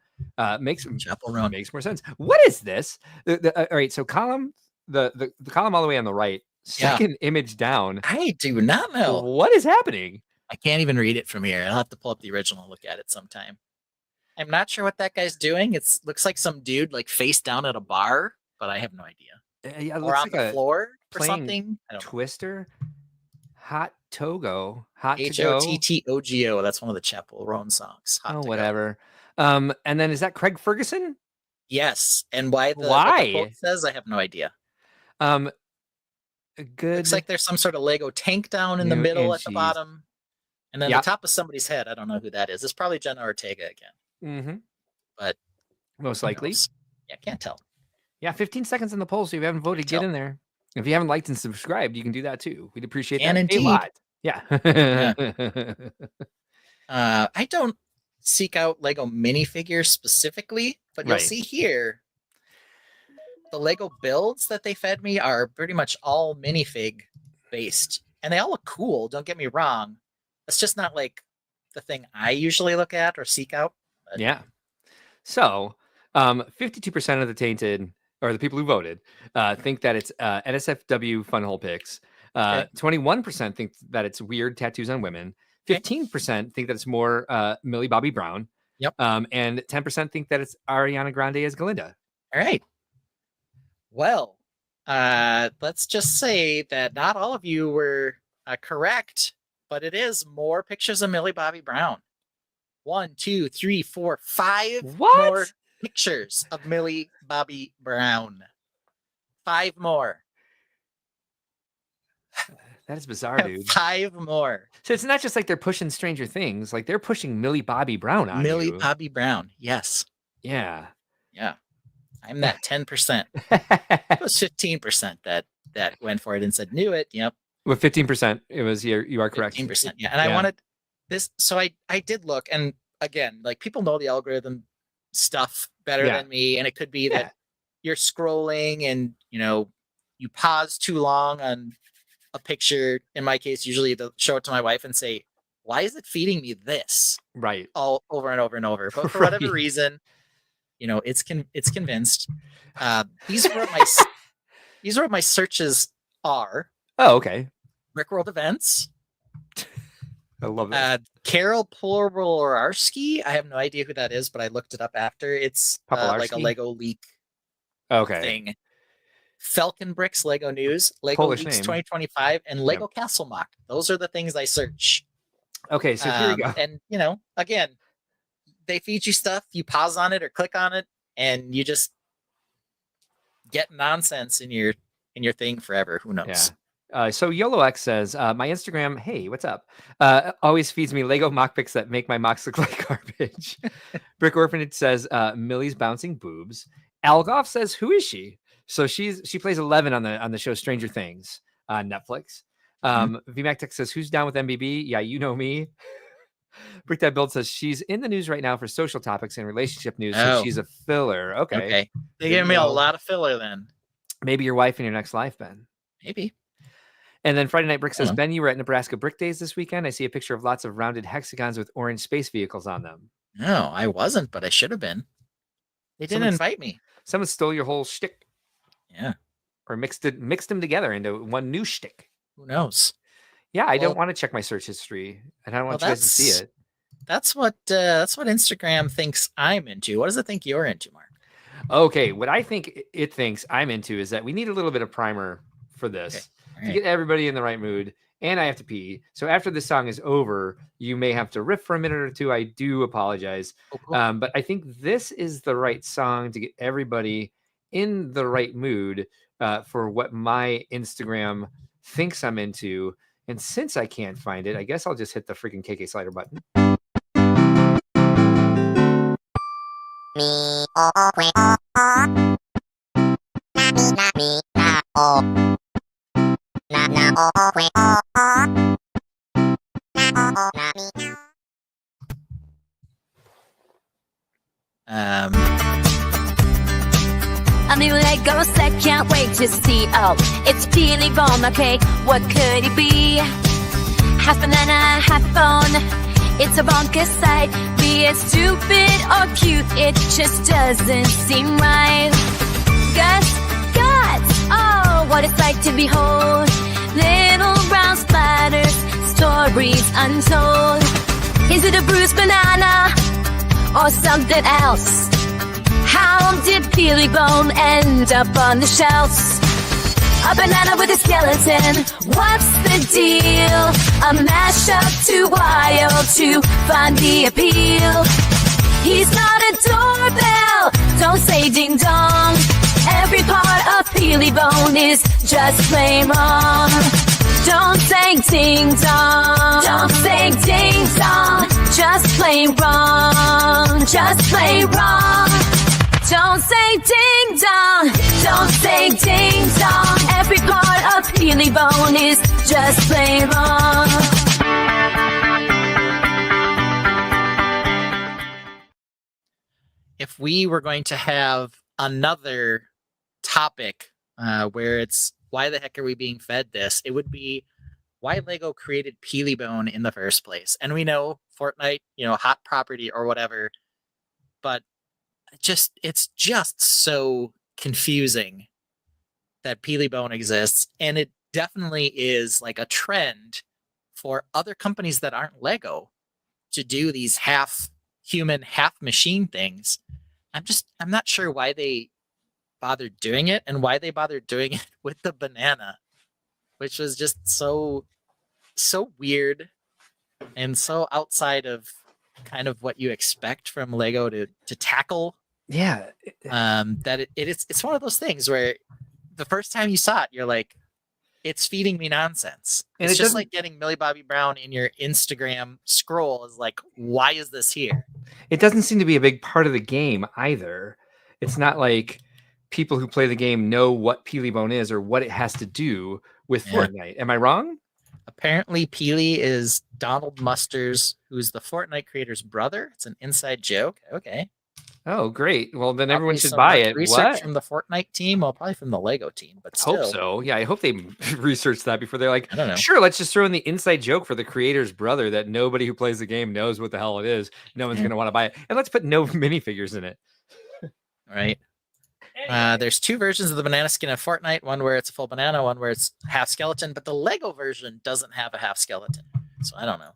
Makes more sense. What is this? All right, so column the column all the way on the right, second image down. I do not know what is happening. I can't even read it from here. I'll have to pull up the original and look at it sometime. I'm not sure what that guy's doing. It looks like some dude like face down at a bar, but I have no idea. Or on like the floor or something. I don't Twister. Hot Togo. HOTTOGO. That's one of the Chappell Roan songs. Hot whatever. And then is that Craig Ferguson? Yes. And why the quote says, I have no idea. Good. Looks like there's some sort of Lego tank down in the middle at the bottom. And then the top of somebody's head. I don't know who that is. It's probably Jenna Ortega again. Mm-hmm. But most likely. Yeah, can't tell. Yeah, 15 seconds in the poll. So if you haven't voted, get in there. If you haven't liked and subscribed, you can do that too. We'd appreciate that a lot. Yeah. I don't seek out Lego minifigures specifically, but you'll see here the Lego builds that they fed me are pretty much all minifig based, and they all look cool. Don't get me wrong. It's just not like the thing I usually look at or seek out. But... Yeah. So 52% of the Tainted, or the people who voted, think that it's NSFW Funhole picks. 21% think that it's weird tattoos on women. 15% think that it's more Millie Bobby Brown. Yep. And 10% think that it's Ariana Grande as Galinda. All right. Well, let's just say that not all of you were correct, but it is more pictures of Millie Bobby Brown. 1, 2, 3, 4, 5 more pictures of Millie Bobby Brown. 5 more. That is bizarre, dude. 5 more. So it's not just like they're pushing Stranger Things, like they're pushing Millie Bobby Brown on Millie Bobby Brown, yes. Yeah. Yeah. I'm that 10%. It was 15% that went for it and said, knew it. Yep. With 15%, it was you are correct. 15%. Yeah. And I wanted this. So I did look, and again, like people know the algorithm stuff better than me. And it could be that you're scrolling and you pause too long on a picture. In my case, usually they'll show it to my wife and say, why is it feeding me this? Right. All over and over and over. But for whatever reason, it's convinced. These are what my searches are. Oh, okay. Brickworld events. I love that. Carol Polowarski. I have no idea who that is, but I looked it up after. It's like a Lego leak thing. Falcon Bricks Lego News, Lego Polish Leaks name. 2025, and Lego Castle Mock. Those are the things I search. Okay, so here we go. And again, they feed you stuff. You pause on it or click on it, and you just get nonsense in your thing forever. Who knows? Yeah. So YoloX says, my Instagram, hey, what's up? Always feeds me Lego mock pics that make my mocks look like garbage. Brick Orphanage says, Millie's bouncing boobs. Algoff says, who is she? So she plays 11 on the show Stranger Things on Netflix. VMAC Tech says, who's down with MBB? Yeah, you know me. Brick Dad Build says she's in the news right now for social topics and relationship news. So she's a filler. Okay. They gave me a lot of filler then. Maybe your wife in your next life, Ben. Maybe. And then Friday Night Brick says, Ben, you were at Nebraska Brick Days this weekend. I see a picture of lots of rounded hexagons with orange space vehicles on them. No, I wasn't, but I should have been. They didn't invite me. Someone stole your whole shtick. Yeah. Or mixed them together into one new shtick. Who knows? Yeah, I don't want to check my search history. And I don't want you guys to see it. That's what Instagram thinks I'm into. What does it think you're into, Mark? Okay, what I think it thinks I'm into is that we need a little bit of primer for this to get everybody in the right mood. And I have to pee. So after this song is over, you may have to riff for a minute or two. I do apologize. Oh, cool. But I think this is the right song to get everybody in the right mood for what my Instagram thinks I'm into. And since I can't find it, I guess I'll just hit the freaking KK slider button. A new Lego set, can't wait to see. Oh, it's peely bomb, okay, what could it be? Half banana, half bone, it's a bonkers sight. Be it stupid or cute, it just doesn't seem right. Guts, oh, what it's like to behold. Little brown splatters, stories untold. Is it a bruised banana or something else? How did Peely Bone end up on the shelves? A banana with a skeleton, what's the deal? A mashup too wild to find the appeal. He's not a doorbell, don't say ding dong. Every part of Peely Bone is just plain wrong. Don't say ding dong, don't say ding dong. Just plain wrong, just plain wrong. Don't say ding dong, don't say ding dong. Every part of Peely Bone is just plain wrong. If we were going to have another topic where it's why the heck are we being fed this, it would be why Lego created Peely Bone in the first place. And we know Fortnite, hot property or whatever, but it's just so confusing that Peely Bone exists, and it definitely is like a trend for other companies that aren't Lego to do these half human, half machine things. I'm not sure why they bothered doing it and why they bothered doing it with the banana, which was just so weird and so outside of kind of what you expect from Lego to tackle. Yeah. That it's one of those things where the first time you saw it, you're like, it's feeding me nonsense. And it's just like getting Millie Bobby Brown in your Instagram scroll is like, why is this here? It doesn't seem to be a big part of the game either. It's not like people who play the game know what Peely Bone is or what it has to do with Fortnite. Am I wrong? Apparently, Peely is Donald Musters, who's the Fortnite creator's brother. It's an inside joke. Okay. Oh, great. Well, then everyone should some buy it. Research from the Fortnite team? Well, probably from the Lego team, but still. Hope so. Yeah, I hope they researched that before they're like, I don't know. Sure, let's just throw in the inside joke for the creator's brother that nobody who plays the game knows what the hell it is. No one's going to want to buy it. And let's put no minifigures in it. right? There's two versions of the banana skin in Fortnite. One where it's a full banana, one where it's half skeleton. But the Lego version doesn't have a half skeleton, so I don't know.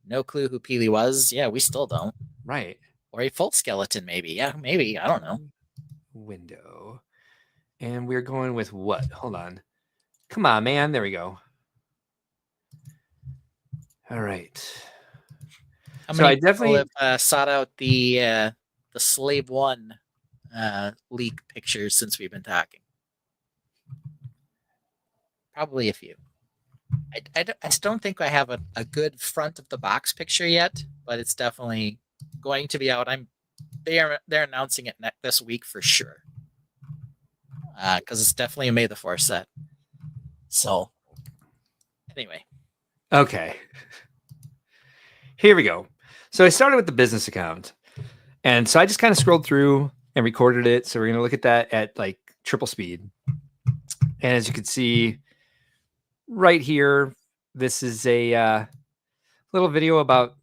No clue who Peely was. Yeah, we still don't. Right. Or a full skeleton, maybe. Yeah, maybe. I don't know. Window. And we're going with what? Hold on. Come on, man. There we go. All right. How many people have sought out the Slave 1 leak pictures since we've been talking? Probably a few. I don't think I have a good front of the box picture yet, but it's definitely going to be out. They're announcing it this week for sure, because it's definitely a May the 4th set. So anyway, okay, here we go. So I started with the business account, and so I just kind of scrolled through and recorded it. So we're gonna look at that at like triple speed, and as you can see right here, this is a little video about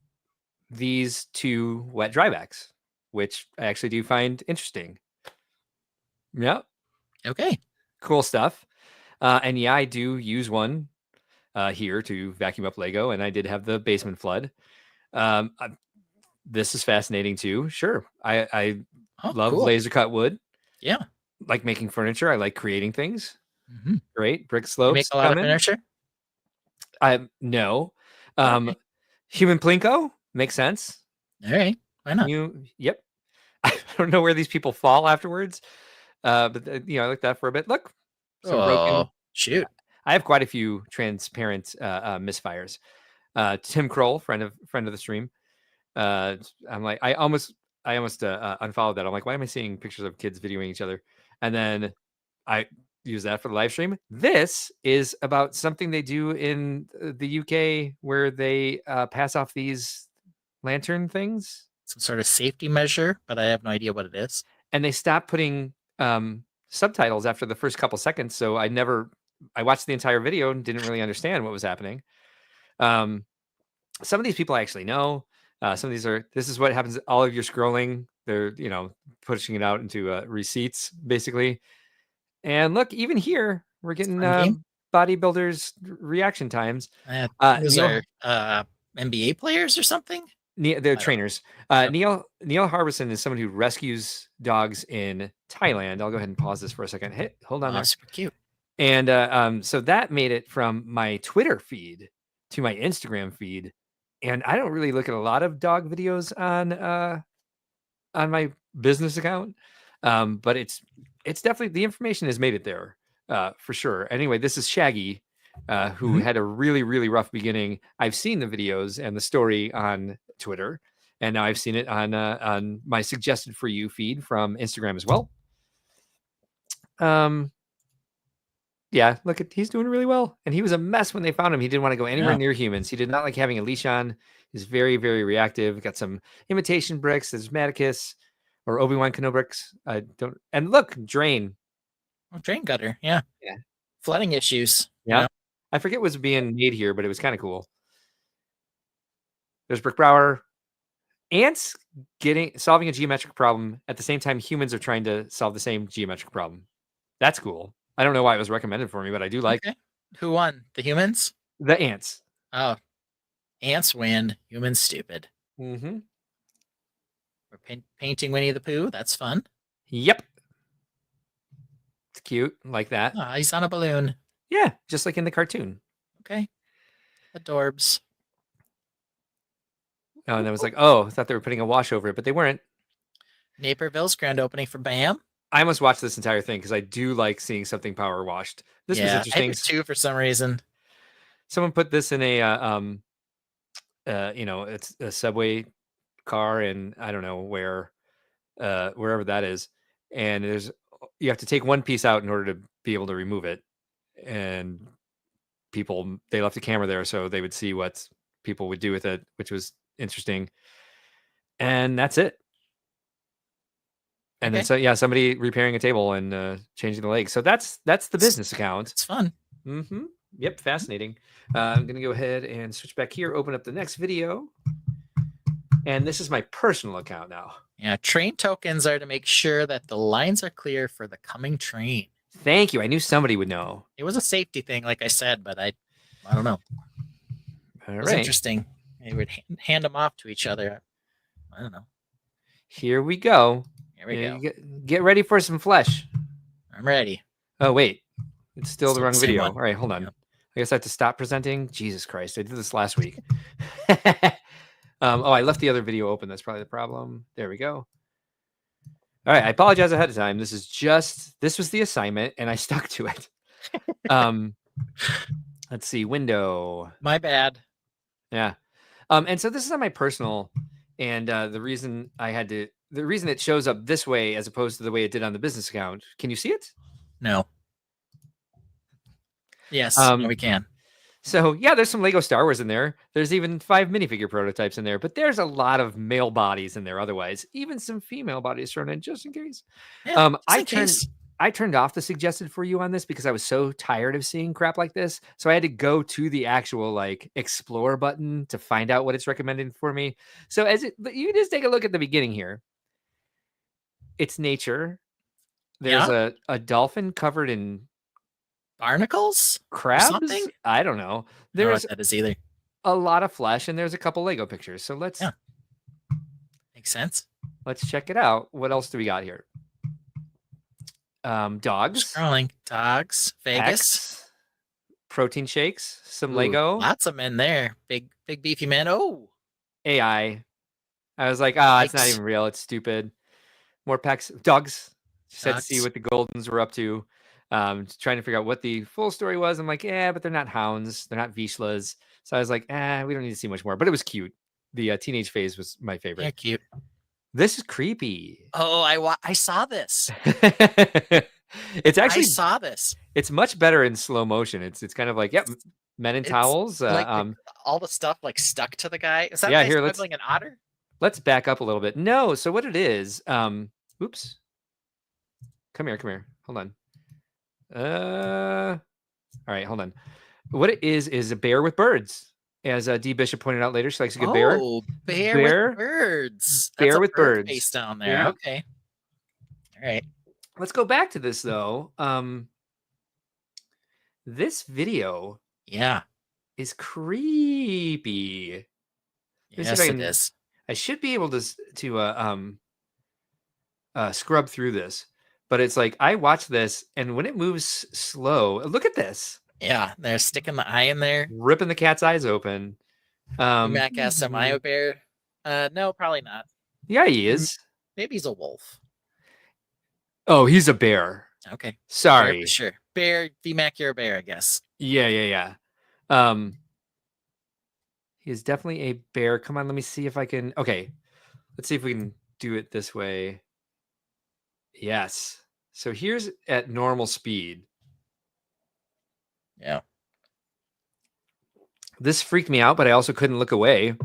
these two wet drybacks, which I actually do find interesting. Yeah. Okay. Cool stuff. And yeah, I do use one here to vacuum up Lego, and I did have the basement flood. This is fascinating too. Sure. I love laser cut wood. Yeah. Like making furniture. I like creating things. Mm-hmm. Great. Brick slopes. You make a lot of furniture? No. Okay. Human Plinko makes sense. All right. Why not? Yep. I don't know where these people fall afterwards. But I like that for a bit. Look. Broken. Shoot. I have quite a few transparent misfires. Tim Kroll, friend of the stream. I'm like, I almost unfollowed that. I'm like, why am I seeing pictures of kids videoing each other? And then I use that for the live stream. This is about something they do in the UK where they pass off these lantern things. Some sort of safety measure, but I have no idea what it is. And they stop putting subtitles after the first couple seconds. So I watched the entire video and didn't really understand what was happening. Some of these people I actually know. Some of these this is what happens. All of your scrolling, they're, pushing it out into receipts basically. And look, even here, we're getting bodybuilders reaction times. These are NBA players or something? They're trainers. Neil Harbison is someone who rescues dogs in Thailand. I'll go ahead and pause this for a second. Hey, hold on there. Super cute. And so that made it from my Twitter feed to my Instagram feed. And I don't really look at a lot of dog videos on my business account. But it's definitely, the information has made it there for sure. Anyway, this is Shaggy, who had a really, really rough beginning. I've seen the videos and the story on Twitter, and now I've seen it on my suggested for you feed from Instagram as well. Yeah, he's doing really well. And he was a mess when they found him. He didn't want to go anywhere near humans. He did not like having a leash on. He's very, very reactive. Got some imitation bricks. There's Maticus or Obi-Wan Kenobi bricks. And look, drain. Oh, drain gutter. Yeah. Flooding issues. Yeah. I forget what's being made here, but it was kind of cool. There's Brick Brower. Ants solving a geometric problem at the same time humans are trying to solve the same geometric problem. That's cool. I don't know why it was recommended for me, but I do like it. Who won? The humans? The ants. Oh. Ants win. Humans stupid. Mm-hmm. We're painting Winnie the Pooh. That's fun. Yep. It's cute. Like that. Oh, he's on a balloon. Yeah, just like in the cartoon. Okay. Adorbs. Oh, and I was like, I thought they were putting a wash over it, but they weren't. Naperville's grand opening for BAM. I almost watched this entire thing because I do like seeing something power washed. This was interesting. I do too for some reason. Someone put this in a it's a subway car in I don't know where, wherever that is, and you have to take one piece out in order to be able to remove it, and they left the camera there so they would see what people would do with it, which was interesting. And that's it. And then somebody repairing a table and changing the legs. So that's the business account. It's fun. Mm-hmm. Yep, fascinating. I'm gonna go ahead and switch back here, open up the next video. And this is my personal account now. Yeah, train tokens are to make sure that the lines are clear for the coming train. Thank you. I knew somebody would know. It was a safety thing, like I said, but I don't know. All It was right. interesting. They would hand them off to each other. I don't know. Here we go. Here we go. Get ready for some flesh. I'm ready. Oh, wait. It's still the wrong same video. one. All right, hold on. Yep. I guess I have to stop presenting. Jesus Christ. I did this last week. I left the other video open. That's probably the problem. There we go. All right. I apologize ahead of time. This was the assignment and I stuck to it. Let's see. Window. My bad. Yeah. And so this is on my personal, and the reason it shows up this way as opposed to the way it did on the business account. Can you see it? No. Yes, we can. So yeah, there's some Lego Star Wars in there. There's even 5 minifigure prototypes in there, but there's a lot of male bodies in there. Otherwise, even some female bodies thrown in just in case. Yeah, I turned off the suggested for you on this because I was so tired of seeing crap like this. So I had to go to the actual like explore button to find out what it's recommending for me. So you just take a look at the beginning here. It's nature. There's a dolphin covered in barnacles, crabs. Something? I don't know. There's that is either a lot of flesh, and there's a couple Lego pictures. So let's makes sense. Let's check it out. What else do we got here? Dogs. Scrolling. Dogs. Vegas. Packs, protein shakes. Some Ooh, Lego. Lots of men there. Big beefy man. Oh. AI. I was like, it's not even real. It's stupid. More packs. Dogs. Just had to see what the Goldens were up to. Trying to figure out what the full story was. I'm like, but they're not hounds. They're not Vishlas. So I was like, we don't need to see much more. But it was cute. The teenage phase was my favorite. Yeah, cute. This is creepy. Oh, I saw this. It's actually I saw this. It's much better in slow motion. It's kind of like men in towels. Like all the stuff like stuck to the guy. Is that here? Let's like an otter. Let's back up a little bit. No, so what it is? Oops. Come here. Hold on. All right, hold on. What it is a bear with birds. As D Bishop pointed out later, she likes a good bear. Oh, bear with birds. Bear That's with a bird birds. face down there. Yeah. Okay. All right. Let's go back to this though. This video, is creepy. Yes, it is. I should be able to scrub through this, but it's like I watch this, and when it moves slow, look at this. Yeah, they're sticking the eye in there, ripping the cat's eyes open. Mac asks, "Am I a bear?" No, probably not. Yeah, he is. Maybe he's a wolf. Oh, he's a bear. Okay. Sorry. Bear for sure. Bear, VMAC, you're a bear, I guess. Yeah. He is definitely a bear. Come on, let me see if I can. Okay, let's see if we can do it this way. Yes. So here's at normal speed. Yeah. This freaked me out, but I also couldn't look away.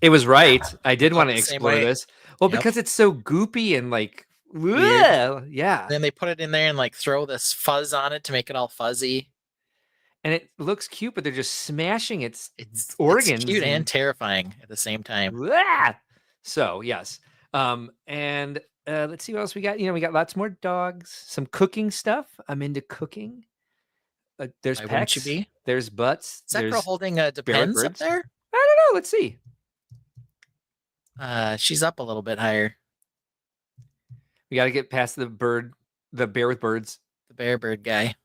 It was right. I did want to explore this. Well, because it's so goopy and like, yeah. Then they put it in there and like throw this fuzz on it to make it all fuzzy. And it looks cute, but they're just smashing its organs. It's cute and terrifying at the same time. So yes. And let's see what else we got. We got lots more dogs, some cooking stuff. I'm into cooking. There's Why pecks. wouldn't you be? There's butts. Is that girl holding Depends up there? I don't know. Let's see. She's up a little bit higher. We got to get past the bear with birds. The bear bird guy.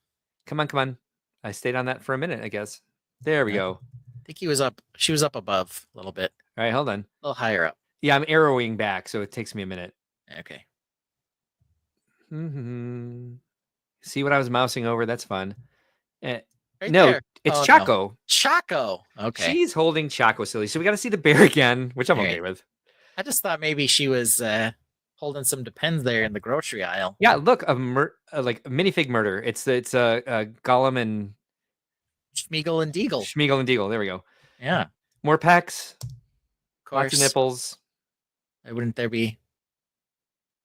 Come on. I stayed on that for a minute, I guess. There we go. I think he was up. She was up above a little bit. All right, hold on. A little higher up. Yeah, I'm arrowing back, so it takes me a minute. Okay. See what I was mousing over? That's fun. Right no, there. it's Chaco. No. Chaco. Okay. She's holding Chaco, silly. So we got to see the bear again, which I'm okay with. I just thought maybe she was holding some Depends there in the grocery aisle. Yeah, look, like a minifig murder. It's Gollum and Schmeagol and Deagle. Schmeagol and Deagle. There we go. Yeah. More pecs. Of course. Lots of nipples. Why wouldn't there be?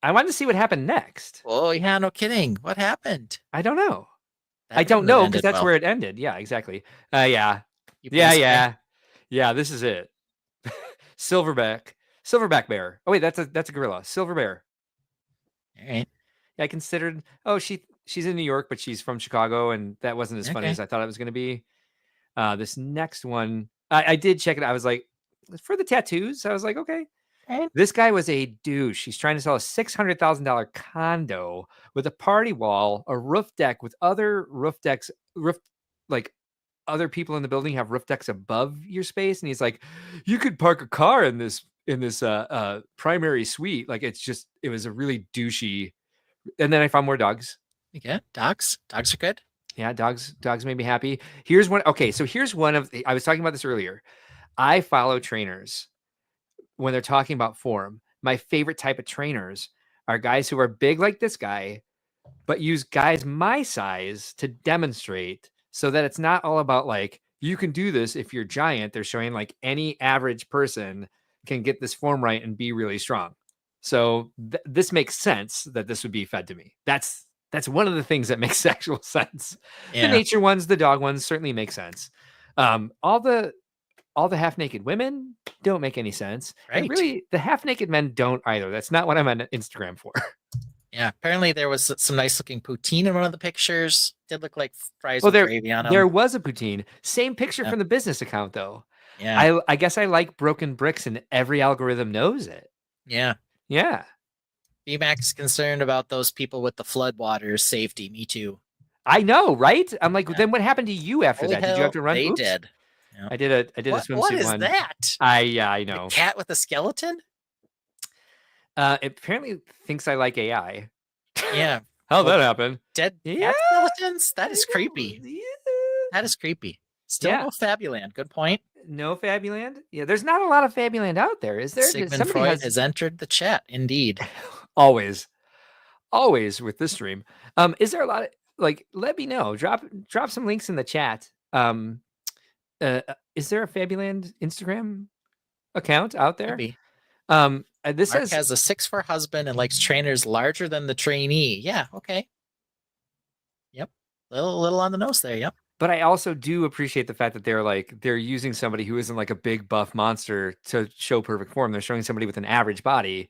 I wanted to see what happened next. Oh yeah, no kidding. What happened? I don't know. That I don't know because that's well. where it ended. Yeah, exactly. Yeah. This is it. Silverback. Silverback bear. Oh wait, that's a gorilla. Silver bear. All right. Yeah, I considered. Oh, she's in New York, but she's from Chicago, and that wasn't as funny as I thought it was going to be. This next one, I did check it. I was like, for the tattoos, I was like, okay. This guy was a douche. He's trying to sell a $600,000 condo with a party wall, a roof deck with other roof decks, like other people in the building have roof decks above your space, and he's like, you could park a car in this primary suite. Like it was a really douchey. And then I found more dogs. Yeah, dogs are good. Yeah, dogs made me happy. Here's one. Okay, so here's one of I was talking about this earlier. I follow trainers when they're talking about form. My favorite type of trainers are guys who are big like this guy, but use guys my size to demonstrate, so that it's not all about like, you can do this if you're giant. They're showing like any average person can get this form right and be really strong. So this makes sense that this would be fed to me. That's one of the things that makes actual sense. Yeah. The nature ones, the dog ones certainly make sense. All the half naked women don't make any sense. Right. And really, the half naked men don't either. That's not what I'm on Instagram for. Yeah, apparently there was some nice looking poutine in one of the pictures. Did look like fries with gravy on them. There was a poutine. Same picture from the business account though. Yeah. I guess I like broken bricks and every algorithm knows it. Yeah. Yeah. BMAC is concerned about those people with the floodwaters safety. Me too. I know, right? I'm like, then what happened to you after that? Did you have to run? They did. Yep. I did a swimsuit one. What is that? I know. A cat with a skeleton? It apparently thinks I like AI. Yeah. How'd that happen? Dead cat skeletons? That is creepy. Yeah. That is creepy. Still no Fabuland. Good point. No Fabuland? Yeah, there's not a lot of Fabuland out there, is there? Sigmund Freud has entered the chat. Indeed. Always with this stream. Is there a lot of, like, let me know. Drop some links in the chat. Is there a Fabuland Instagram account out there? Maybe. This Mark has a 6'4" husband and likes trainers larger than the trainee. Yeah, okay. Yep. Little on the nose there, yep. But I also do appreciate the fact that they're using somebody who isn't like a big buff monster to show perfect form. They're showing somebody with an average body,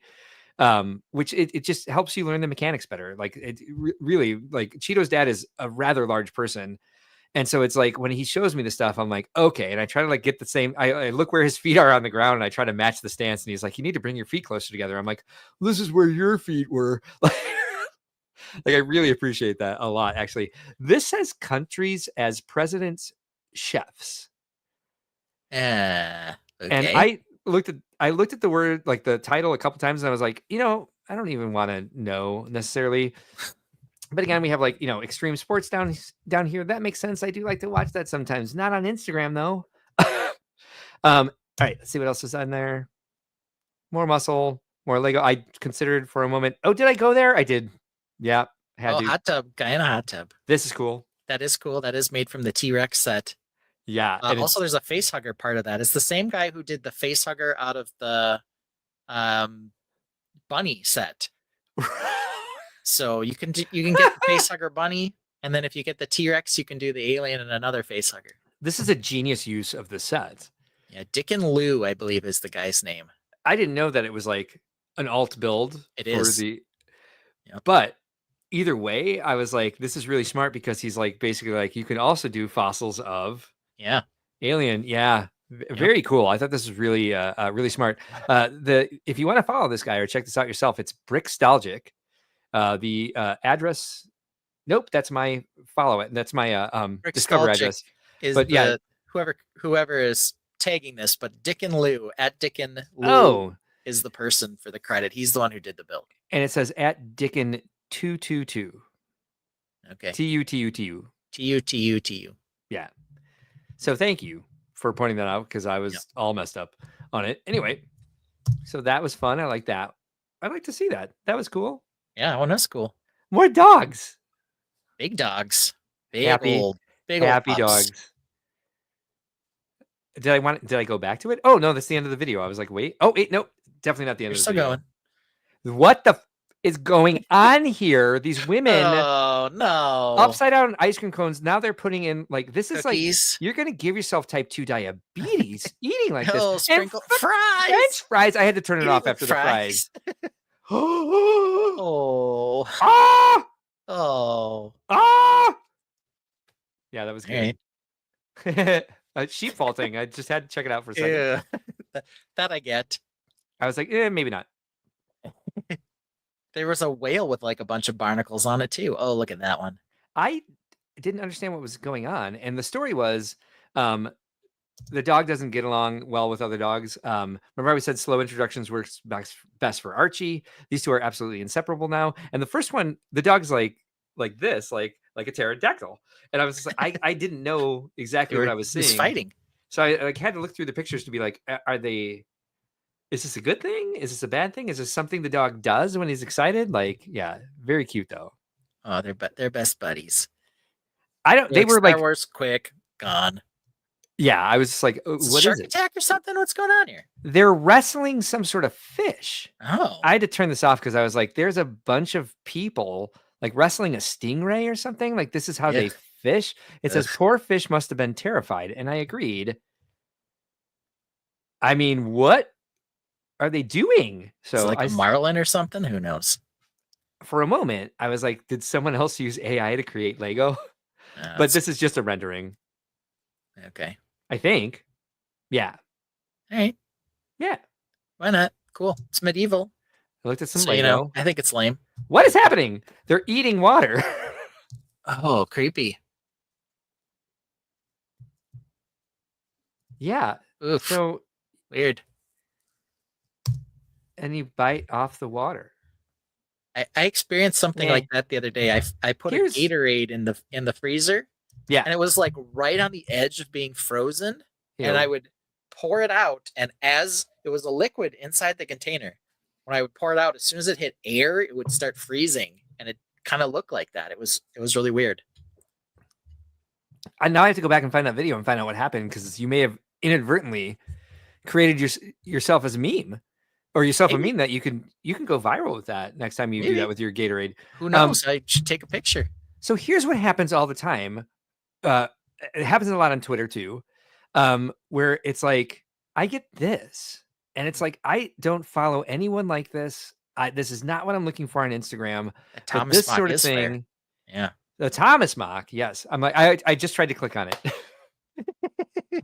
which it just helps you learn the mechanics better. Like really, like Cheeto's dad is a rather large person. And so it's like when he shows me the stuff, I'm like, okay. And I try to like get the same, I look where his feet are on the ground and I try to match the stance. And he's like, you need to bring your feet closer together. I'm like, this is where your feet were. Like I really appreciate that a lot, actually. This says countries as presidents, chefs. Okay. And I looked at the word, like the title a couple times and I was like, I don't even want to know necessarily. But again, we have like, extreme sports down here. That makes sense. I do like to watch that sometimes. Not on Instagram though. All right, let's see what else is on there. More muscle, more Lego. I considered for a moment. Oh, did I go there? I did. Yeah. Had to. Hot tub. Guy in a hot tub. This is cool. That is cool. That is made from the T-Rex set. Yeah. Also, there's a face hugger part of that. It's the same guy who did the face hugger out of the bunny set. So you can get the face hugger bunny, and then if you get the T-Rex, you can do the alien and another face hugger. This is a genius use of the set. Yeah, Dick and Lou, I believe, is the guy's name. I didn't know that it was like an alt build. It is. But either way, I was like, this is really smart because he's like basically like you can also do fossils of alien. Yeah. Very cool. I thought this was really really smart. If you want to follow this guy or check this out yourself, it's Brickstalgic. The address, nope, that's my follow it. That's my Discover address. Whoever is tagging this, but Dick and Lou at Dick and Lou is the person for the credit. He's the one who did the build. And it says at Dickin 222. Okay. TUTUTU. Yeah. So thank you for pointing that out because I was all messed up on it. Anyway, so that was fun. I like that. I'd like to see that. That was cool. Yeah, well, that's cool. More dogs. Big dogs. Big happy old dogs. Did I go back to it? Oh no, that's the end of the video. I was like, wait. Oh, wait, nope. Definitely not the end of the video. You're still going. What the is going on here? These women Oh no! Upside down ice cream cones. Now they're putting in like this is Cookies. like you're gonna give yourself type 2 diabetes eating like Oh, this. sprinkle And fries. French fries. I had to turn it Eating off with after the fries. Oh. Ah! Oh. Ah! Yeah, that was All good. Sheep faulting. I just had to check it out for a second. Yeah. That I get. I was like, maybe not. There was a whale with like a bunch of barnacles on it too. Oh, look at that one. I didn't understand what was going on. And the story was the dog doesn't get along well with other dogs. Remember I said slow introductions works best for Archie. These two are absolutely inseparable now. And the first one, the dog's like this, like a pterodactyl. And I was just like, I didn't know exactly what I was seeing. Fighting. So I like had to look through the pictures to be like, is this a good thing? Is this a bad thing? Is this something the dog does when he's excited? Like, yeah, very cute though. Oh, they're best buddies. They were Star like Wars quick gone. Yeah, I was just like, what Shark is it? attack or something? What's going on here? They're wrestling some sort of fish. Oh. I had to turn this off because I was like, there's a bunch of people like wrestling a stingray or something. Like this is how they fish. It says poor fish must have been terrified. And I agreed. I mean, what are they doing? So it's like a marlin or something. Who knows? For a moment, I was like, did someone else use AI to create Lego? But this is just a rendering. Okay. I think. Yeah. All right. Yeah. Why not? Cool. It's medieval. I looked at some So, Lego. I think it's lame. What is happening? They're eating water. Oh, creepy. Yeah. Oof. So weird. And you bite off the water. I experienced something like that the other day. I put a Gatorade in the freezer. Yeah. And it was like right on the edge of being frozen. Ew. And I would pour it out. And as it was a liquid inside the container, when I would pour it out, as soon as it hit air, it would start freezing. And it kind of looked like that. It was really weird. And now I have to go back and find that video and find out what happened, because you may have inadvertently created yourself as a meme, or yourself a meme that you can go viral with that next time you do that with your Gatorade. Who knows? I should take a picture. So here's what happens all the time. It happens a lot on Twitter too, where it's like, I get this, and it's like, I don't follow anyone like this. This is not what I'm looking for on Instagram. But this sort of thing. Fair. Yeah. The Thomas mock. Yes. I'm like, I just tried to click on it.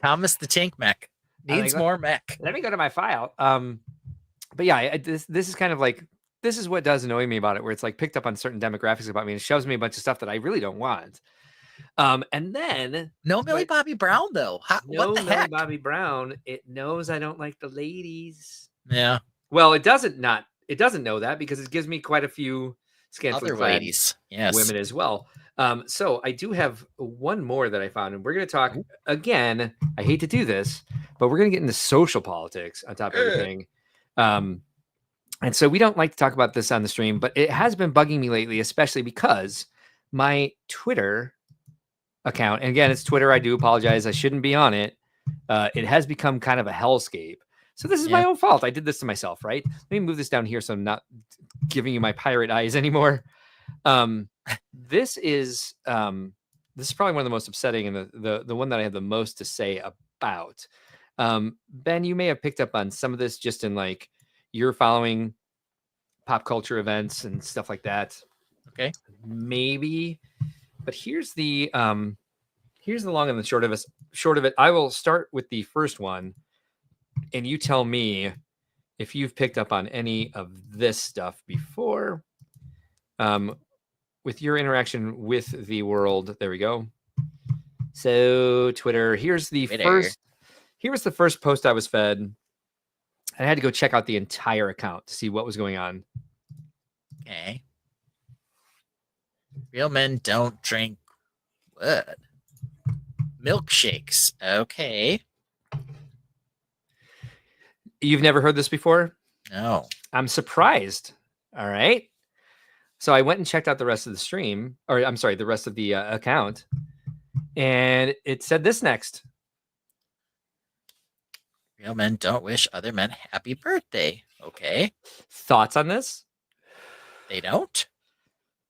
Thomas the Tank Mech needs more mech. Let me go to my file. But yeah, this is kind of like, this is what does annoy me about it, where it's like picked up on certain demographics about me and shows me a bunch of stuff that I really don't want. And then no Millie Bobby Brown though. What the heck? Millie Bobby Brown. It knows I don't like the ladies. Yeah. Well, it doesn't know that, because it gives me quite a few scantily other clad ladies, yes, women as well. So I do have one more that I found, and we're going to talk again. I hate to do this, but we're going to get into social politics on top of everything. And so we don't like to talk about this on the stream, but it has been bugging me lately, especially because my Twitter account, and again, it's Twitter. I do apologize. I shouldn't be on it. It has become kind of a hellscape. So this is my own fault. I did this to myself, right? Let me move this down here so I'm not giving you my pirate eyes anymore. This is probably one of the most upsetting, and the one that I have the most to say about. Ben, you may have picked up on some of this just in like you're following pop culture events and stuff like that. Okay, maybe. But here's the long and the short of it. I will start with the first one, and you tell me if you've picked up on any of this stuff before. With your interaction with the world. There we go. So Twitter, here's the first post I was fed. I had to go check out the entire account to see what was going on. Okay. Real men don't drink blood. Milkshakes. Okay. You've never heard this before? No. I'm surprised. All right. So I went and checked out the rest of the stream, or I'm sorry, the rest of the account, and it said this next. Real men don't wish other men happy birthday. Okay. Thoughts on this? They don't?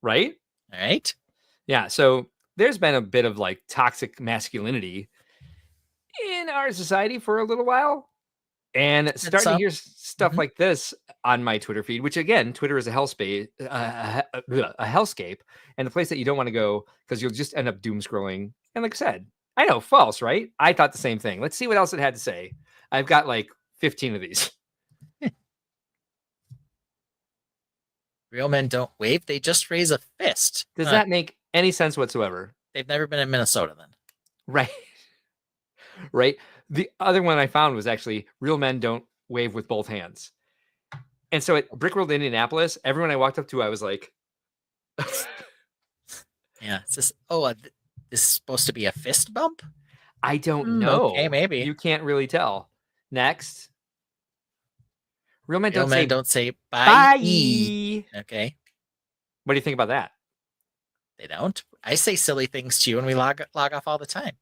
Right? All right. Yeah. So there's been a bit of like toxic masculinity in our society for a little while. And starting to hear stuff like this on my Twitter feed, which again, Twitter is a hellscape, and the place that you don't want to go because you'll just end up doom scrolling. And like I said, I know, false, right? I thought the same thing. Let's see what else it had to say. I've got like 15 of these. Real men don't wave; they just raise a fist. Does that make any sense whatsoever? They've never been in Minnesota, then. Right. Right. The other one I found was actually real men don't wave with both hands. And so at Brickworld, Indianapolis, everyone I walked up to, I was like, yeah, it's just, this is supposed to be a fist bump? I don't know. Okay, maybe. You can't really tell. Next. Real men don't say bye. Bye. Okay. What do you think about that? They don't. I say silly things to you and we log off all the time.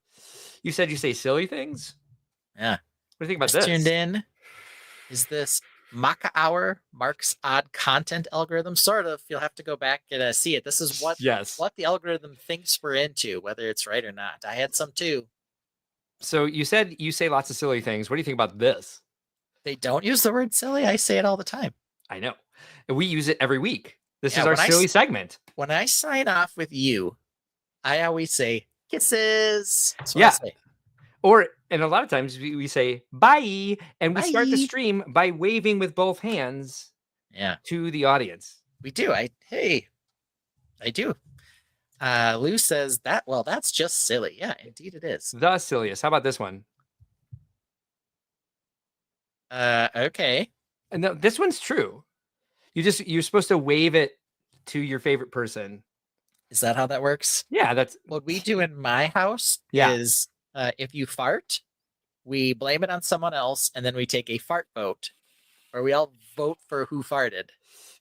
You said you say silly things? Yeah. What do you think about Just this? tuned in. Is this Maca Hour, Mark's odd content algorithm? Sort of. You'll have to go back and see it. This is what the algorithm thinks we're into, whether it's right or not. I had some too. So you said you say lots of silly things. What do you think about this? They don't use the word silly. I say it all the time. I know. And we use it every week. This is our silly segment. When I sign off with you, I always say kisses. That's what yeah. I say. And a lot of times we say bye, and we start the stream by waving with both hands to the audience. We do. I do. Lou says that's just silly. Yeah, indeed it is. The silliest. How about this one? Okay. And this one's true. You're supposed to wave it to your favorite person. Is that how that works? Yeah, that's what we do in my house. Is if you fart, we blame it on someone else, and then we take a fart vote, where we all vote for who farted.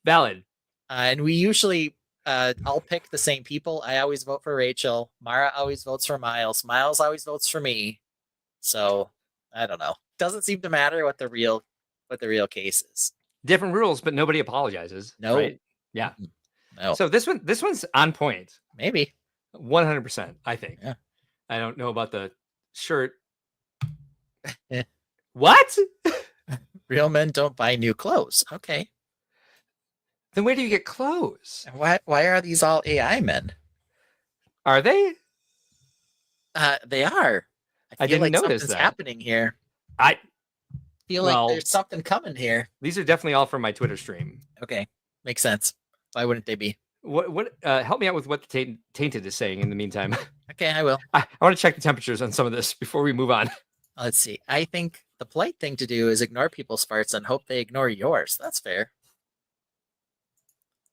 Valid. And we usually I'll pick the same people. I always vote for Rachel. Mara always votes for Miles. Miles always votes for me. So I don't know. Doesn't seem to matter what the real case is. Different rules, but nobody apologizes. No. Right? Yeah. No. So this one's on point. Maybe. 100%, I think. Yeah. I don't know about the shirt. What? Real men don't buy new clothes. Okay. Then where do you get clothes? Why are these all AI men? Are they? They are. I didn't notice something's that. happening here. I feel like there's something coming here. These are definitely all from my Twitter stream. Okay. Makes sense. Why wouldn't they be? What help me out with what the Tainted is saying in the meantime. Okay, I will. I want to check the temperatures on some of this before we move on. Let's see. I think the polite thing to do is ignore people's farts and hope they ignore yours. That's fair.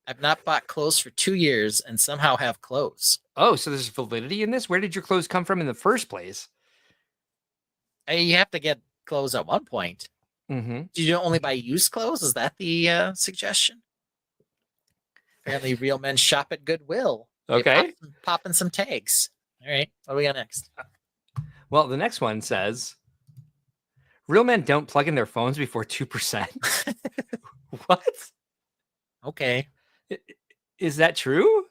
I've not bought clothes for 2 years and somehow have clothes. Oh, so there's validity in this? Where did your clothes come from in the first place? You have to get clothes at one point. Mm-hmm. Do you only buy used clothes? Is that the suggestion? Apparently, real men shop at Goodwill. Okay. Popping some tags. All right. What do we got next? Well, the next one says, real men don't plug in their phones before 2%. What? Okay. Is that true?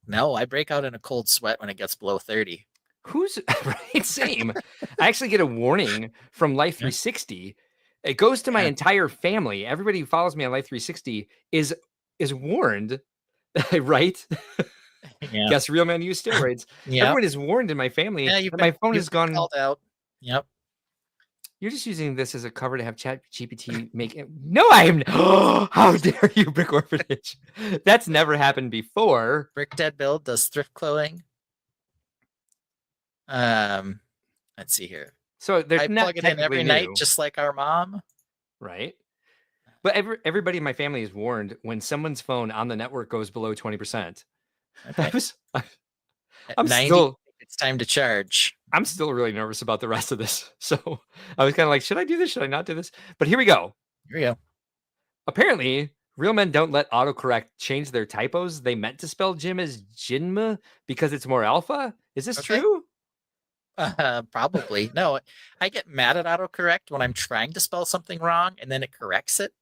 No, I break out in a cold sweat when it gets below 30. Who's right? Same. I actually get a warning from Life 360. It goes to my entire family. Everybody who follows me on Life 360 is warned, right? Yeah. Guess real men use steroids. Yep. Everyone is warned in my family. Yeah, my phone has gone called out. Yep. You're just using this as a cover to have ChatGPT make it. No, I am. How dare you, Brick Orphanage? That's never happened before. Brick Dead Build does thrift clothing. Let's see here. So there's I not plug it in every night, just like our mom. Right. But everybody in my family is warned when someone's phone on the network goes below 20%. Okay. I'm 90, still. It's time to charge. I'm still really nervous about the rest of this. So I was kind of like, should I do this? Should I not do this? But here we go. Here we go. Apparently, real men don't let autocorrect change their typos. They meant to spell Jim as Jinma because it's more alpha. Is this true? Probably. No, I get mad at autocorrect when I'm trying to spell something wrong and then it corrects it.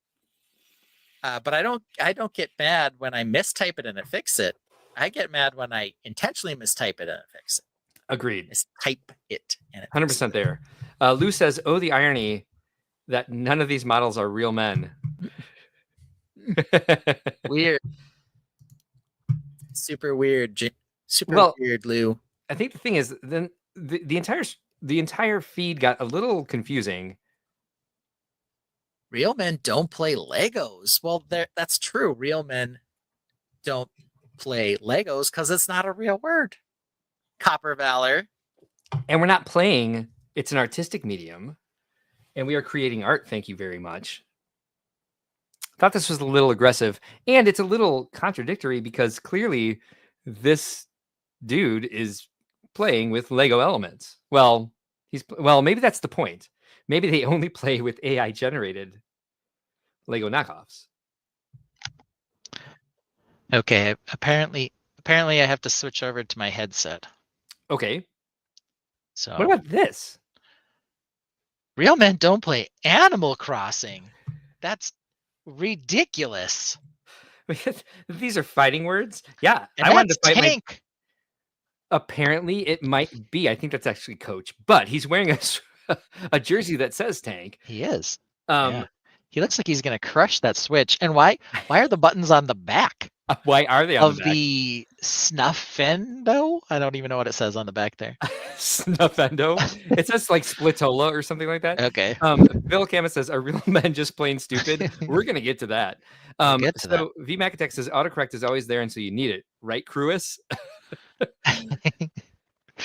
But I don't get mad when I mistype it and it fixes it. get mad when I intentionally mistype it and fix it. Agreed. Mistype it and it 100% there. Lou says, "Oh, the irony that none of these models are real men." Weird. Super weird. Super weird, Lou. I think the thing is, then the entire feed got a little confusing. Real men don't play Legos. Well, that's true. Real men don't play Legos because it's not a real word. Copper Valor. And we're not playing. It's an artistic medium. And we are creating art. Thank you very much. Thought this was a little aggressive. And it's a little contradictory because clearly this dude is playing with Lego elements. Well, maybe that's the point. Maybe they only play with AI generated Lego knockoffs. Okay, apparently I have to switch over to my headset. Okay. So what about this? Real men don't play Animal Crossing. That's ridiculous. These are fighting words. Yeah, and I wanted to fight Tank. Apparently, it might be. I think that's actually Coach, but he's wearing a jersey that says Tank. He is. Yeah. He looks like he's gonna crush that Switch. And why are the buttons on the back? Why are they on the Snuffendo? I don't even know what it says on the back there. Snuffendo. It says like Splitola or something like that. Okay. Bill Camus says, "Are real men just plain stupid?" We're gonna get to that. So V Macatech says, "Autocorrect is always there, and so you need it, right, Cruis?"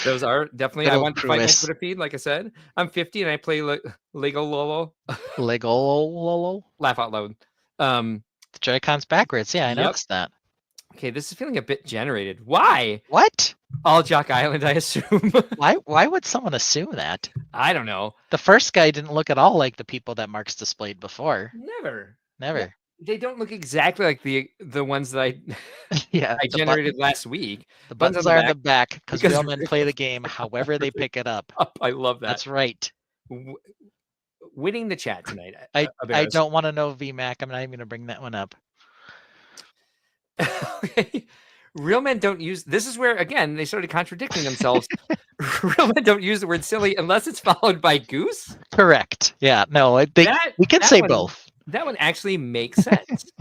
Those are definitely. I want to find my Twitter feed. Like I said, I'm 50 and I play Lego Lolo. Lego Lolo. Laugh out loud. The Joy-Cons backwards. Yeah, I noticed that. Okay, this is feeling a bit generated. Why? What? All Jock Island, I assume. Why would someone assume that? I don't know. The first guy didn't look at all like the people that Mark's displayed before. Never. Yeah, they don't look exactly like the ones that I I generated last week. The buttons are on the back because real men play the game however they pick it up. I love that. That's right. Winning the chat tonight. I don't want to know VMAC. I'm not even going to bring that one up. Okay. Real men don't use. This is where again they started contradicting themselves. Real men don't use the word silly unless it's followed by goose. Correct. Yeah. No. We can say both. That one actually makes sense.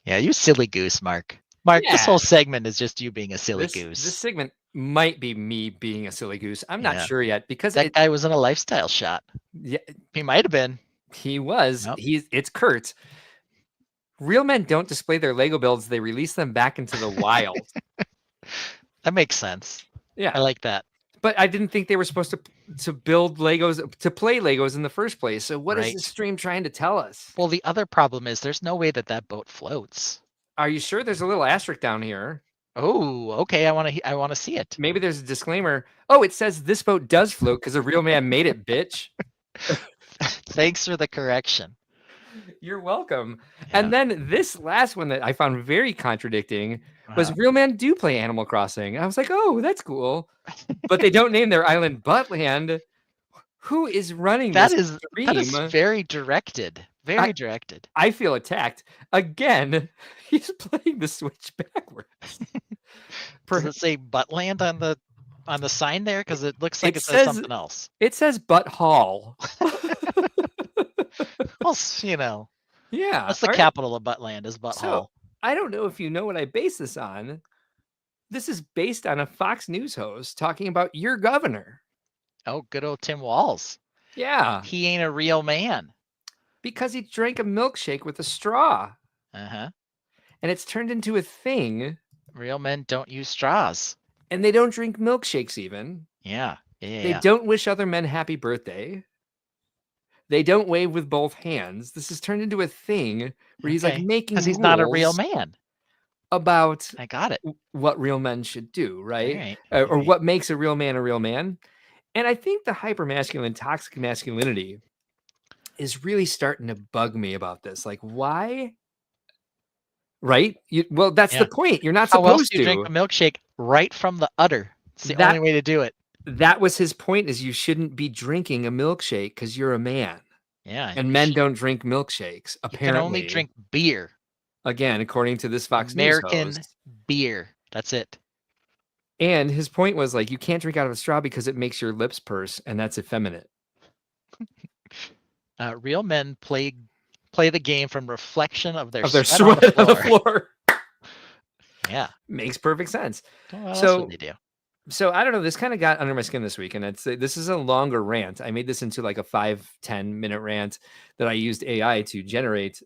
Yeah, you silly goose, Mark. Mark, this whole segment is just you being a silly goose. This segment might be me being a silly goose. I'm not sure yet because that guy was in a lifestyle shot. Yeah, he might have been. He was. Nope. It's Kurt. Real men don't display their Lego builds; they release them back into the wild. That makes sense. Yeah, I like that. But I didn't think they were supposed to build Legos, to play Legos in the first place. So what is the stream trying to tell us? Well, the other problem is there's no way that boat floats. Are you sure? There's a little asterisk down here. Oh, okay. I want to see it. Maybe there's a disclaimer. Oh, it says this boat does float because a real man made it, bitch. Thanks for the correction. You're welcome. Yeah. And then this last one that I found very contradicting was real men do play Animal Crossing. I was like, oh, that's cool. But they don't name their island Buttland. Who is running this stream? That is very directed. Very directed. I feel attacked. Again, he's playing the Switch backwards. Does it say Buttland on the sign there? Because it looks like it says something else. It says Butt Hall. Well, you know. Yeah. That's the capital of Buttland is Butt Hall. I don't know if you know what I base this on. This is based on a Fox News host talking about your governor. Oh, good old Tim Walz. Yeah. He ain't a real man. Because he drank a milkshake with a straw. Uh-huh. And it's turned into a thing. Real men don't use straws. And they don't drink milkshakes even. Yeah. They don't wish other men happy birthday. They don't wave with both hands. This has turned into a thing where he's like making because he's not a real man. About I got it. What real men should do, right? Or what makes a real man a real man. And I think the hypermasculine, toxic masculinity is really starting to bug me about this. Like, why? Right? That's the point. You're not supposed else do you drink a milkshake right from the udder. It's the only way to do it. That was his point, is you shouldn't be drinking a milkshake because you're a man. Yeah. And men don't drink milkshakes, apparently. You can only drink beer. Again, according to this Fox News host. beer. That's it. And his point was like, you can't drink out of a straw because it makes your lips purse, and that's effeminate. Real men play the game from reflection of their sweat on the floor. Yeah, makes perfect sense. What else would they do? So I don't know. This kind of got under my skin this week, and this is a longer rant. I made this into like a 5-10 minute rant that I used AI to generate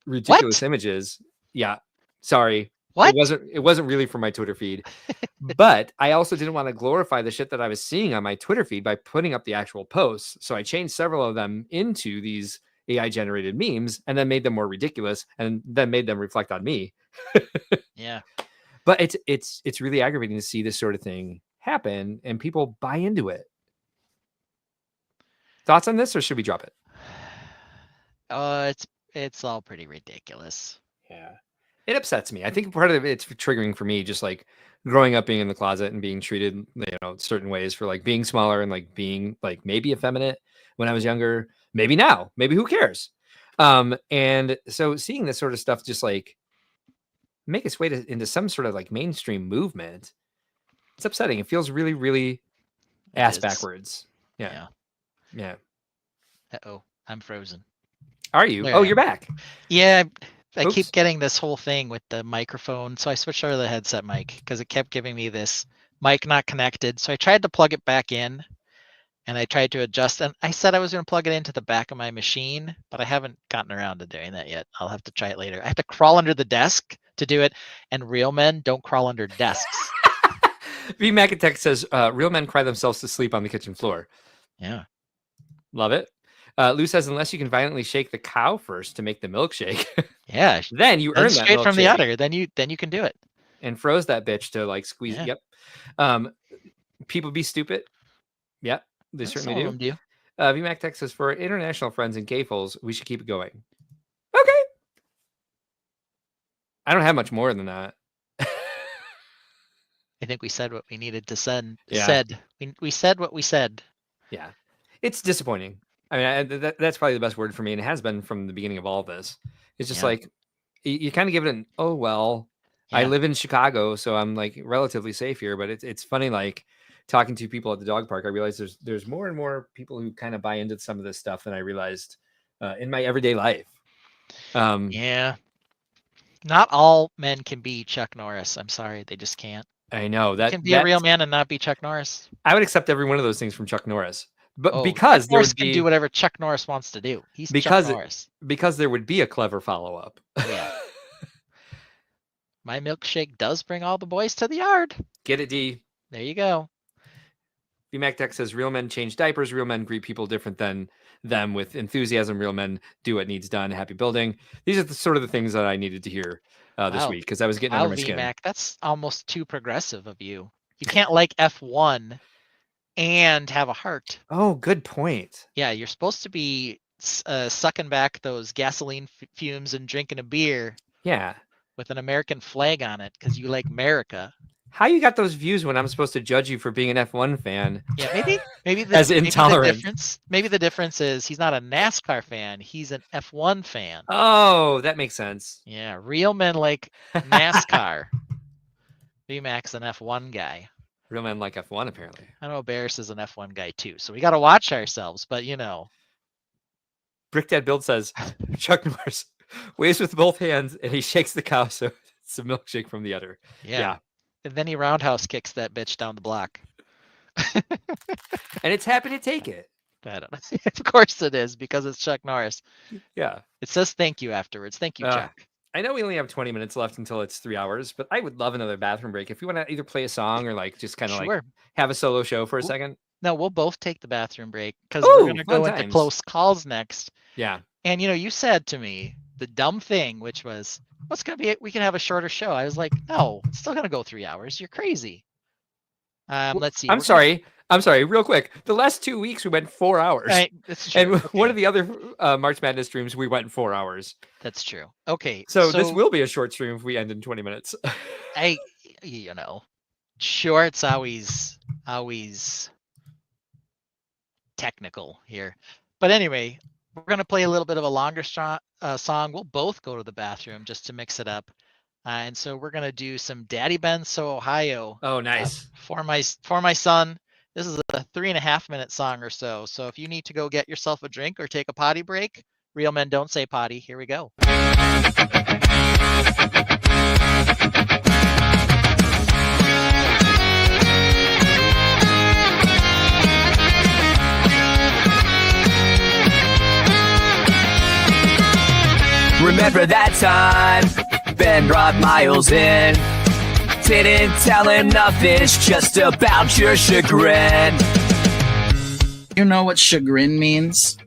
ridiculous images. Yeah, sorry. What? It wasn't really for my Twitter feed, but I also didn't want to glorify the shit that I was seeing on my Twitter feed by putting up the actual posts. So I changed several of them into these AI generated memes, and then made them more ridiculous, and then made them reflect on me. Yeah. But it's really aggravating to see this sort of thing happen and people buy into it. Thoughts on this, or should we drop it? It's all pretty ridiculous. Yeah. It upsets me. I think part of it's triggering for me, just like growing up being in the closet and being treated, certain ways for like being smaller and like being like maybe effeminate when I was younger, maybe now, maybe who cares? And so seeing this sort of stuff just like make its way into some sort of like mainstream movement, it's upsetting. It feels really, really ass backwards. Yeah. Uh-oh, I'm frozen. Are you? Oh, you're back. Yeah, I keep getting this whole thing with the microphone, so I switched over to the headset mic because it kept giving me this mic not connected. So I tried to plug it back in, and I tried to adjust, and I said I was going to plug it into the back of my machine, but I haven't gotten around to doing that yet. I'll have to try it later. I have to crawl under the desk to do it, and real men don't crawl under desks. V Macatech says, real men cry themselves to sleep on the kitchen floor. Yeah. Love it. Lou says, unless you can violently shake the cow first to make the milkshake. Yeah. Then you earn that straight from the milkshake. udder. Then you can do it. And froze that bitch to like squeeze. Yeah. Yep. People be stupid. Yep. They certainly do. V Macatech says, for our international friends and gayfuls, we should keep it going. Okay. I don't have much more than that. I think we said what we needed to send. Yeah. We said what we said. Yeah. It's disappointing. I mean, that's probably the best word for me, and it has been from the beginning of all this. It's just like you kind of give it an oh well. Yeah. I live in Chicago, so I'm like relatively safe here. But it's funny, like talking to people at the dog park. I realize there's more and more people who kind of buy into some of this stuff than I realized in my everyday life. Yeah. Not all men can be Chuck Norris. I'm sorry, they just can't. I know that you can be a real man and not be Chuck Norris. I would accept every one of those things from Chuck Norris. But because Chuck Norris can do whatever Chuck Norris wants to do. He's Chuck Norris. Because there would be a clever follow-up. Yeah. My milkshake does bring all the boys to the yard. Get it, D. There you go. VMacTech says real men change diapers. Real men greet people different than them with enthusiasm. Real men do what needs done. Happy building. These are the sort of the things that I needed to hear this week because I was getting under my skin. VMac, that's almost too progressive of you. You can't like F1 and have a heart. Oh, good point. Yeah, you're supposed to be sucking back those gasoline fumes and drinking a beer. Yeah. With an American flag on it because you like America. How you got those views when I'm supposed to judge you for being an F1 fan? Yeah, maybe as intolerant. Maybe the difference is he's not a NASCAR fan; he's an F1 fan. Oh, that makes sense. Yeah, real men like NASCAR. VMac's an F1 guy. Real men like F1 apparently. I know Barris is an F1 guy too, so we got to watch ourselves. But you know, Brickdad Build says Chuck Norris waves with both hands and he shakes the cow so it's a milkshake from the udder. Yeah. And then he roundhouse kicks that bitch down the block. And it's happy to take it. I don't know. Of course it is, because it's Chuck Norris. Yeah. It says thank you afterwards. Thank you, Chuck. I know we only have 20 minutes left until it's 3 hours, but I would love another bathroom break. If you want to either play a song or like just kind of like have a solo show for a second. No, we'll both take the bathroom break because we're going to go into close calls next. Yeah. And you said to me the dumb thing, which was, what's going to be it? We can have a shorter show. I was like, no, it's still going to go 3 hours. You're crazy. Let's see. I'm sorry. Real quick. The last 2 weeks we went 4 hours. Right, that's true. And one of the other March Madness streams we went 4 hours. That's true. Okay. So this will be a short stream if we end in 20 minutes. Short's always technical here. But anyway, we're going to play a little bit of a longer song. We'll both go to the bathroom just to mix it up. And so we're gonna do some Daddy Ben So Ohio. Oh, nice. For my son. This is a 3.5-minute song or so. So if you need to go get yourself a drink or take a potty break, real men don't say potty. Here we go. Remember that time Ben brought Miles in? Didn't tell him nothing, it's just about your chagrin. You know what chagrin means?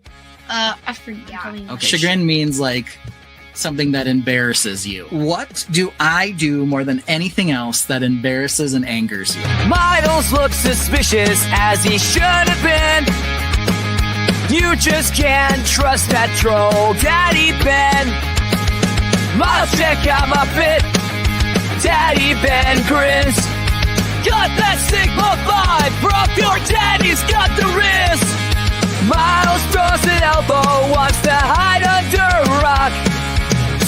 I forgot. Okay. Chagrin means like something that embarrasses you. What do I do more than anything else that embarrasses and angers you? Miles looks suspicious as he should have been. You just can't trust that troll, Daddy Ben. Miles, check out my fit. Daddy Ben grins. Got that Sigma 5 from your daddy's got the wrist. Miles throws an elbow, wants to hide under a rock.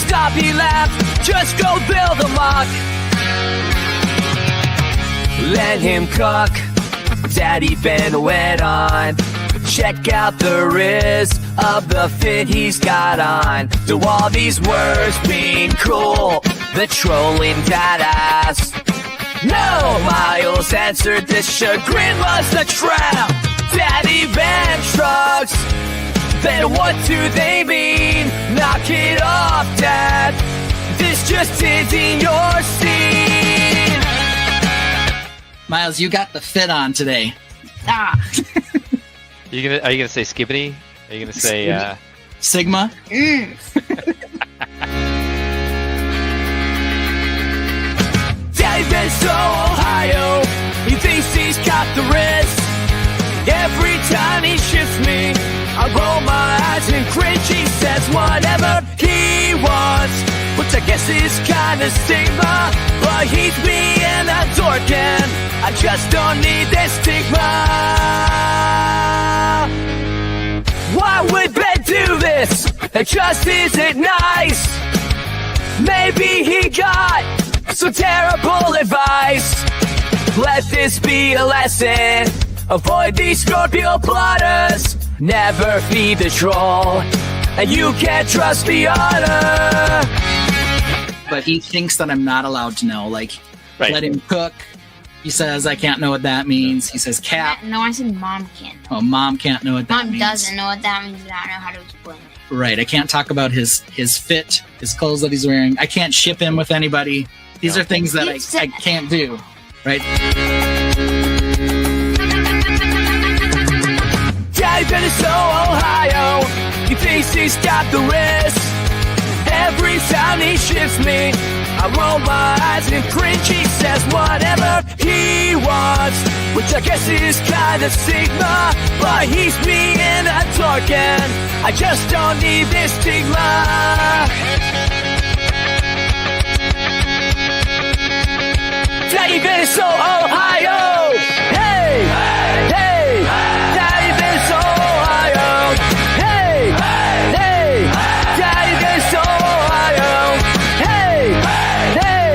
Stop, he laughed, just go build a mock. Let him cook, Daddy Ben went on. Check out the wrist of the fit he's got on. Do all these words mean cool? The trolling got asked. No, Miles answered, this chagrin was the trap. Daddy Ben shrugs. Then what do they mean? Knock it off, Dad. This just isn't your scene. Miles, you got the fit on today. Ah. Are you gonna say skibbity? Are you gonna say Sigma? Daddy Ben's so Ohio, he thinks he's got the wrist. Every time he shifts me, I roll my eyes and cringe. He says whatever he wants, which I guess is kinda stigma. But he's being a dork and I just don't need this stigma. Why would Ben do this? It just isn't nice. Maybe he got some terrible advice. Let this be a lesson. Avoid these Scorpio plotters. Never feed the troll. And you can't trust the honor. But he thinks that I'm not allowed to know. Like, let him cook. He says I can't know what that means. He says cat. No, I said mom can't know. Oh, mom can't know what that means. Mom doesn't know what that means. I don't know how to explain it. Right. I can't talk about his fit, his clothes that he's wearing. I can't ship him with anybody. These are things that I can't do. Right. Daddy Ben is so Ohio, he thinks he's got the wrist. Every time he shifts me, I roll my eyes and cringe. He says whatever he wants, which I guess is kind of stigma. But he's being a dork and I just don't need this stigma. Daddy Ben is so Ohio. Hey, hey, Daddy Ben is so Ohio. Hey, hey, Daddy Ben is so Ohio. Hey, hey.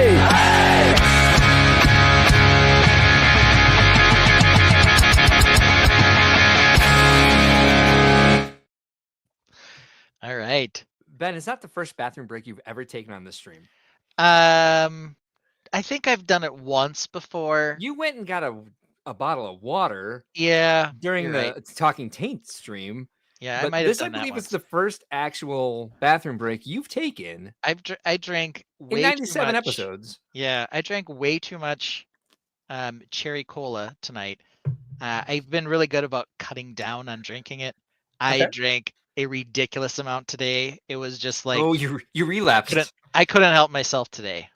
All right. Ben, is that the first bathroom break you've ever taken on this stream? I think I've done it once before. You went and got a bottle of water. Yeah. During the Talking Taint stream. Yeah, but I might have done I believe that is the first actual bathroom break you've taken. I drank way in 97 too much. episodes. Yeah, I drank way too much cherry cola tonight. I've been really good about cutting down on drinking it. I drank a ridiculous amount today. It was just like, oh, you relapsed. I couldn't help myself today.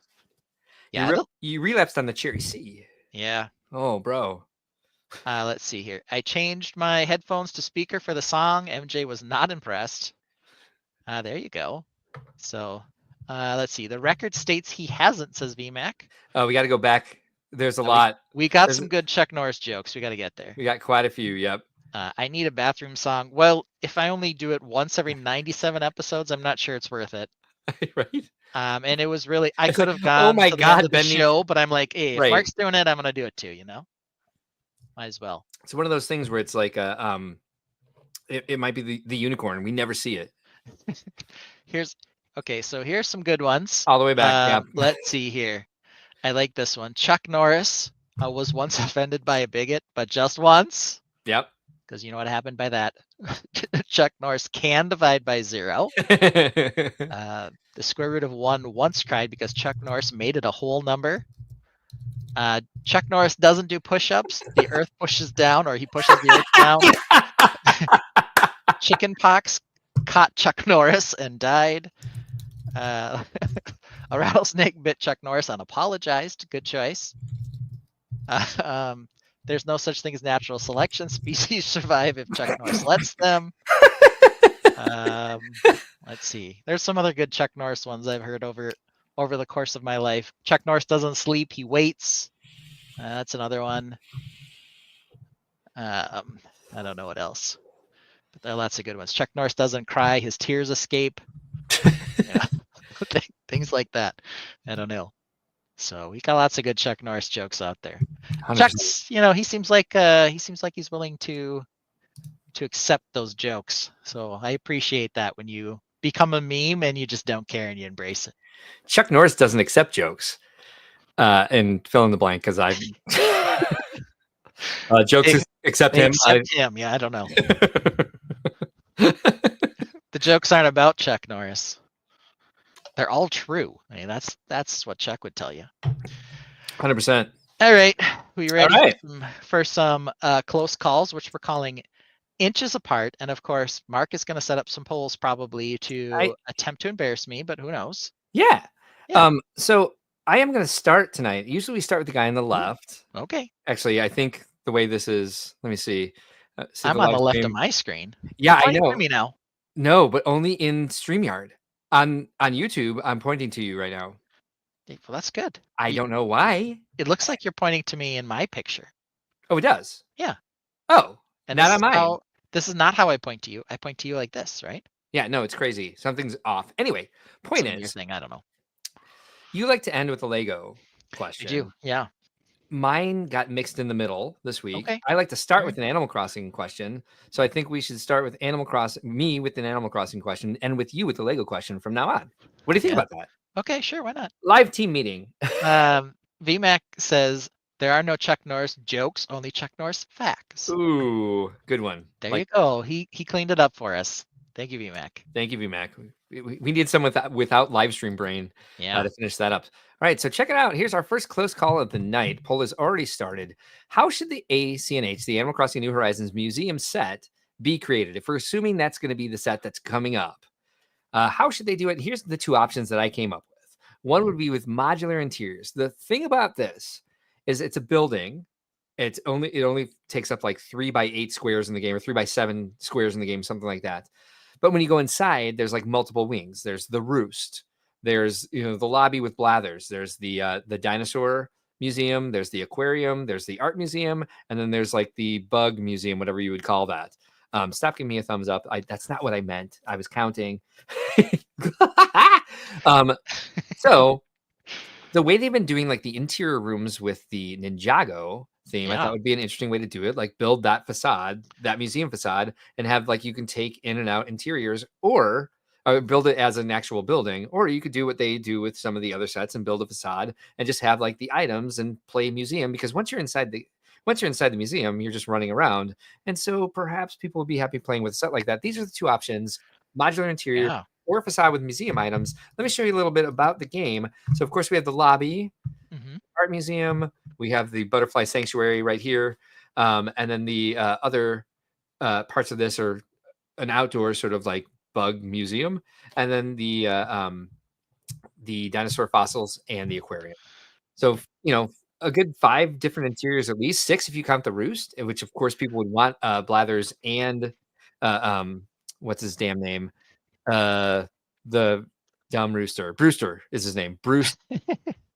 Yeah, you relapsed on the cherry C. Yeah. Oh, bro. Let's see here. I changed my headphones to speaker for the song. MJ was not impressed. There you go. So let's see. The record states he hasn't, says VMAC. Oh, we got to go back. There's a lot. We got some good Chuck Norris jokes. We got to get there. We got quite a few. Yep. I need a bathroom song. Well, if I only do it once every 97 episodes, I'm not sure it's worth it. Right? And it was really, I could have Oh gone my to the end God, of the Ben needs- show, but I'm like, hey, if Right. Mark's doing it, I'm gonna do it too. You know, might as well. It's one of those things where it's like it might be the unicorn. We never see it. Here's some good ones. All the way back. Yeah. Let's see here. I like this one. Chuck Norris was once offended by a bigot, but just once. Yep. Because you know what happened by that? Chuck Norris can divide by 0. The square root of 1 once cried because Chuck Norris made it a whole number. Chuck Norris doesn't do push-ups. The earth pushes down, or he pushes the earth down. Chicken pox caught Chuck Norris and died. A rattlesnake bit Chuck Norris and apologized. Good choice. There's no such thing as natural selection. Species survive if Chuck Norris lets them. Let's see. There's some other good Chuck Norris ones I've heard over the course of my life. Chuck Norris doesn't sleep, he waits. That's another one. I don't know what else. But there are lots of good ones. Chuck Norris doesn't cry, his tears escape. Yeah. Things like that. I don't know. So we got lots of good Chuck Norris jokes out there. 100%. Chuck's, he seems like he's willing to accept those jokes. So I appreciate that when you become a meme and you just don't care and you embrace it. Chuck Norris doesn't accept jokes. And fill in the blank because I've jokes except him. Him, yeah, I don't know. The jokes aren't about Chuck Norris. They're all true. I mean, that's what Chuck would tell you. 100%. All right, we ready All right. for some close calls, which we're calling inches apart. And of course, Mark is going to set up some polls probably to attempt to embarrass me, but who knows? Yeah. So I am going to start tonight. Usually we start with the guy on the left. Okay. Actually, I think the way this is, let me see. I'm on the left of my screen. Yeah, You're I know. pointing to me now. No, but only in StreamYard. On YouTube, I'm pointing to you right now. Well, that's good. I don't know why. It looks like you're pointing to me in my picture. Oh, it does? Yeah. Oh, And not on mine. This is not how I point to you. I point to you like this, right? Yeah, no, it's crazy. Something's off. Anyway, point Some weird is, thing, I don't know. you like to end with a Lego question. I do, yeah. Mine got mixed in the middle this week. Okay. I like to start with an Animal Crossing question. So I think we should start with me with an Animal Crossing question and with you with the Lego question from now on. What do you think about that? Okay, sure, why not? Live team meeting. VMAC says there are no Chuck Norris jokes, only Chuck Norris facts. Ooh, good one. There you go. He cleaned it up for us. Thank you, VMAC. Thank you, VMAC. We need some without live stream brain to finish that up. All right, so check it out. Here's our first close call of the night. Poll has already started. How should the ACNH, the Animal Crossing New Horizons museum set, be created? If we're assuming that's going to be the set that's coming up, how should they do it? Here's the two options that I came up with. One would be with modular interiors. The thing about this is it's a building. It only takes up like 3x8 squares in the game, or 3x7 squares in the game, something like that. But when you go inside, there's like multiple wings. There's the roost. There's the lobby with blathers. There's the dinosaur museum. There's the aquarium. There's the art museum, and then there's like the bug museum, whatever you would call that. Stop giving me a thumbs up. That's not what I meant. I was counting. So the way they've been doing like the interior rooms with the Ninjago theme, I thought would be an interesting way to do it. Like build that facade, that museum facade, and have like you can take in and out interiors, or build it as an actual building, or you could do what they do with some of the other sets and build a facade and just have like the items and play museum. Because once you're inside the museum, you're just running around, and so perhaps people would be happy playing with a set like that. These are the two options: modular interior or facade with museum items. Let me show you a little bit about the game. So of course we have the lobby, art museum. We have the butterfly sanctuary right here. And then the other parts of this are an outdoor sort of like bug museum. And then the dinosaur fossils and the aquarium. So, a good 5 different interiors, at least 6 if you count the roost, which of course people would want Blathers and what's his damn name? The dumb rooster. Brewster is his name. Bruce.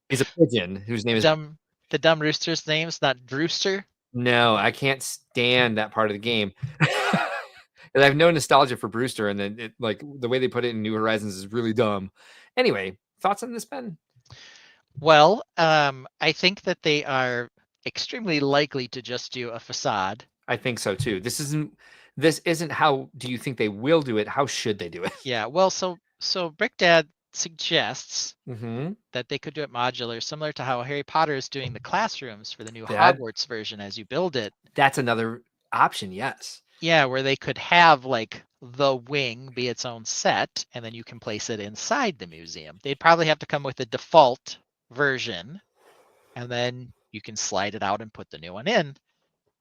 He's a pigeon whose name is the dumb rooster's name's not Brewster. No, I can't stand that part of the game. And I have no nostalgia for Brewster, and then like the way they put it in New Horizons is really dumb. Anyway, thoughts on this, Ben? Well, I think that they are extremely likely to just do a facade. I think so too. This isn't how do you think they will do it? How should they do it? Yeah, well, so Brick Dad suggests Mm-hmm. that they could do it modular, similar to how Harry Potter is doing the classrooms for the new That- Hogwarts version as you build it. That's another option, yes. Yeah, where they could have like the wing be its own set, and then you can place it inside the museum. They'd probably have to come with a default version, and then you can slide it out and put the new one in.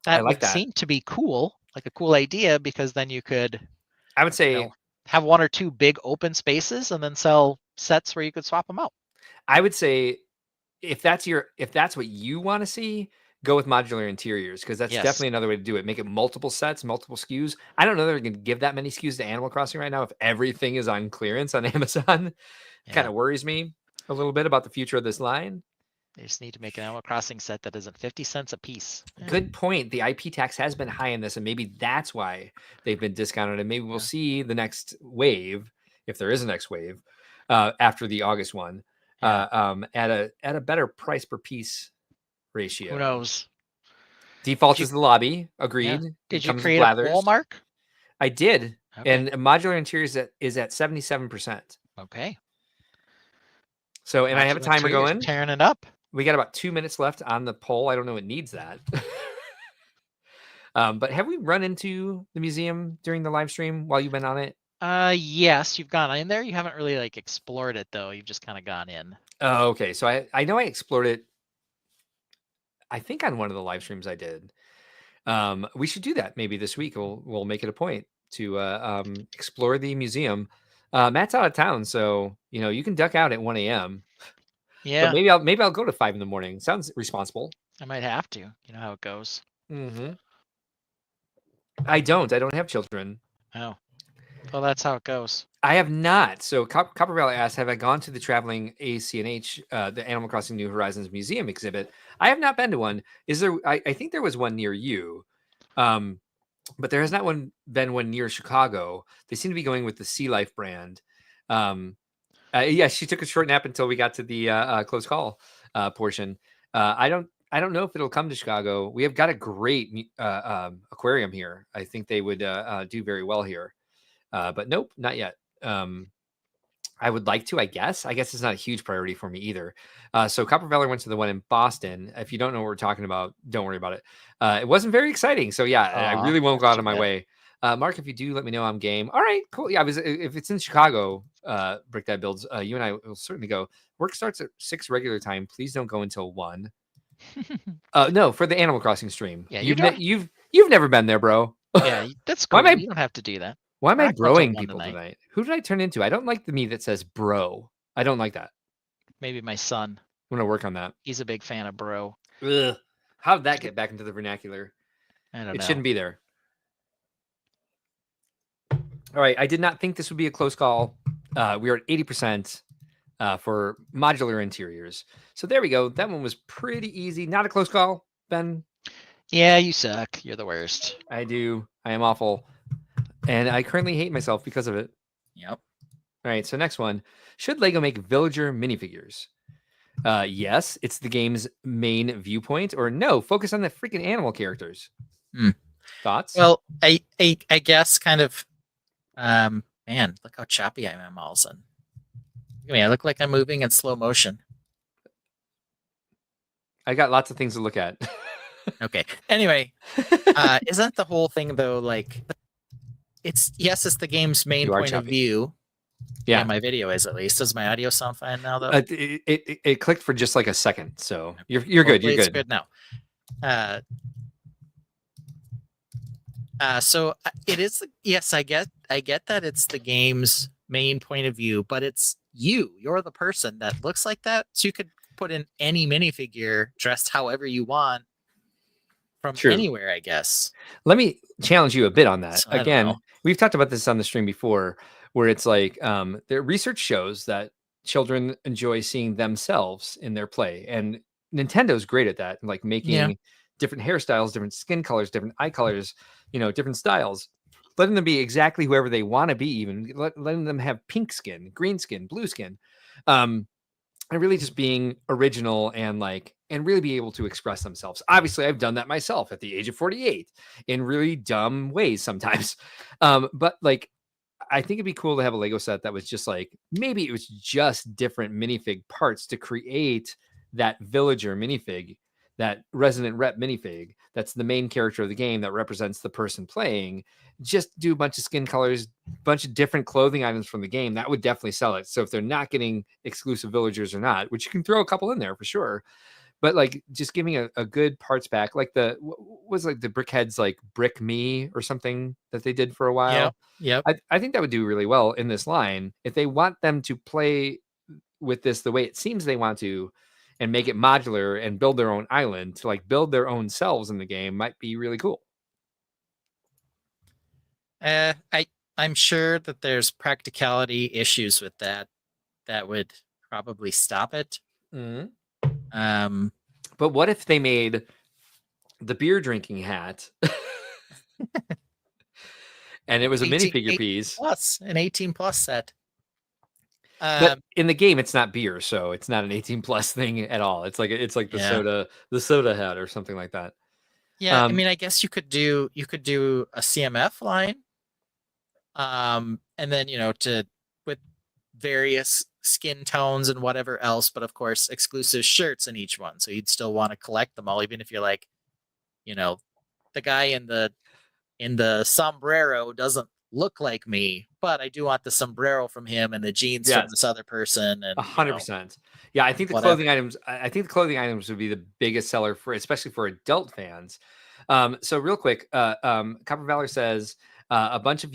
That like would that. seem to be cool, like a cool idea, because then you could I would say have one or two big open spaces and then sell sets where you could swap them out. I would say if that's what you want to see, go with modular interiors, because that's definitely another way to do it. Make it multiple sets, multiple SKUs. I don't know that they're going to give that many SKUs to Animal Crossing right now if everything is on clearance on Amazon. Kind of worries me a little bit about the future of this line. They just need to make an Animal Crossing set that isn't 50 cents a piece. Good point. The IP tax has been high in this, and maybe that's why they've been discounted. And maybe we'll see the next wave, if there is a next wave, after the August one, at a better price per piece ratio. Who knows? Default is the lobby. Agreed. Yeah. Did It you comes with create a blathers. wall mark? I did. Okay. And modular interiors is at 77%. Okay. So, and I have a timer going. Tearing it up. We got about 2 minutes left on the poll. I don't know it needs that. But have we run into the museum during the live stream while you've been on it? Yes, you've gone in there. You haven't really like explored it though. You've just kind of gone in. Oh, okay. So I know I explored it, I think on one of the live streams I did. We should do that maybe this week. We'll make it a point to explore the museum. Matt's out of town, so you can duck out at 1 a.m. Yeah. But maybe I'll go to 5 in the morning. Sounds responsible. I might have to. You know how it goes. Mm-hmm. I don't have children. Oh. Well, that's how it goes. I have not. So Copper Valley asked, have I gone to the traveling ACNH, the Animal Crossing New Horizons Museum exhibit? I have not been to one. Is there? I think there was one near you, but there has not been one near Chicago. They seem to be going with the Sea Life brand. Yeah, she took a short nap until we got to the close call portion. I don't know if it'll come to Chicago. We have got a great aquarium here. I think they would do very well here. But nope, not yet. I would like to, I guess. I guess it's not a huge priority for me either. So Copper Valley went to the one in Boston. If you don't know what we're talking about, don't worry about it. It wasn't very exciting. So yeah, I really won't go out of my way. Mark, if you do, let me know. I'm game. All right, cool. Yeah, if it's in Chicago, Brick Dad Builds, you and I will certainly go. Work starts at 6 regular time. Please don't go until 1. No, for the Animal Crossing stream. Yeah, you've never been there, bro. Yeah, that's cool. You don't have to do that. Why am I Rock broing Builds people tonight. tonight? Who did I turn into? I don't like the me that says bro. I don't like that. Maybe my son. I'm gonna work on that. He's a big fan of bro. Ugh. How did that get back into the vernacular? I don't know. It shouldn't be there. All right. I did not think this would be a close call. We are at 80% for modular interiors. So there we go. That one was pretty easy. Not a close call, Ben. Yeah, you suck. You're the worst. I do. I am awful. And I currently hate myself because of it. Yep. All right. So next one. Should LEGO make villager minifigures? Yes, it's the game's main viewpoint. Or no, focus on the freaking animal characters. Thoughts? Well, I guess kind of. Man, look how choppy I am all of a sudden. I mean, I look like I'm moving in slow motion. I got lots of things to look at. Okay. Anyway, isn't the whole thing though like it's the game's main point of view. Yeah, my video is at least. Does my audio sound fine now though? It clicked for just like a second, so you're good. You're It's good. good now. So it is. Yes, I get that it's the game's main point of view, but it's you're the person that looks like that. So you could put in any minifigure dressed however you want from anywhere, I guess. Let me challenge you a bit on that. So, I don't Again, know. we've talked about this on the stream before, where it's like the research shows that children enjoy seeing themselves in their play, and Nintendo's great at that, like making different hairstyles, different skin colors, different eye colors, different styles, letting them be exactly whoever they want to be, even letting them have pink skin, green skin, blue skin. and really just being original and really be able to express themselves. Obviously, I've done that myself at the age of 48 in really dumb ways sometimes. But like, I think it'd be cool to have a Lego set that was just like, maybe it was just different minifig parts to create that villager minifig, that resident rep minifig. That's the main character of the game that represents the person playing. Just do a bunch of skin colors, bunch of different clothing items from the game. That would definitely sell it. So if they're not getting exclusive villagers or not, which you can throw a couple in there for sure, but like just giving a good parts pack, like was like the Brickheads, like Brick Me or something that they did for a while. Yep. I think that would do really well in this line if they want them to play with this the way it seems they want to, and make it modular and build their own island to like build their own selves in the game. Might be really cool. I'm sure that there's practicality issues with that would probably stop it. But what if they made the beer drinking hat and it was a minifigure piece plus an 18 plus set? But in the game, it's not beer, so it's not an 18 plus thing at all. It's like the soda hat or something like that. Yeah, I mean, I guess you could do a CMF line, and then with various skin tones and whatever else, but of course exclusive shirts in each one. So you'd still want to collect them all, even if you're like, the guy in the sombrero doesn't look like me, but I do want the sombrero from him and the jeans from this other person. And 100%. Yeah, I think the clothing items. I think the clothing items would be the biggest seller especially for adult fans. So real quick, Copper Valor says a bunch of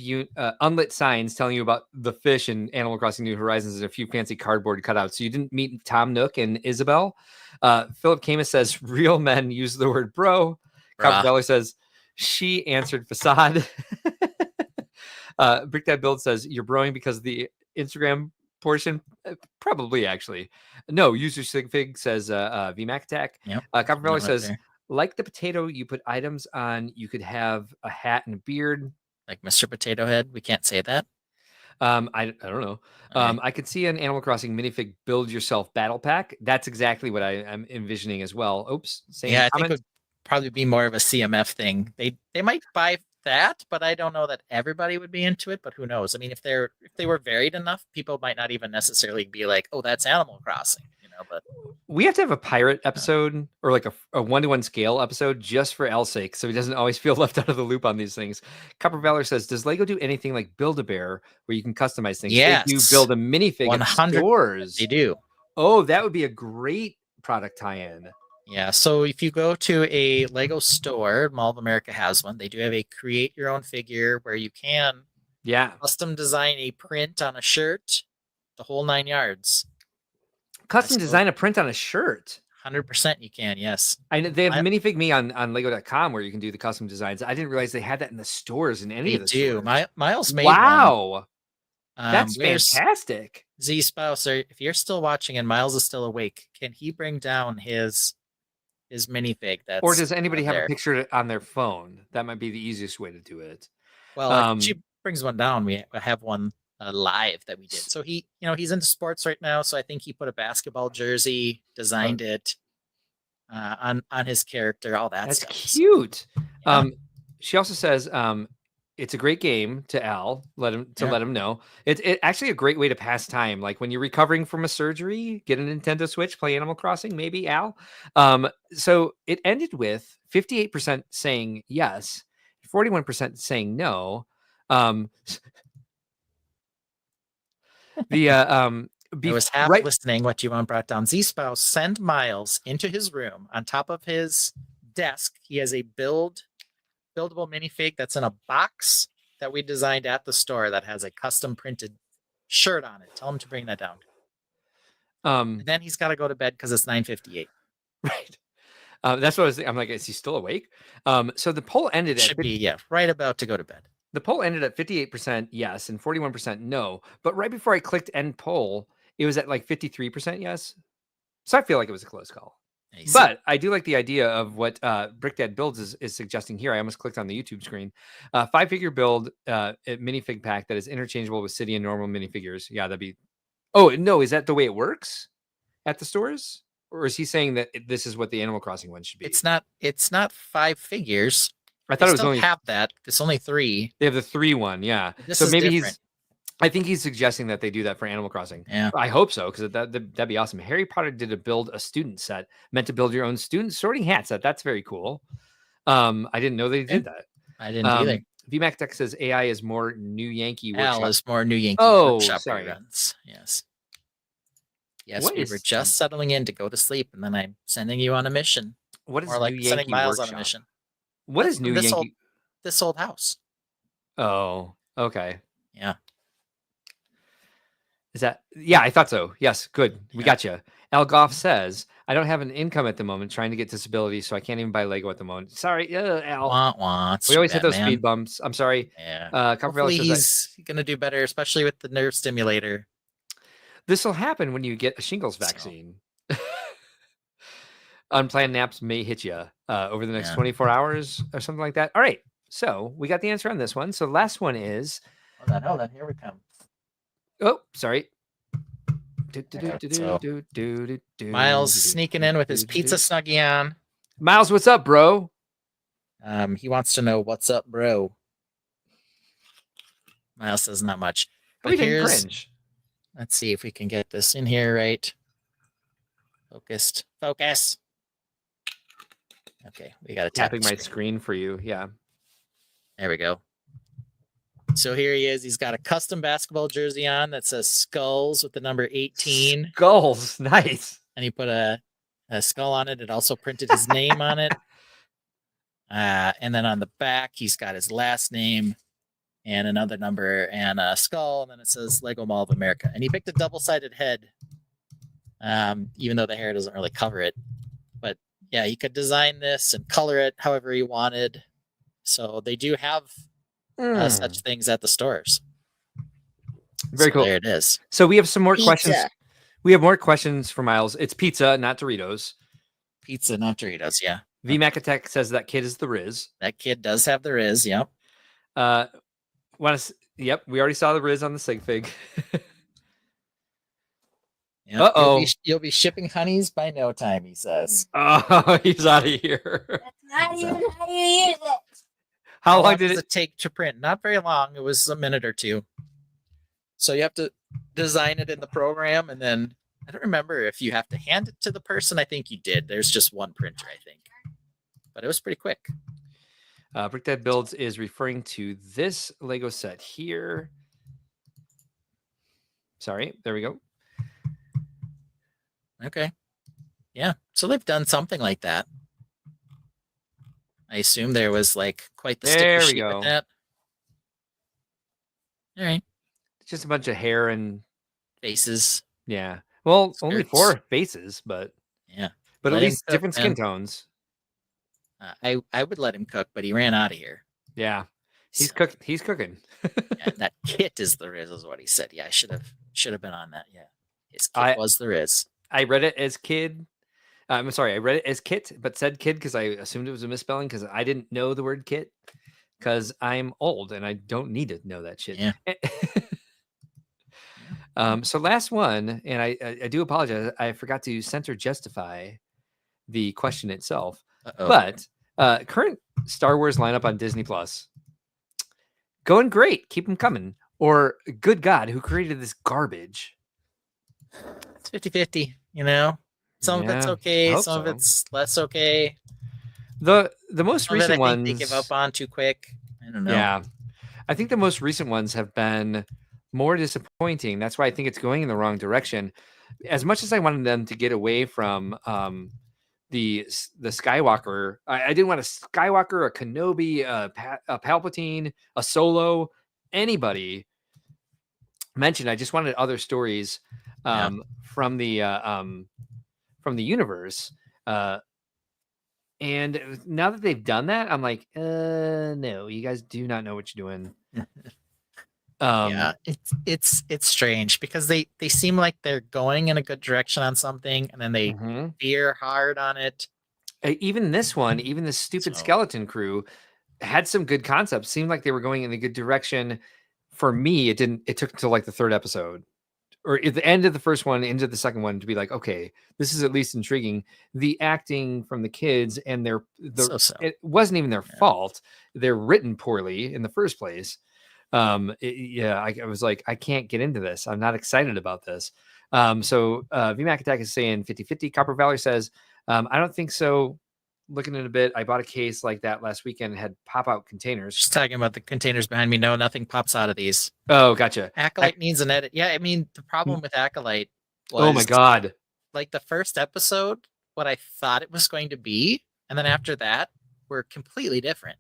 unlit signs telling you about the fish in Animal Crossing New Horizons and a few fancy cardboard cutouts. So you didn't meet Tom Nook and Isabel. Philip Camus says real men use the word bro. Copper Valor says she answered facade. Brick Dad Build says you're broing because of the Instagram portion. Probably, actually. No, User Sigfig says VMAC Attack. Yep. Copper Valley says, like the potato you put items on, you could have a hat and a beard. Like Mr. Potato Head. We can't say that. I don't know. I could see an Animal Crossing minifig build yourself battle pack. That's exactly what I'm envisioning as well. Oops. I think it would probably be more of a CMF thing. They might buy that, but I don't know that everybody would be into it. But who knows? I mean, if they were varied enough, people might not even necessarily be like, "Oh, that's Animal Crossing," But we have to have a pirate episode or like a 1-to-1 scale episode just for Al's sake, so he doesn't always feel left out of the loop on these things. Copper Valor says, "Does Lego do anything like Build-A-Bear where you can customize things?" Yes. They do build a minifig at stores. They do. Oh, that would be a great product tie-in. Yeah, so if you go to a Lego store, Mall of America has one. They do have a create your own figure where you can custom design a print on a shirt, the whole 9 yards. Custom design a print on a shirt? 100% you can, yes. They have minifig me on Lego.com where you can do the custom designs. I didn't realize they had that in the stores in any of the stores. Miles made one. Wow. That's fantastic. Z Spouse, if you're still watching and Miles is still awake, can he bring down his minifig? Or does anybody have a picture on their phone? That might be the easiest way to do it. Well, if she brings one down, we have one live that we did. So he, he's into sports right now. So I think he put a basketball jersey, designed it on his character, all that stuff. That's cute. Yeah. She also says, it's a great game to Al. Let him know. It's actually a great way to pass time. Like when you're recovering from a surgery, get a Nintendo Switch, play Animal Crossing, maybe Al. So it ended with 58% saying yes, 41% saying no. I was half listening what you brought down. Z Spouse, send Miles into his room. On top of his desk, he has a buildable minifig that's in a box that we designed at the store that has a custom printed shirt on it. Tell him to bring that down. And then he's got to go to bed because it's 9:58. Right. That's what I was thinking. I'm like, is he still awake? So the poll ended at right about to go to bed. The poll ended at 58% yes and 41% no. But right before I clicked end poll, it was at like 53% yes. So I feel like it was a close call. Nice. But I do like the idea of what Brick Dad Builds is suggesting here. I almost clicked on the YouTube screen. 5-figure build minifig pack that is interchangeable with city and normal minifigures. Yeah, that'd be... Oh, no, is that the way it works? at the stores, or is he saying that this is what the Animal Crossing one should be? It's not 5 figures. I thought They it was still only have that. It's only 3. they have the 3 one, yeah. This So is maybe different. I think he's suggesting that they do that for Animal Crossing. Yeah. I hope so, because that'd be awesome. Harry Potter did build a student set meant to build your own student sorting hat set. That's very cool. I didn't know they did that. I didn't either. VMAC Tech says AI is more New Yankee Al Workshop. is more New Yankee Workshop sorry. reruns. Yes. Yes, What we is- were just settling in to go to sleep, and then I'm sending you on a mission. What is Or like New sending Yankee Miles Workshop? on a mission. What is New this Yankee? This old house. Oh, okay. Yeah. Is that? Yeah, I thought so. Yes, good. We Yeah. got you. Al Goff says, I don't have an income at the moment trying to get disability, so I can't even buy Lego at the moment. Sorry, Al. Wah, wah. It's We always too hit bad, those man. speed bumps. I'm sorry. Yeah. Coppervella Hopefully says he's going to do better, especially with the nerve stimulator. this will happen when you get a shingles vaccine. Unplanned naps may hit you over the next 24 hours or something like that. All right. So we got the answer on this one. So last one is. Hold on. Here we come. Oh, sorry. Miles sneaking in with his pizza snuggie on. Miles, what's up, bro? He wants to know what's up, bro. Miles says not much. But Cringe. Let's see if we can get this in here right. Focused. Focus. Okay, we got to tap Tapping my screen for you. Yeah. There we go. So here he is. He's got a custom basketball jersey on that says Skulls with the number 18. Skulls. Nice. And he put a skull on it. It also printed his name on it. And then on the back, he's got his last name and another number and a skull. And then it says Lego Mall of America. And he picked a double-sided head, even though the hair doesn't really cover it. But yeah, he could design this and color it however he wanted. So they do have such things at the stores. Very cool. There it is. So we have some more Pizza. questions. We have more questions for Miles. It's pizza, not Doritos. Pizza, not Doritos. Yeah. VMAC Attack says that kid is the Riz. That kid does have the Riz. Yep. Yep, we already saw the Riz on the sig fig. Yep. Uh-oh. You'll be shipping honeys by no time, he says. Oh, he's out of here. That's not even how you use it. How long did does it? take to print? Not very long. It was a minute or two. So you have to design it in the program, and then I don't remember if you have to hand it to the person. I think you did. There's just one printer, I think. But it was pretty quick. Brick Dad Builds is referring to this Lego set here. Sorry, there we go. Okay. Yeah. So they've done something like that. I assume there was like quite the There sticker we sheet go. with that. All right. It's just a bunch of hair and Faces. yeah. Well, only Skirts. 4 faces, but Yeah. at Let him least cook, different skin man. tones. I would let him cook, but he ran out of here. Yeah, he's So, cooked. He's cooking. yeah, that kit is the Riz, is what he said. Yeah, I should have been on that. Yeah, his kit I- was the Riz. I read it as kid. I'm sorry, I read it as kit, but said kid because I assumed it was a misspelling because I didn't know the word kit because I'm old and I don't need to know that shit. Yeah. So last one, and I do apologize. I forgot to center justify the question itself, Uh-oh. but current Star Wars lineup on Disney Plus going great. Keep them coming. Or good God, who created this garbage? It's 50-50, you know. Some of it's Yeah, okay, I hope some of so. it's less okay. The most Some of it, recent I think ones they give up on too quick. I don't know. Yeah. I think the most recent ones have been more disappointing. That's why I think it's going in the wrong direction. As much as I wanted them to get away from the Skywalker, I didn't want a Skywalker, a Kenobi, a Palpatine, a Solo, anybody mentioned. I just wanted other stories from the universe. And now that they've done that, I'm like, no, you guys do not know what you're doing. Yeah, it's strange because they seem like they're going in a good direction on something, and then they veer hard on it. Even this one, even the stupid skeleton crew had some good concepts. Seemed like they were going in a good direction. For me, it didn't. It took until like the 3rd episode or at the end of the first one into the second one to be like, okay, this is at least intriguing. The acting from the kids and it wasn't even their fault. They're written poorly in the first place. I was like, I can't get into this. I'm not excited about this. So VMAC Attack is saying 50-50. Copper Valley says, I don't think so. Looking at a bit, I bought a case like that last weekend. Had pop out containers. Just talking about the containers behind me. No, nothing pops out of these. Oh, gotcha. Acolyte needs an edit. Yeah, I mean the problem with Acolyte was, oh my god, like the first episode, what I thought it was going to be, and then after that, were completely different.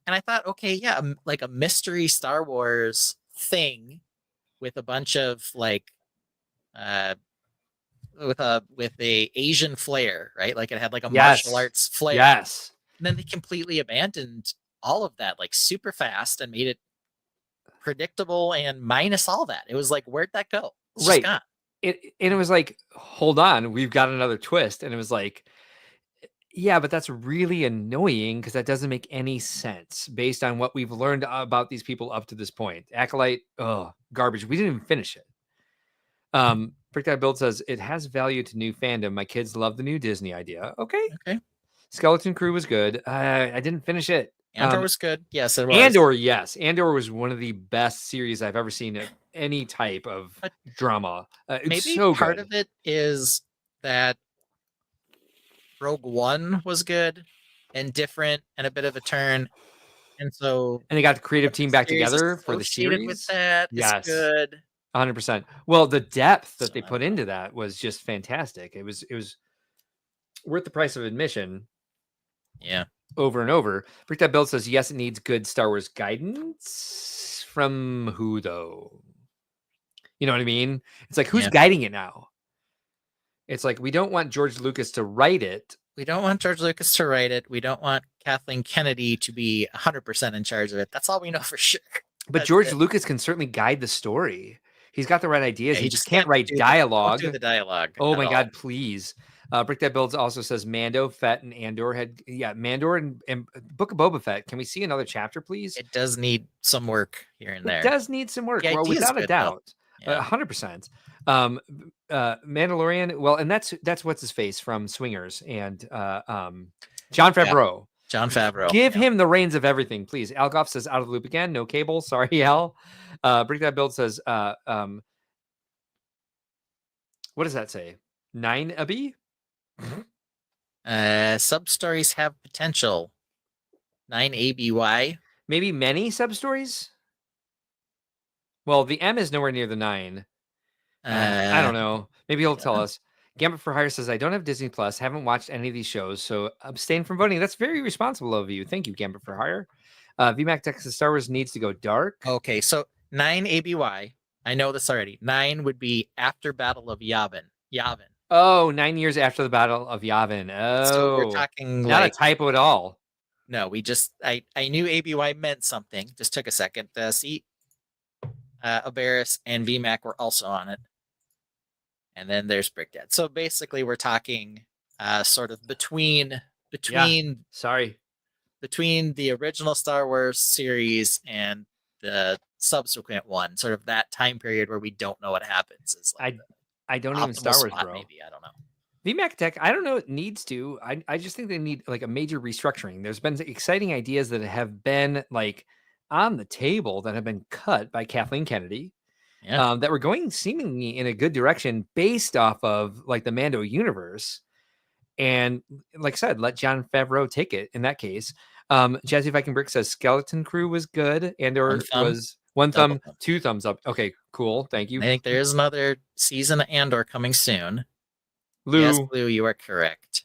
And I thought, okay, yeah, like a mystery Star Wars thing with a bunch of like, with a Asian flair, right? Like it had like a martial arts flair. Yes. And then they completely abandoned all of that, like super fast, and made it predictable and minus all that. It was like, where'd that go? It's right. just gone. It was like, hold on, we've got another twist. And it was like, yeah, but that's really annoying because that doesn't make any sense based on what we've learned about these people up to this point. Acolyte, garbage. We didn't even finish it. Brickdad Build says it has value to new fandom. My kids love the new Disney idea. Okay. Skeleton Crew was good. I didn't finish it. Andor was good. Yes, it was. Andor, yes. Andor was one of the best series I've ever seen of any type of drama. Maybe so part good. of it is that Rogue One was good and different and a bit of a turn. And they got the creative team back together for the series. With that, yes, good. 100%. Well, the depth that they put into that was just fantastic. It was worth the price of admission. Yeah. Over and over. Brick Build says yes, it needs good Star Wars guidance. From who though? You know what I mean? It's like, who's guiding it now? It's like, we don't want George Lucas to write it. We don't want George Lucas to write it. We don't want Kathleen Kennedy to be 100% in charge of it. That's all we know for sure. But George Lucas can certainly guide the story. He's got the right ideas. He just can't write dialogue. Don't do the dialogue. Oh my God, please. Brick That Builds also says Mando, Fett, and Andor had Mandor and Book of Boba Fett. Can we see another chapter, please? It does need some work here and there. It does need some work, well, without a doubt. 100%. Mandalorian. Well, and that's what's his face from Swingers and Jon Favreau. Yeah. Jon Favreau. Give him the reins of everything, please. Algoff says out of the loop again. No cable. Sorry, Al. Brick That Build says what does that say? 9 Abby? Sub stories have potential. 9 ABY. Maybe many sub stories. Well, the M is nowhere near the 9. I don't know. Maybe he'll tell us. Gambit for Hire says, I don't have Disney Plus, haven't watched any of these shows, so abstain from voting. That's very responsible of you. Thank you, Gambit for Hire. VMAC Texas Star Wars needs to go dark. Okay, so 9 ABY. I know this already. 9 would be after Battle of Yavin. Oh, 9 years after the Battle of Yavin. Oh, so we're talking not a typo at all. No, we just I knew ABY meant something. Just took a second. See, Aberis and VMAC were also on it. And then there's Brickdad. So basically we're talking sort of between between the original Star Wars series and the subsequent one, sort of that time period where we don't know what happens. Is like I don't even Star Wars, bro. Maybe I don't know. VMAC Tech, I don't know. It needs to. I just think they need like a major restructuring. There's been exciting ideas that have been like on the table that have been cut by Kathleen Kennedy. Yeah. That were going seemingly in a good direction based off of like the Mando universe. And like I said, let Jon Favreau take it in that case. Jazzy Viking Brick says Skeleton Crew was good. Andor was one thumb, 2 thumbs up. Okay, cool. Thank you. I think there is another season of Andor coming soon. Lou, yes, Lou, you are correct.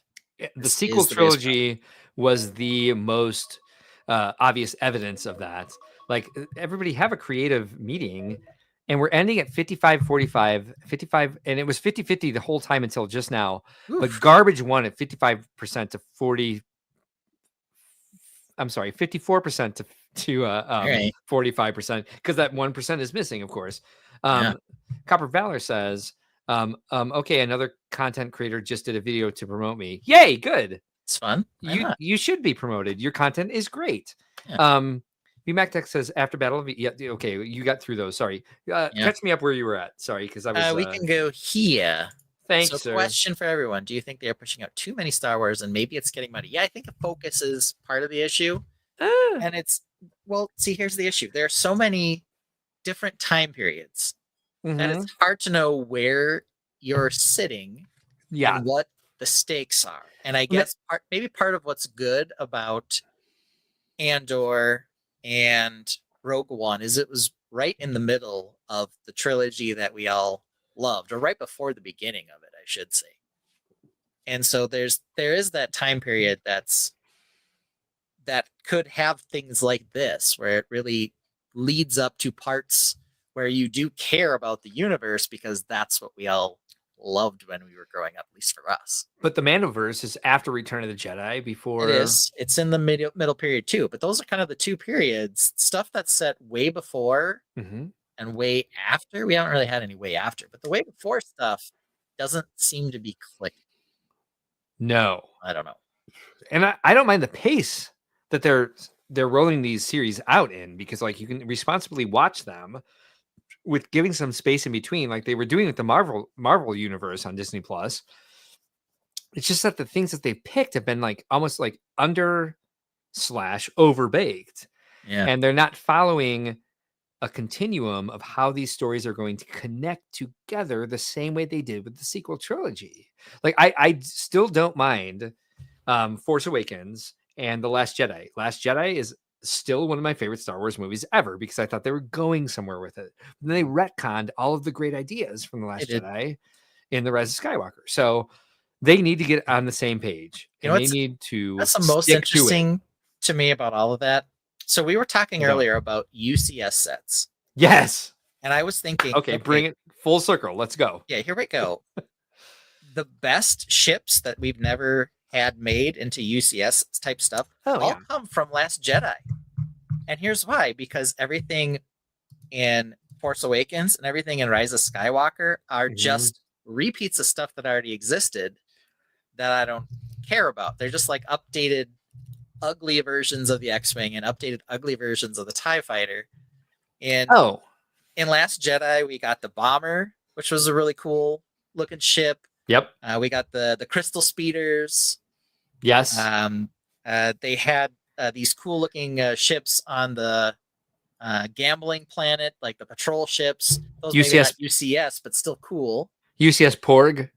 The sequel trilogy was the most obvious evidence of that. Like everybody have a creative meeting. And we're ending at 55-45, 55, and it was 50-50 the whole time until just now. Oof. But garbage won at 55% to 40. I'm sorry, 54% to 45%, because that 1% is missing, of course. Copper Valor says, okay, another content creator just did a video to promote me. Yay, good. It's fun. You should be promoted. Your content is great. Yeah. VMAC Tech says after Battle of yeah, okay, you got through those. Sorry. Catch me up where you were at. Sorry, because I was we can go here. Thanks, so question for everyone. Do you think they're pushing out too many Star Wars and maybe it's getting money? Yeah, I think the focus is part of the issue. And it's, well, see, here's the issue. There are so many different time periods that it's hard to know where you're sitting and what the stakes are. And I guess maybe part of what's good about Andor and Rogue One is it was right in the middle of the trilogy that we all loved, or right before the beginning of it, I should say. And so there is that time period that could have things like this, where it really leads up to parts where you do care about the universe because that's what we all loved when we were growing up, at least for us. But the Mandoverse is after Return of the Jedi. Before it is, it's in the middle period too. But those are kind of the two periods. Stuff that's set way before and way after. We haven't really had any way after, but the way before stuff doesn't seem to be clicking. No, I don't know. And I don't mind the pace that they're rolling these series out in, because like you can responsibly watch them with giving some space in between, like they were doing with the Marvel universe on Disney Plus. It's just that the things that they've picked have been like almost like overbaked. Yeah. And they're not following a continuum of how these stories are going to connect together the same way they did with the sequel trilogy. Like I still don't mind Force Awakens and The Last Jedi. Last Jedi is still one of my favorite Star Wars movies ever because I thought they were going somewhere with it. And then they retconned all of the great ideas from The Last Jedi in The Rise of Skywalker. So they need to get on the same page. And they need to. That's the most interesting to me about all of that. So we were talking earlier about UCS sets. Yes. And I was thinking, okay, bring it full circle. Let's go. Yeah, here we go. The best ships that we've never had made into UCS type stuff all come from Last Jedi. And here's why. Because everything in Force Awakens and everything in Rise of Skywalker are just repeats of stuff that already existed that I don't care about. They're just like updated ugly versions of the X-Wing and updated ugly versions of the TIE Fighter. And in Last Jedi, we got the bomber, which was a really cool looking ship. Yep. We got the crystal speeders. Yes. They had these cool looking ships on the gambling planet, like the patrol ships. Those maybe not UCS, but still cool. UCS Porg.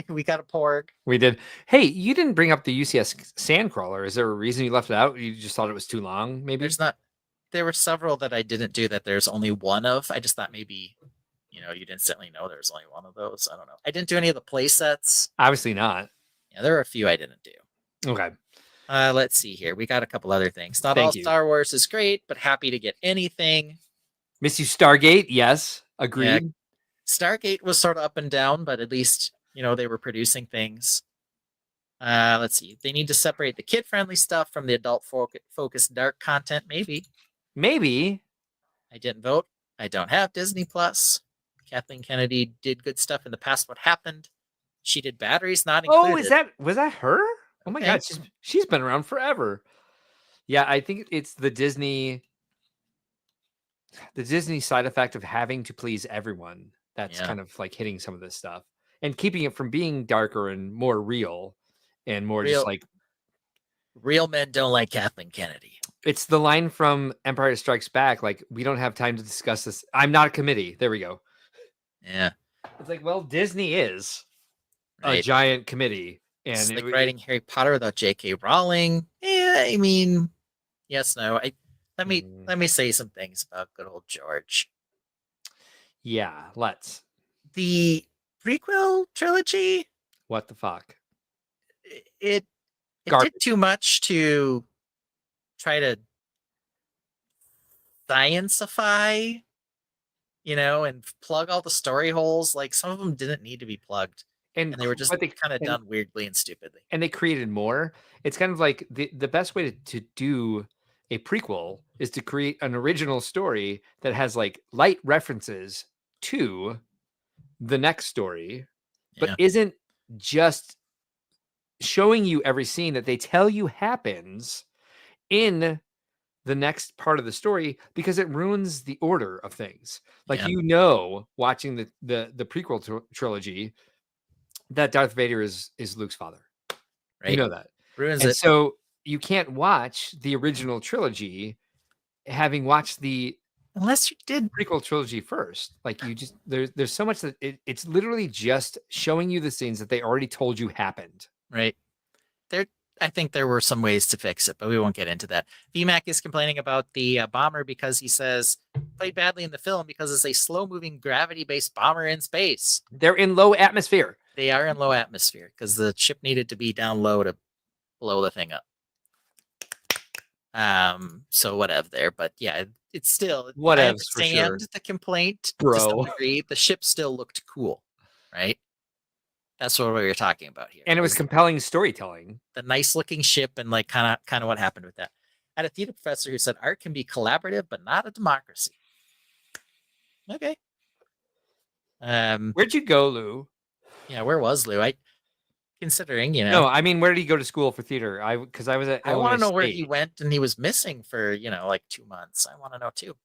We got a Porg. We did. Hey, you didn't bring up the UCS Sandcrawler. Is there a reason you left it out? You just thought it was too long, maybe? There were several that I didn't do that there's only one of. I just thought maybe, you'd instantly know there's only one of those. I don't know. I didn't do any of the play sets. Obviously not. Yeah, there are a few I didn't do. Okay. Let's see here. We got a couple other things. Not all Star Wars is great, but happy to get anything. Miss you, Stargate. Yes. Agreed. Yeah. Stargate was sort of up and down, but at least, they were producing things. Let's see. They need to separate the kid-friendly stuff from the adult-focused dark content. Maybe. I didn't vote. I don't have Disney Plus. Kathleen Kennedy did good stuff in the past. What happened? She did Batteries Not Included. Oh, was that her? Oh my God, she's been around forever. Yeah, I think it's the Disney side effect of having to please everyone. That's kind of like hitting some of this stuff and keeping it from being darker and more real and more just like real men don't like Kathleen Kennedy. It's the line from Empire Strikes Back. Like, we don't have time to discuss this. I'm not a committee. There we go. Yeah. It's like, well, Disney is a giant committee. And it's like writing Harry Potter without J.K. Rowling. Yeah, I mean, yes, no. Let me say some things about good old George. Yeah, let's. The prequel trilogy. What the fuck? It did too much to try to science-ify, and plug all the story holes. Like, some of them didn't need to be plugged. And they were just kind of done weirdly and stupidly. And they created more. It's kind of like the best way to do a prequel is to create an original story that has like light references to the next story, but isn't just showing you every scene that they tell you happens in the next part of the story because it ruins the order of things. Like, Yeah. watching the prequel trilogy, that Darth Vader is Luke's father. Right. You know that. Ruins And it. so you can't watch the original trilogy having watched the unless you did prequel trilogy first. Like, you just there's so much that it's literally just showing you the scenes that they already told you happened. Right. I think there were some ways to fix it, but we won't get into that. VMAC is complaining about the bomber because he says played badly in the film because it's a slow-moving gravity-based bomber in space. They're in low atmosphere. They are in low atmosphere because the ship needed to be down low to blow the thing up. So whatever there, but yeah, it's still Whatever. I understand the complaint to some degree. The ship still looked cool, right? That's what we were talking about here. And it was compelling storytelling. The nice looking ship and like kind of what happened with that. I had a theater professor who said art can be collaborative, but not a democracy. Okay. Where'd you go, Lou? Yeah, where was Lou? Considering, No, I mean, where did he go to school for theater? I was at I want to know Illinois where State. he went, and he was missing for like 2 months. I want to know too.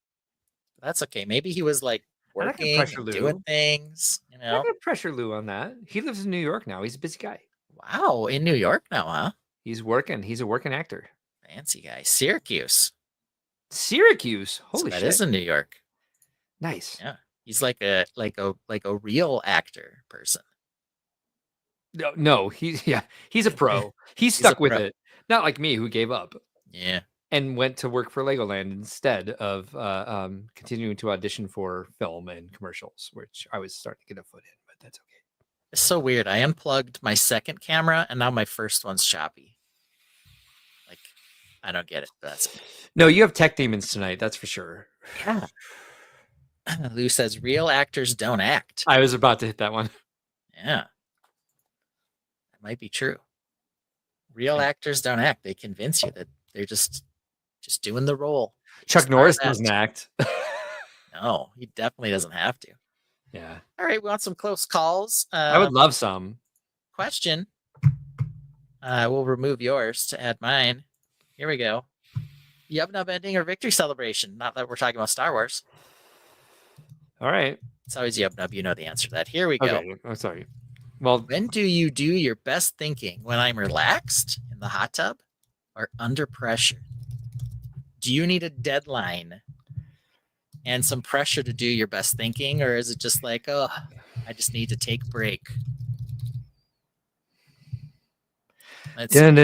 That's okay. Maybe he was like working and doing things. I'm not gonna pressure Lou on that. He lives in New York now. He's a busy guy. Wow, in New York now, huh? He's working. He's a working actor. Fancy guy. Syracuse. Holy shit! That is in New York. Nice. Yeah, he's like a real actor person. No, he's a pro. He's stuck with it. Not like me, who gave up. Yeah. And went to work for Legoland instead of continuing to audition for film and commercials, which I was starting to get a foot in, but that's okay. It's so weird. I unplugged my second camera, and now my first one's choppy. Like, I don't get it. That's okay. No, you have tech demons tonight. That's for sure. Yeah. Lou says real actors don't act. I was about to hit that one. Yeah. That might be true. Real actors don't act. They convince you that they're just doing the role. Chuck Norris doesn't act. No, he definitely doesn't have to. Yeah. All right, we want some close calls. I would love some. Question. We'll remove yours to add mine. Here we go. Yub Nub ending or victory celebration? Not that we're talking about Star Wars. All right. It's always Yub Nub. You know the answer to that. Here we go. Okay. I'm sorry. Well, when do you do your best thinking? When I'm relaxed in the hot tub or under pressure? Do you need a deadline and some pressure to do your best thinking? Or is it just like, oh, I just need to take a break? Next says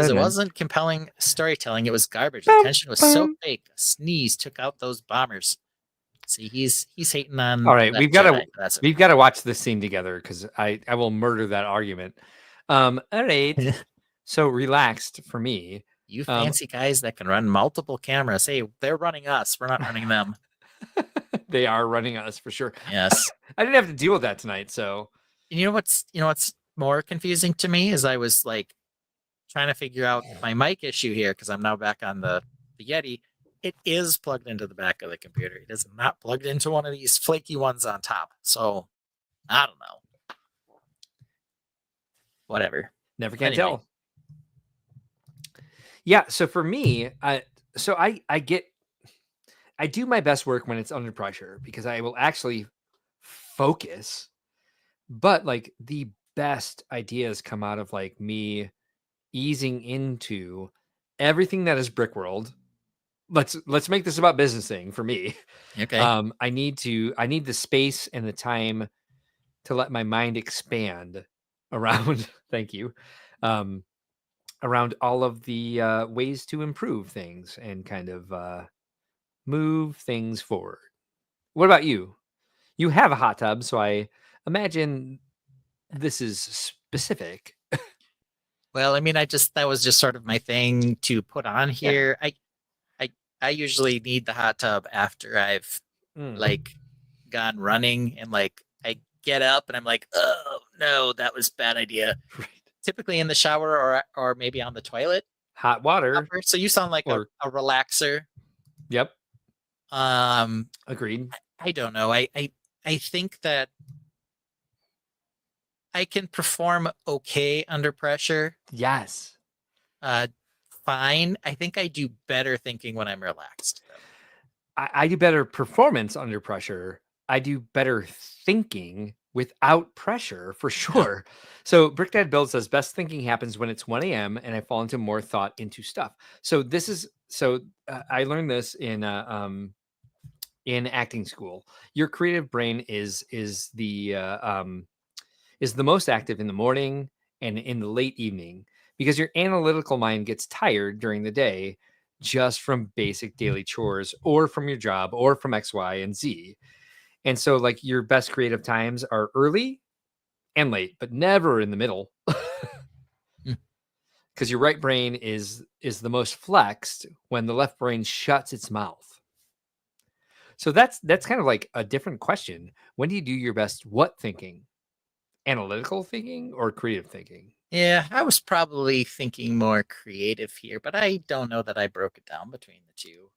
it wasn't compelling storytelling. It was garbage. The tension was so fake. A sneeze took out those bombers. See, he's hating on. All right, we've got to watch this scene together because I will murder that argument. All right. So relaxed for me. You fancy guys that can run multiple cameras. Hey, they're running us. We're not running them. They are running us for sure. Yes. I didn't have to deal with that tonight. So you know what's more confusing to me is I was like trying to figure out my mic issue here because I'm now back on the Yeti. It is plugged into the back of the computer. It is not plugged into one of these flaky ones on top. So I don't know. Whatever. Never can tell. Yeah. So for me, I do my best work when it's under pressure because I will actually focus. But like the best ideas come out of like me easing into everything that is Brickworld. Let's make this about business thing for me. Okay. I need the space and the time to let my mind expand around. Thank you. Around all of the ways to improve things and kind of move things forward. What about you? You have a hot tub, so I imagine this is specific. Well, I mean, that was just sort of my thing to put on here. Yeah. I usually need the hot tub after I've like gone running and like I get up and I'm like, oh no, that was a bad idea. Right. Typically in the shower or maybe on the toilet. Hot water. So you sound like a relaxer. Yep. Agreed. I don't know. I think that I can perform okay under pressure. Yes. fine. I think I do better thinking when I'm relaxed. I do better performance under pressure. I do better thinking without pressure for sure. So Brickdad Build says best thinking happens when it's 1 a.m. and I fall into more thought into stuff. So I learned this in acting school. Your creative brain is the most active in the morning and in the late evening because your analytical mind gets tired during the day just from basic daily chores or from your job or from X, Y, and Z. And so like your best creative times are early and late, but never in the middle. Because your right brain is the most flexed when the left brain shuts its mouth. So that's kind of like a different question. When do you do your best what thinking? Analytical thinking or creative thinking? Yeah, I was probably thinking more creative here, but I don't know that I broke it down between the two.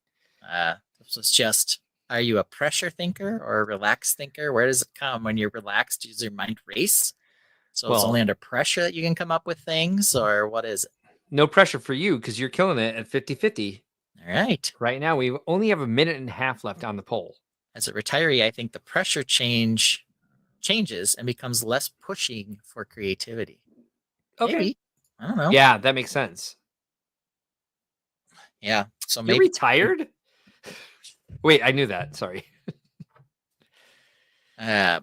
This was just, are you a pressure thinker or a relaxed thinker? Where does it come? When you're relaxed, does your mind race? So it's only under pressure that you can come up with things, or what is it? No pressure for you because you're killing it at 50-50. All right. Right now, we only have a minute and a half left on the poll. As a retiree, I think the pressure changes and becomes less pushing for creativity. Okay. Maybe. I don't know. Yeah, that makes sense. Yeah. So You're maybe retired? Wait, I knew that. Sorry. Yeah,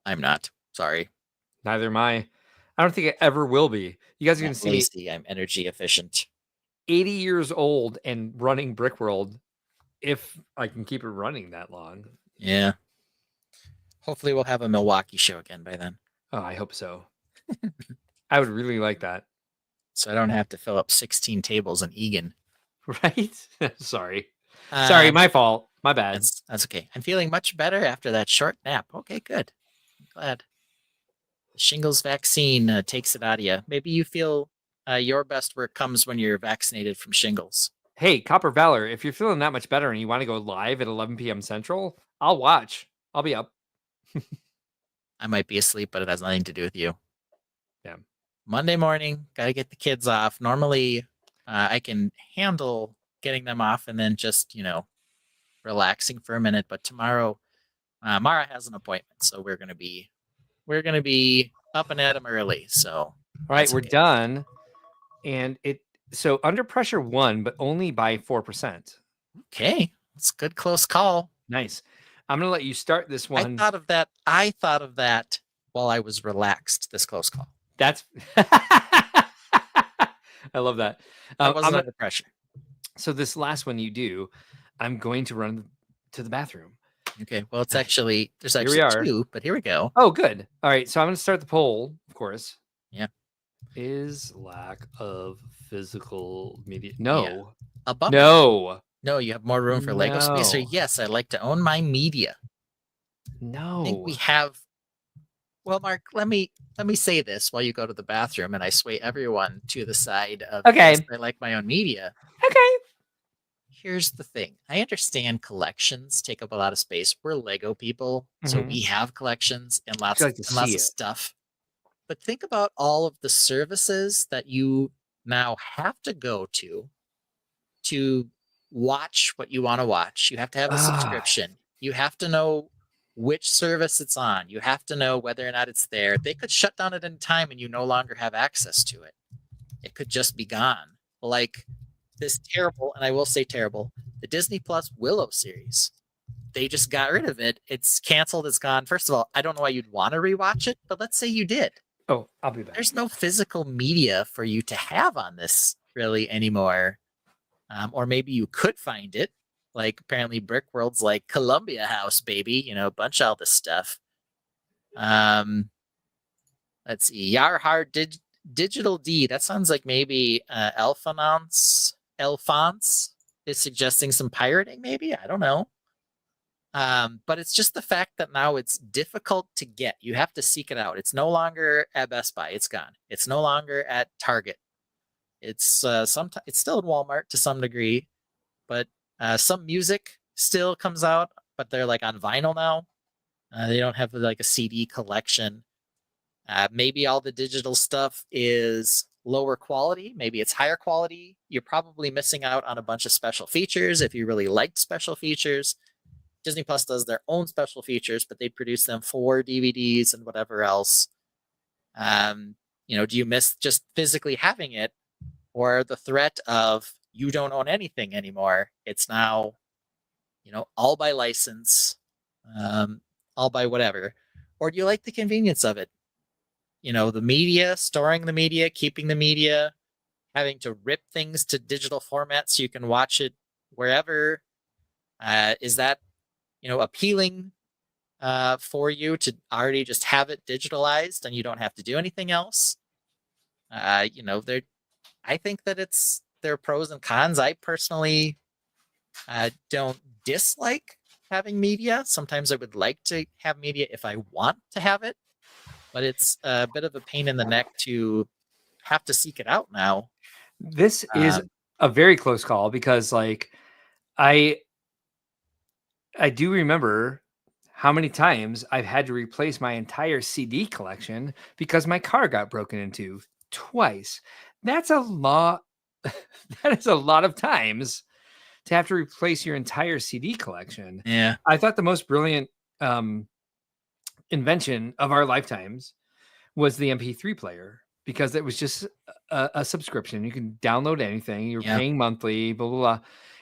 I'm not. Sorry. Neither am I. I don't think I ever will be. You guys are going to see me. I'm energy efficient. 80 years old and running Brickworld if I can keep it running that long. Yeah. Hopefully we'll have a Milwaukee show again by then. Oh, I hope so. I would really like that. So I don't have to fill up 16 tables in Egan. Right? Sorry. Sorry, my fault. My bad. That's okay. I'm feeling much better after that short nap. Okay, good. I'm glad. The shingles vaccine takes it out of you. Maybe you feel your best work comes when you're vaccinated from shingles. Hey, Copper Valor, if you're feeling that much better and you want to go live at 11 p.m. Central, I'll watch. I'll be up. I might be asleep, but it has nothing to do with you. Yeah. Monday morning, got to get the kids off. Normally, I can handle getting them off and then just, relaxing for a minute. But tomorrow, Mara has an appointment, so we're gonna be up and at 'em early. So, all right, we're done. And so Under Pressure won, but only by 4%. Okay, it's a good close call. Nice. I'm gonna let you start this one. I thought of that while I was relaxed. This close call. That's. I love that. I wasn't under pressure. So this last one you do, I'm going to run to the bathroom. Okay. Well, there's actually two, but here we go. Oh, good. All right. So I'm going to start the poll, of course. Yeah. Is lack of physical media? No. Yeah. A bumper. No. No, you have more room for Lego space. Or yes, I like to own my media. No. I think we have. Well, Mark, let me say this while you go to the bathroom, and I sway everyone to the side of. Okay. Yes, I like my own media. Okay. Here's the thing. I understand collections take up a lot of space. We're Lego people, so we have collections and lots of stuff. But think about all of the services that you now have to go to watch what you want to watch. You have to have a subscription. You have to know which service it's on. You have to know whether or not it's there. They could shut down at any time and you no longer have access to it. It could just be gone. Like this terrible, and I will say terrible, the Disney Plus Willow series. They just got rid of it. It's canceled. It's gone. First of all, I don't know why you'd want to rewatch it, but let's say you did. Oh, I'll be back. There's no physical media for you to have on this really anymore. Or maybe you could find it. Like apparently Brickworld's like Columbia House, baby. A bunch of all this stuff. Let's see. Yarhar Digital D. That sounds like maybe Alphonse is suggesting some pirating, maybe? I don't know. But it's just the fact that now it's difficult to get. You have to seek it out. It's no longer at Best Buy. It's gone. It's no longer at Target. It's it's still at Walmart to some degree, but some music still comes out, but they're like on vinyl now. They don't have like a CD collection. Maybe all the digital stuff is lower quality, maybe it's higher quality. You're probably missing out on a bunch of special features if you really liked special features. Disney Plus does their own special features, but they produce them for DVDs and whatever else. You know, do you miss just physically having it, or the threat of you don't own anything anymore? It's now, you know, all by license, all by whatever. Or do you like the convenience of it? You know, the media, storing the media, keeping the media, having to rip things to digital formats so you can watch it wherever. Is that, you know, appealing for you to already just have it digitalized and you don't have to do anything else? You know, I think that there are pros and cons. I personally don't dislike having media. Sometimes I would like to have media if I want to have it, but it's a bit of a pain in the neck to have to seek it out now. This is a very close call because, like, I do remember how many times I've had to replace my entire CD collection because my car got broken into twice. That's a lot. That is a lot of times to have to replace your entire CD collection. Yeah. I thought the most brilliant invention of our lifetimes was the MP3 player, because it was just a subscription. You can download anything. You're paying monthly, blah, blah, blah.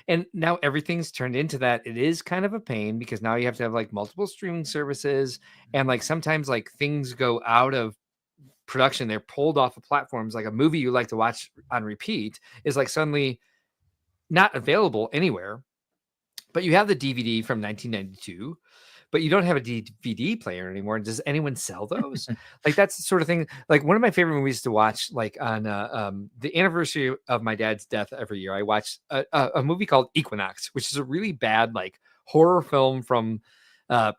And now everything's turned into that. It is kind of a pain because now you have to have like multiple streaming services. And like sometimes like things go out of production. They're pulled off of platforms. Like a movie you like to watch on repeat is like suddenly not available anywhere. But you have the DVD from 1992. But you don't have a DVD player anymore. Does anyone sell those? Like, that's the sort of thing. Like, one of my favorite movies to watch, like on the anniversary of my dad's death every year, I watched a movie called Equinox, which is a really bad like horror film from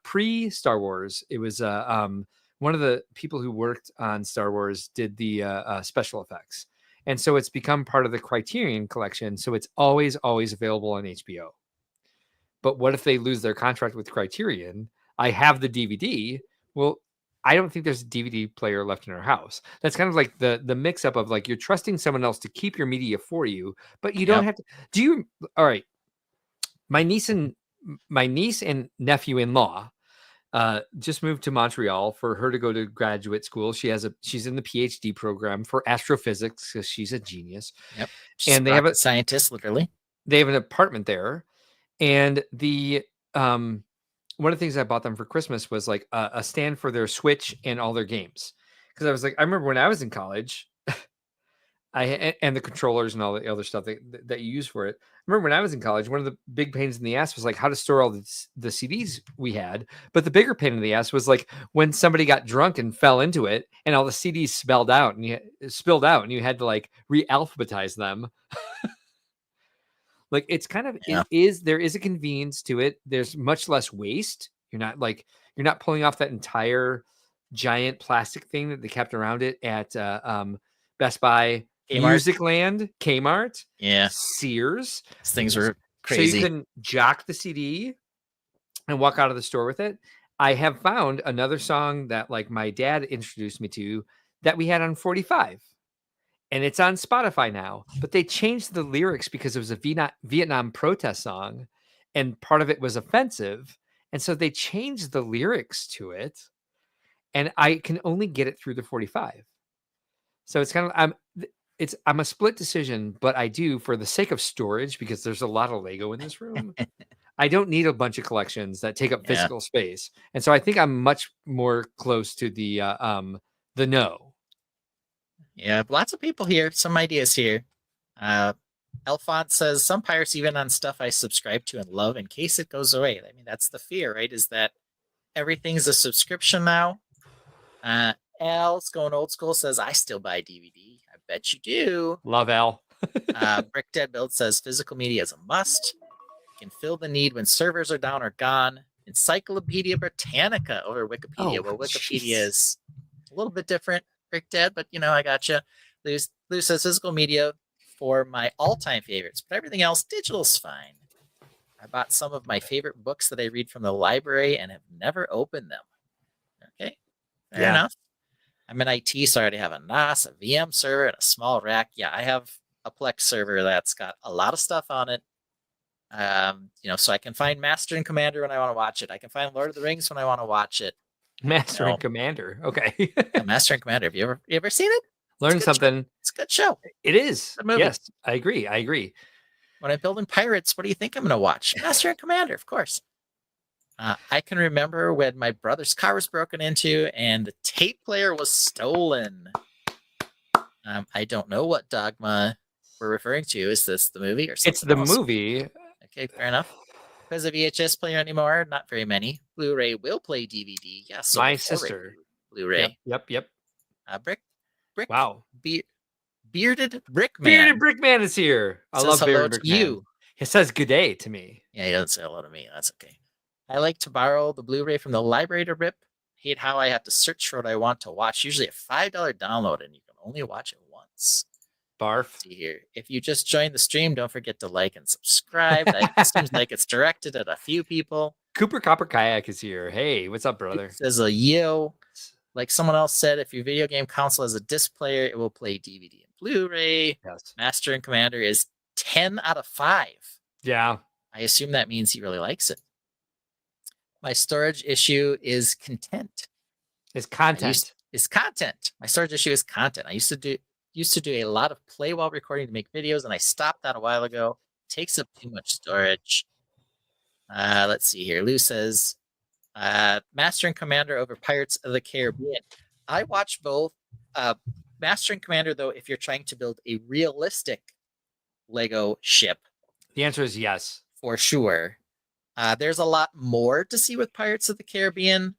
pre Star Wars. It was one of the people who worked on Star Wars did the special effects, and so it's become part of the Criterion collection. So it's always available on HBO. But what if they lose their contract with Criterion? I have the DVD. Well, I don't think there's a DVD player left in our house. That's kind of like the mix up of like you're trusting someone else to keep your media for you, but you don't have to. All right. My niece and nephew-in-law just moved to Montreal for her to go to graduate school. She's in the PhD program for astrophysics because she's a genius. Yep. And they have a scientist, literally. They have an apartment there. And the one of the things I bought them for Christmas was like a stand for their Switch and all their games. Because I was like, I remember when I was in college, and the controllers and all the other stuff that you use for it. I remember when I was in college, one of the big pains in the ass was like how to store all the CDs we had. But the bigger pain in the ass was like when somebody got drunk and fell into it, and all the CDs spilled out, and you had to like re-alphabetize them. Like it's kind of there is a convenience to it. There's much less waste. You're not pulling off that entire giant plastic thing that they kept around it at Best Buy, Musicland, Kmart, Sears. These things were crazy. So you can jock the CD and walk out of the store with it. I have found another song that like my dad introduced me to that we had on 45. And it's on Spotify now, but they changed the lyrics because it was a Vietnam protest song, and part of it was offensive. And so they changed the lyrics to it, and I can only get it through the 45. So it's kind of, I'm a split decision, but I do, for the sake of storage, because there's a lot of Lego in this room. I don't need a bunch of collections that take up physical space. And so I think I'm much more close to the no. Yeah, lots of people here. Some ideas here. Elfont says, some pirates even on stuff I subscribe to and love in case it goes away. I mean, that's the fear, right? Is that everything's a subscription now. Al's going old school, says, I still buy DVD. I bet you do. Love Al. Brick Dead Build says, physical media is a must. Can fill the need when servers are down or gone. Encyclopedia Britannica over Wikipedia. Well, Wikipedia is a little bit different. Brick Dead, but you know, I gotcha. Lou says physical media for my all-time favorites, but everything else, digital's fine. I bought some of my favorite books that I read from the library and have never opened them. Okay, fair enough. I'm in IT, so I already have a NAS, a VM server, and a small rack. Yeah, I have a Plex server that's got a lot of stuff on it. So I can find Master and Commander when I want to watch it. I can find Lord of the Rings when I want to watch it. Master and Commander. Okay. Yeah, Master and Commander. Have you ever seen it? Learn something. It's a good show. It is. Good movie. Yes, I agree. When I'm building pirates, what do you think I'm going to watch? Master and Commander, of course. I can remember when my brother's car was broken into and the tape player was stolen. I don't know what Dogma we're referring to. Is this the movie or something? It's the else? movie. Okay, fair enough. Because a VHS player anymore, not very many. Blu-ray will play DVD. Yes, so My sister. Blu-ray. Yep. Brick. Wow. Bearded Brickman. Bearded Brickman is here. I love Bearded Brickman. You. He says good day to me. Yeah, he doesn't say hello to me. That's okay. I like to borrow the Blu-ray from the library to rip. Hate how I have to search for what I want to watch. Usually a $5 download, and you can only watch it once. Barf. Let's see here. If you just joined the stream, don't forget to like and subscribe. It seems like it's directed at a few people. Cooper Copper Kayak is here. Hey, what's up, brother? It says a yo. Like someone else said, if your video game console has a disc player, it will play DVD and Blu-ray. Yes. Master and Commander is 10 out of 5. Yeah. I assume that means he really likes it. My storage issue is content. It's content. Is content. My storage issue is content. I used to do a lot of play while recording to make videos, and I stopped that a while ago. It takes up too much storage. Let's see here. Lou says, Master and Commander over Pirates of the Caribbean. I watch both. Master and Commander, though, if you're trying to build a realistic Lego ship. The answer is yes. For sure. There's a lot more to see with Pirates of the Caribbean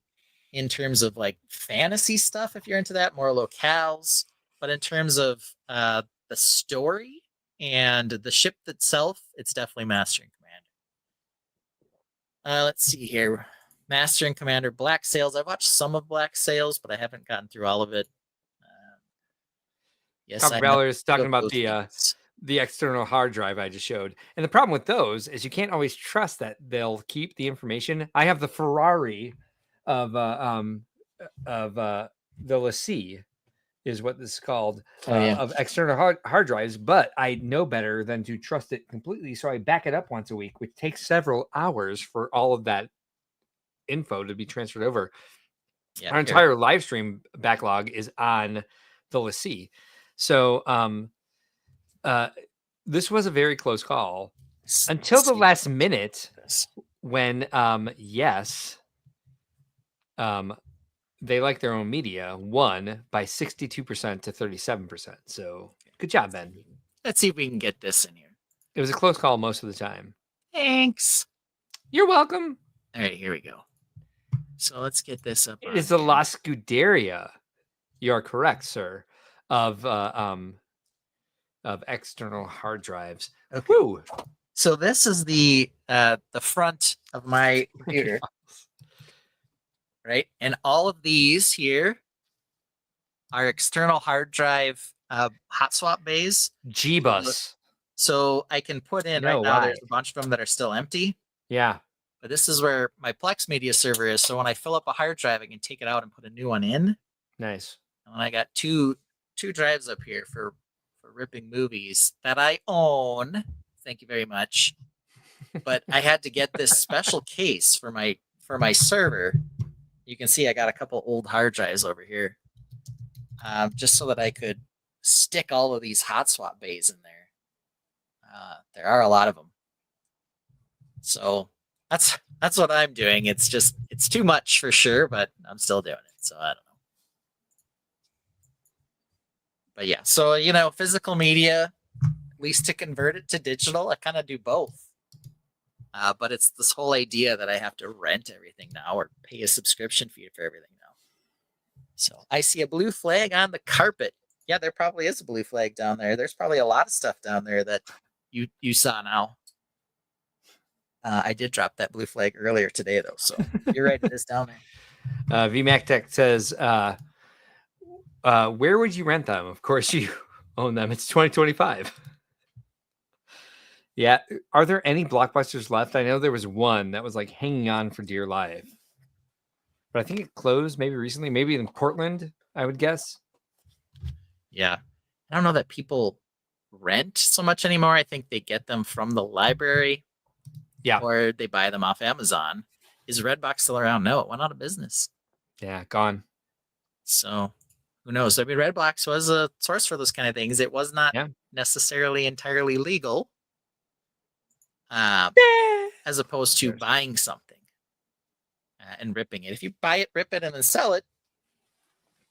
in terms of like fantasy stuff, if you're into that, more locales. But in terms of the story and the ship itself, it's definitely Master and Commander. Let's see here. Master and Commander, Black Sails. I've watched some of Black Sails, but I haven't gotten through all of it. Yes, Copper Valor is talking about the external hard drive I just showed. And the problem with those is you can't always trust that they'll keep the information. I have the Ferrari of the Lassie is what this is called, of external hard drives, but I know better than to trust it completely. So I back it up once a week, which takes several hours for all of that info to be transferred over. Yeah, our entire live stream backlog is on the Lassie. So this was a very close call until the last minute when they like their own media won by 62% to 37%. So good job, Ben. Let's see if we can get this in here. It was a close call most of the time. Thanks. You're welcome. All right, here we go. So let's get this up. It is the La Scuderia. You are correct, sir. Of external hard drives. Okay. Woo. So this is the front of my computer. Right? And all of these here are external hard drive hot swap bays. G-Bus. So I can put in right now, there's a bunch of them that are still empty. Yeah. But this is where my Plex media server is. So when I fill up a hard drive, I can take it out and put a new one in. Nice. And I got two drives up here for ripping movies that I own. Thank you very much. But I had to get this special case for my server. You can see I got a couple old hard drives over here, just so that I could stick all of these hot swap bays in there. There are a lot of them. So that's what I'm doing. It's too much for sure, but I'm still doing it. So I don't know. But yeah, so, physical media, at least to convert it to digital, I kind of do both. But it's this whole idea that I have to rent everything now or pay a subscription fee for everything now. So I see a blue flag on the carpet. Yeah, there probably is a blue flag down there. There's probably a lot of stuff down there that you saw now. I did drop that blue flag earlier today, though. So you're right, it is down there. VMAC Tech says, where would you rent them? Of course you own them. It's 2025. Yeah. Are there any Blockbusters left? I know there was one that was like hanging on for dear life. But I think it closed maybe recently, maybe in Portland. I would guess. Yeah. I don't know that people rent so much anymore. I think they get them from the library. Yeah. Or they buy them off Amazon. Is Redbox still around? No, it went out of business. Yeah, gone. So who knows? I mean, Redbox was a source for those kind of things. It was not necessarily entirely legal, as opposed to buying something and ripping it. If you buy it, rip it, and then sell it,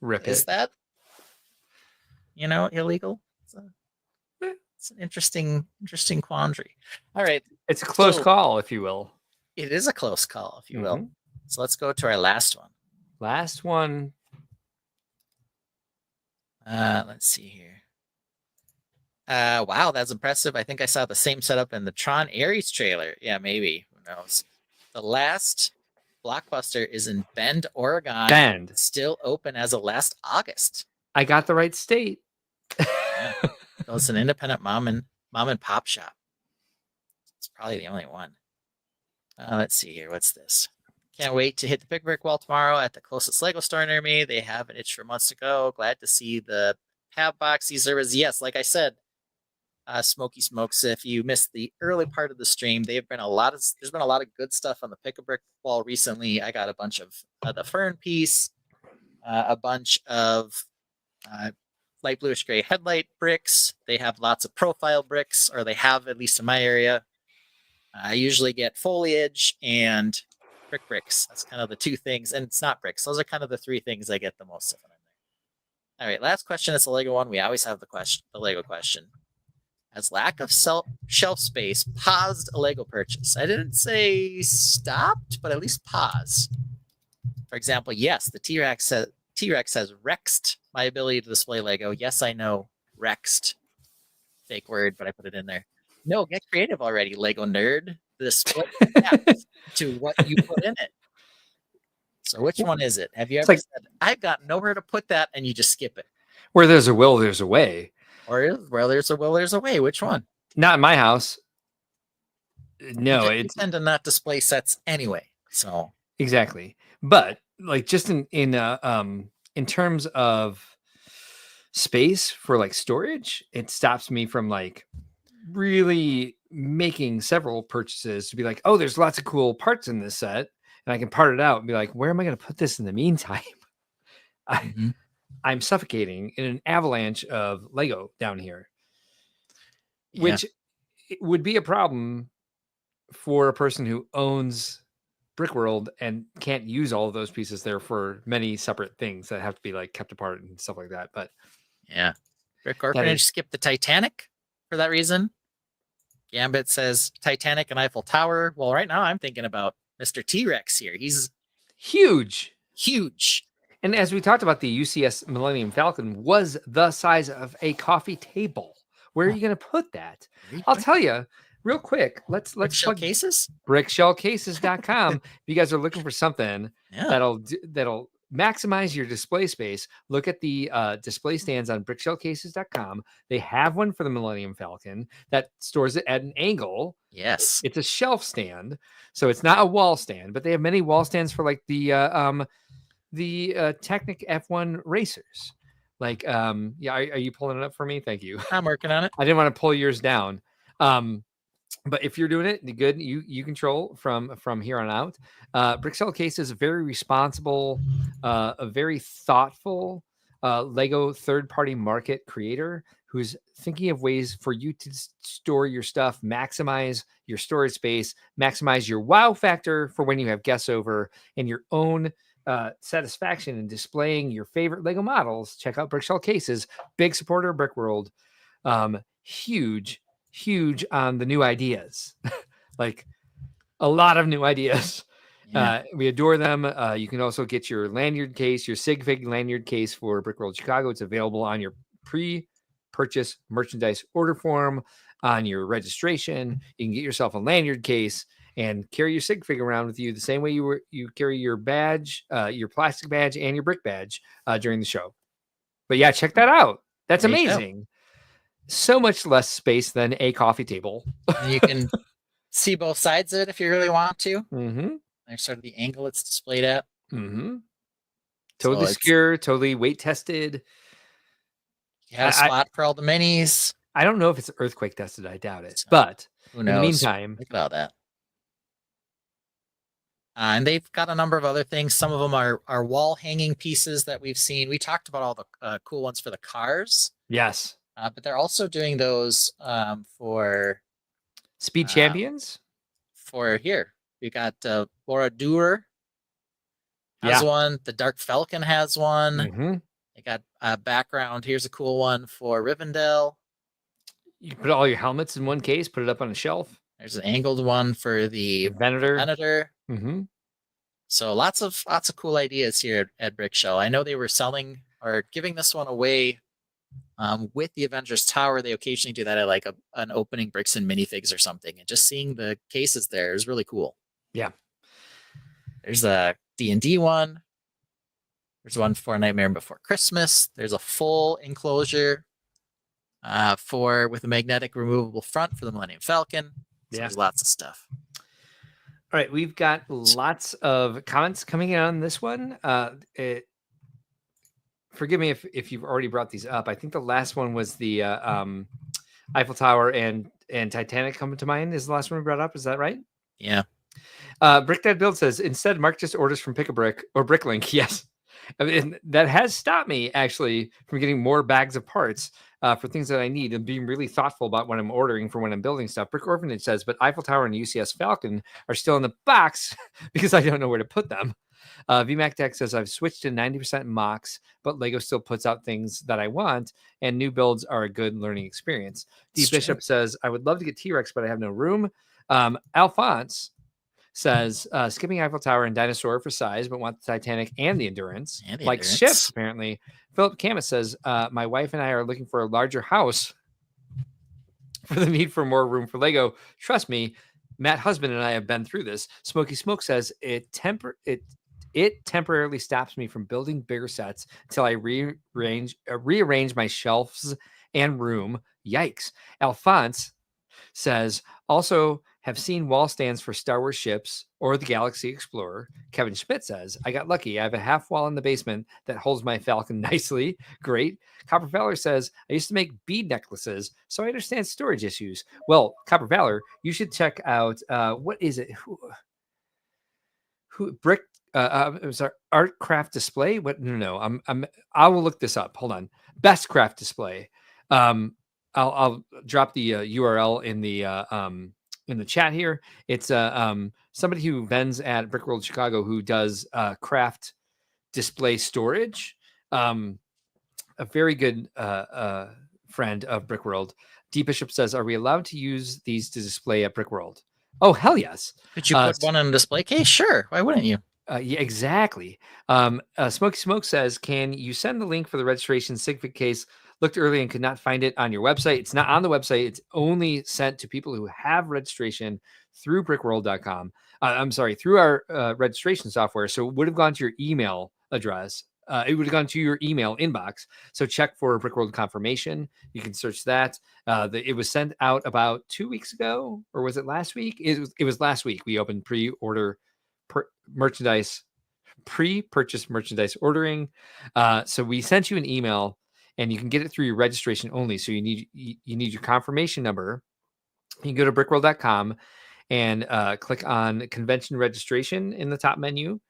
is that illegal? It's an interesting quandary. All right, it's a close call, if you will. It is a close call, if you will. So let's go to our last one. Last one. Let's see here. Wow, that's impressive. I think I saw the same setup in the Tron Ares trailer. Yeah, maybe. Who knows? The last Blockbuster is in Bend, Oregon. Bend. Still open as of last August. I got the right state. Yeah. So it's an independent mom and pop shop. It's probably the only one. Let's see here. What's this? Can't wait to hit the Brickworld tomorrow at the closest Lego store near me. They have an itch for months to go. Glad to see the Pab box. These services, yes, like I said, Smoky Smokes. If you missed the early part of the stream, there's been a lot of good stuff on the Pick a Brick wall recently. I got a bunch of the Fern piece, a bunch of light bluish gray headlight bricks. They have lots of profile bricks, or they have, at least in my area. I usually get foliage and bricks. That's kind of the two things, and it's not bricks. Those are kind of the three things I get the most of in there. All right, last question. It's a Lego one. We always have the Lego question. Has lack of shelf space paused a Lego purchase? I didn't say stopped, but at least paused. For example, yes, the T-Rex has rexed my ability to display Lego. Yes, I know, rexed. Fake word, but I put it in there. No, get creative already, Lego nerd. The split to what you put in it. So which one is it? Have you ever said, I've got nowhere to put that, and you just skip it? Where there's a will, there's a way. Or where there's a will, there's a way. Which one? Not in my house. No, you tend to not display sets anyway. So exactly. But like just in terms of space for like storage, it stops me from like really making several purchases to be like, oh, there's lots of cool parts in this set, and I can part it out and be like, where am I going to put this in the meantime? I'm suffocating in an avalanche of Lego down here, which would be a problem for a person who owns Brickworld and can't use all of those pieces there for many separate things that have to be like kept apart and stuff like that. But yeah, Brick Orphanage skipped the Titanic for that reason. Gambit says Titanic and Eiffel Tower. Well, right now I'm thinking about Mr. T-Rex here. He's huge. And as we talked about, the UCS Millennium Falcon was the size of a coffee table. Where are you going to put that? I'll tell you real quick. Let's plug cases. Brickshellcases.com. If you guys are looking for something that'll maximize your display space, look at the display stands on brickshellcases.com. They have one for the Millennium Falcon that stores it at an angle. Yes. It's a shelf stand. So it's not a wall stand, but they have many wall stands for like the Technic F1 racers. Like, are you pulling it up for me? Thank you. I'm working on it. I didn't want to pull yours down. But if you're doing it, good, you control from here on out. Brickshell Case is a very responsible, a very thoughtful Lego third-party market creator who's thinking of ways for you to store your stuff, maximize your storage space, maximize your wow factor for when you have guests over, and your own satisfaction in displaying your favorite Lego models. Check out Brickshell Cases, big supporter of Brickworld, huge on the new ideas, like a lot of new ideas. We adore them. You can also get your lanyard case, your Sigfig lanyard case for Brickworld Chicago. It's available on your pre-purchase merchandise order form, on your registration. You can get yourself a lanyard case and carry your Sigfig around with you the same way you carry your badge, your plastic badge and your brick badge during the show. But yeah, check that out. That's amazing. So much less space than a coffee table. You can see both sides of it if you really want to. Mm-hmm. There's sort of the angle it's displayed at. Mm-hmm. Totally secure, totally weight tested. Yeah, spot for all the minis. I don't know if it's earthquake tested. I doubt it. But who knows? In the meantime, think about that. And they've got a number of other things. Some of them are wall hanging pieces that we've seen. We talked about all the cool ones for the cars. Yes. But they're also doing those for Speed Champions. For here, we got Laura Dewar has one. The Dark Falcon has one. Mm-hmm. They got a background. Here's a cool one for Rivendell. You can put all your helmets in one case, put it up on a shelf. There's an angled one for the Venator. Mm-hmm. So lots of cool ideas here at Brick Show. I know they were selling or giving this one away with the Avengers Tower. They occasionally do that at like an opening bricks and minifigs or something. And just seeing the cases there is really cool. Yeah. There's a D&D one. There's one for Nightmare Before Christmas. There's a full enclosure with a magnetic removable front for the Millennium Falcon. So there's lots of stuff. All right, we've got lots of comments coming in on this one. Forgive me if you've already brought these up. I think the last one was the Eiffel Tower and Titanic coming to mind is the last one we brought up. Is that right? Yeah. Brick Dad Build says, instead, Mark just orders from Pick-a-Brick or Bricklink. Yes. I mean, that has stopped me, actually, from getting more bags of parts for things that I need and being really thoughtful about when I'm ordering for when I'm building stuff. Brick Orphanage says, but Eiffel Tower and UCS Falcon are still in the box because I don't know where to put them. VMAC Tech says, I've switched to 90% MOCs, but Lego still puts out things that I want, and new builds are a good learning experience. D. Bishop says, I would love to get T-Rex, but I have no room. Alphonse says, skipping Eiffel Tower and Dinosaur for size, but want the Titanic and the Endurance. Like ships, apparently. Philip Camus says, my wife and I are looking for a larger house for the need for more room for Lego. Trust me, Matt Husband and I have been through this. Smoky Smoke says, it temporarily stops me from building bigger sets until I rearrange my shelves and room. Yikes. Alphonse says, also have seen wall stands for Star Wars ships or the Galaxy Explorer. Kevin Schmidt says, I got lucky. I have a half wall in the basement that holds my Falcon nicely. Great. Copper Valor says, I used to make bead necklaces, so I understand storage issues. Well, Copper Valor, you should check out, what is it? Brick, I'm sorry, Art Craft Display? What? No. I will look this up. Hold on. Best Craft Display. I'll drop the URL in the chat here. It's somebody who vends at Brickworld Chicago who does craft display storage. A very good friend of Brickworld. D Bishop says, "Are we allowed to use these to display at Brickworld?" Oh, hell yes. Could you put one in a display case? Sure. Why wouldn't you? Yeah, exactly. Smoky Smoke says, can you send the link for the registration significant case? Looked early and could not find it on your website. It's not on the website. It's only sent to people who have registration through brickworld.com. I'm sorry, through our registration software. So it would have gone to your email address. It would have gone to your email inbox. So check for Brickworld confirmation. You can search that. It was sent out about 2 weeks ago, or was it last week? It was last week. We opened pre-order merchandise, pre-purchase merchandise ordering. So we sent you an email, and you can get it through your registration only. So you need your confirmation number. You can go to brickworld.com and click on convention registration in the top menu.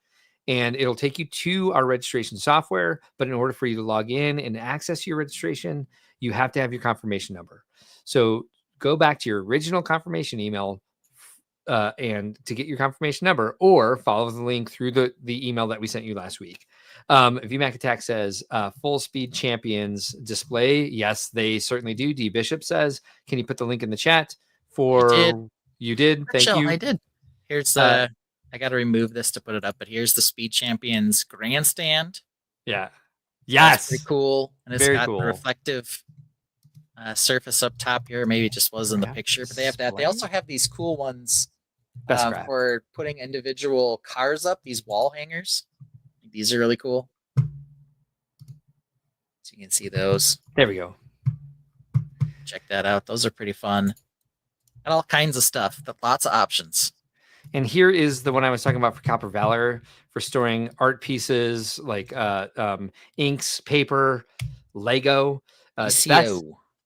And it'll take you to our registration software. But in order for you to log in and access your registration, you have to have your confirmation number. So go back to your original confirmation email and to get your confirmation number, or follow the link through the email that we sent you last week. VMAC Attack says, full speed champions display. Yes, they certainly do. D Bishop says, can you put the link in the chat You did. Thank you. I did. Here's I got to remove this to put it up, but here's the Speed Champions grandstand. Yeah. Yes. That's pretty cool. And it's got cool. the reflective surface up top here. Maybe it just was in the picture, but they have that. They also have these cool ones for putting individual cars up, these wall hangers. These are really cool. So you can see those. There we go. Check that out. Those are pretty fun. And all kinds of stuff. Lots of options. And here is the one I was talking about for Copper Valor for storing art pieces like inks, paper, Lego.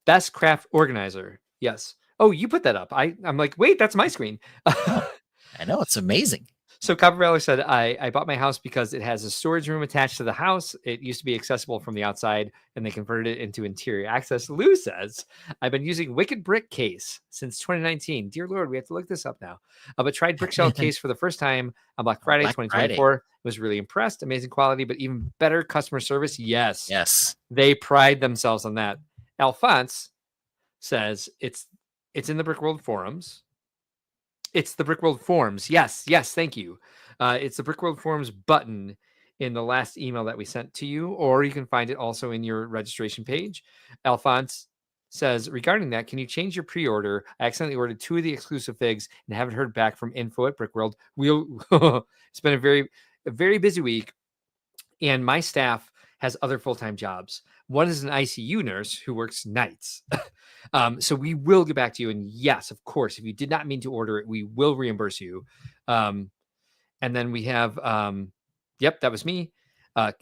Best craft organizer. Yes. Oh, you put that up. I'm like, wait, that's my screen. I know, it's amazing. So Copper Valor said, I bought my house because it has a storage room attached to the house. It used to be accessible from the outside, and they converted it into interior access. Lou says, I've been using Wicked Brick Case since 2019. Dear Lord, we have to look this up now. But tried Brickshell Case for the first time on Black Friday 2024. Was really impressed. Amazing quality, but even better customer service. Yes. They pride themselves on that. Alphonse says, it's in the Brickworld forums. It's the Brickworld forums. Yes, thank you. It's the Brickworld forums button in the last email that we sent to you, or you can find it also in your registration page. Alphonse says, regarding that, can you change your pre-order? I accidentally ordered 2 of the exclusive figs and haven't heard back from info at Brickworld. It's been a very busy week, and my staff has other full-time jobs. One is an ICU nurse who works nights. So we will get back to you. And yes, of course, if you did not mean to order it, we will reimburse you. And then we have, yep, that was me.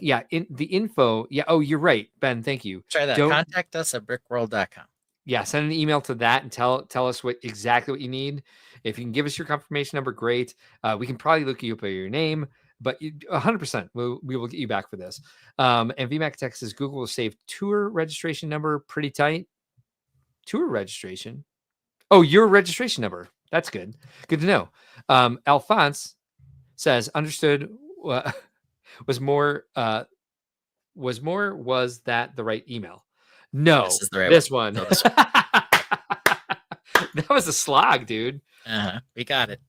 In the info. Yeah. Oh, you're right, Ben. Thank you. Try that. Contact us at brickworld.com. Yeah. Send an email to that and tell us exactly what you need. If you can give us your confirmation number, great. We can probably look you up by your name. But 100%, we will get you back for this. And VMAC Tech says Google will save tour registration number pretty tight. Tour registration? Oh, your registration number. That's good. Good to know. Alphonse says, understood. Was that the right email? No, this is the right this one. No, this one. That was a slog, dude. We got it.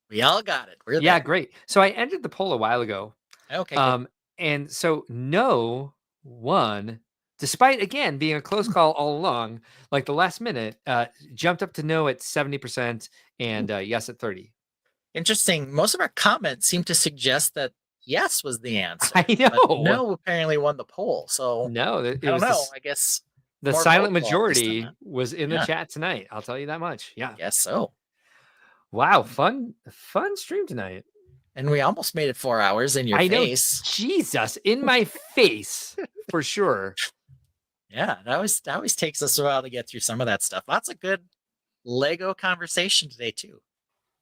We all got it. We're yeah, there. Great. So I ended the poll a while ago. Okay. And so no one, despite again being a close call all along, like the last minute, jumped up to no at 70% and yes at 30%. Interesting. Most of our comments seem to suggest that yes was the answer. I know. No apparently won the poll. So no, I don't know. I guess the silent majority was in the chat tonight. I'll tell you that much. Yeah. Guess so. Wow, fun stream tonight. And we almost made it 4 hours in your face. Jesus, in my face, for sure. Yeah, that always takes us a while to get through some of that stuff. Lots of good Lego conversation today too.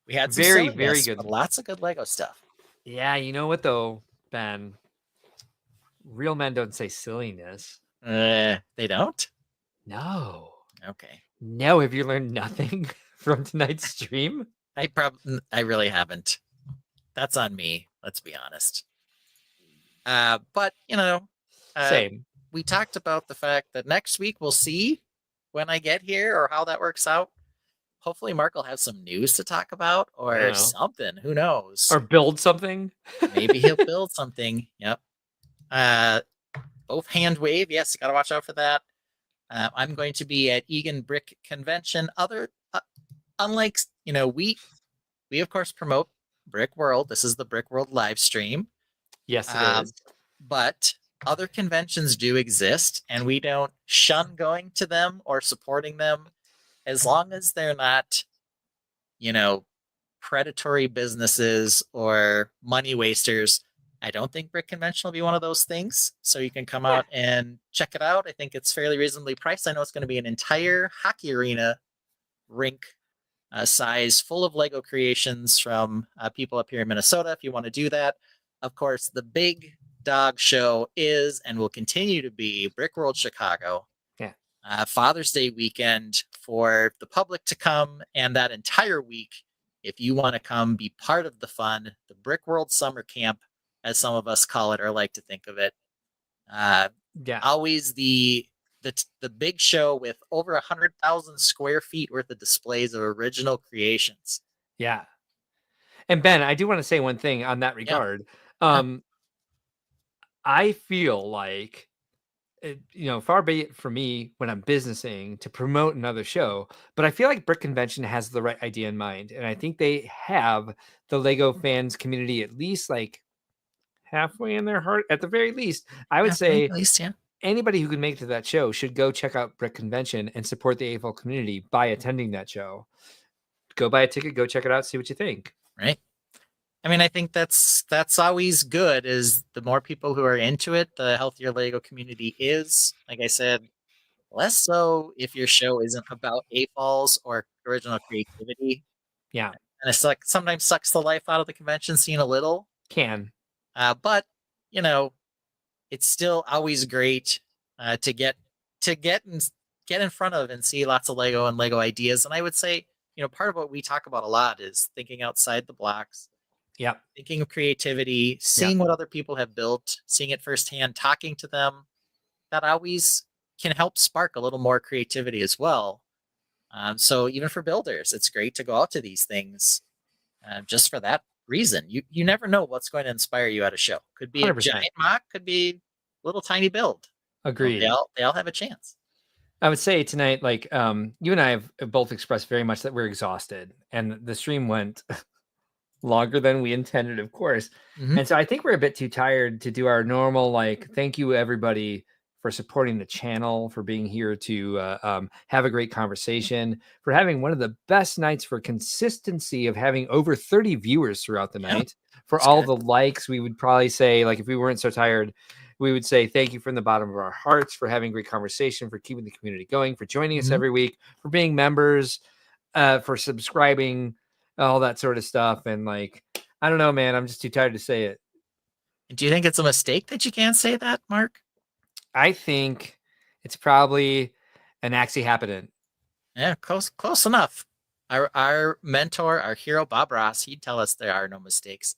We had some very good, but lots of good Lego stuff. Yeah, you know what though, Ben? Real men don't say silliness. They don't? No. Okay. No, have you learned nothing from tonight's stream? I really haven't. That's on me. Let's be honest. But same. We talked about the fact that next week we'll see when I get here or how that works out. Hopefully Mark will have some news to talk about or something. Who knows? Or build something. Maybe he'll build something. Yep. Both hand wave. Yes, got to watch out for that. I'm going to be at Egan Brick Convention. Unlike, we of course promote Brickworld. This is the Brickworld live stream. Yes, it is. But other conventions do exist, and we don't shun going to them or supporting them as long as they're not, predatory businesses or money wasters. I don't think Brick Convention will be one of those things. So you can come out and check it out. I think it's fairly reasonably priced. I know it's going to be an entire hockey arena rink size full of Lego creations from people up here in Minnesota. If you want to do that, of course, the big dog show is and will continue to be Brickworld Chicago. Yeah. Father's Day weekend for the public to come, and that entire week, if you want to come be part of the fun, the Brickworld Summer Camp, as some of us call it or like to think of it. Always the big show with over 100,000 square feet worth of displays of original creations. Yeah. And Ben, I do want to say one thing on that regard. Yeah. I feel like, far be it from me when I'm businessing to promote another show, but I feel like Brick Convention has the right idea in mind. And I think they have the Lego fans community at least like halfway in their heart. At the very least, I would say at least, yeah. Anybody who can make it to that show should go check out Brick Convention and support the AFL community by attending that show. Go buy a ticket, go check it out, see what you think. Right. I mean, I think that's always good. Is the more people who are into it, the healthier Lego community is. Like I said, less so if your show isn't about AFOLs or original creativity. Yeah. And it's like sometimes sucks the life out of the convention scene a little. Can. But it's still always great to get in front of and see lots of Lego and Lego ideas. And I would say, part of what we talk about a lot is thinking outside the blocks. Yeah. Thinking of creativity, seeing what other people have built, seeing it firsthand, talking to them. That always can help spark a little more creativity as well. So even for builders, it's great to go out to these things just for that reason. You never know what's going to inspire you at a show. Could be 100%. A giant mock, could be a little tiny build. Agreed. They all have a chance. I would say tonight, like you and I have both expressed very much that we're exhausted, and the stream went longer than we intended, of course. Mm-hmm. And so I think we're a bit too tired to do our normal, like, thank you everybody for supporting the channel, for being here to have a great conversation, for having one of the best nights for consistency of having over 30 viewers throughout the night, for That's all good. The likes. We would probably say, like, if we weren't so tired, we would say thank you from the bottom of our hearts for having great conversation, for keeping the community going, for joining us every week, for being members, for subscribing, all that sort of stuff. And like, I don't know, man, I'm just too tired to say it. Do you think it's a mistake that you can't say that, Mark? I think it's probably an accident. Yeah, close enough. Our mentor, our hero, Bob Ross, he'd tell us there are no mistakes.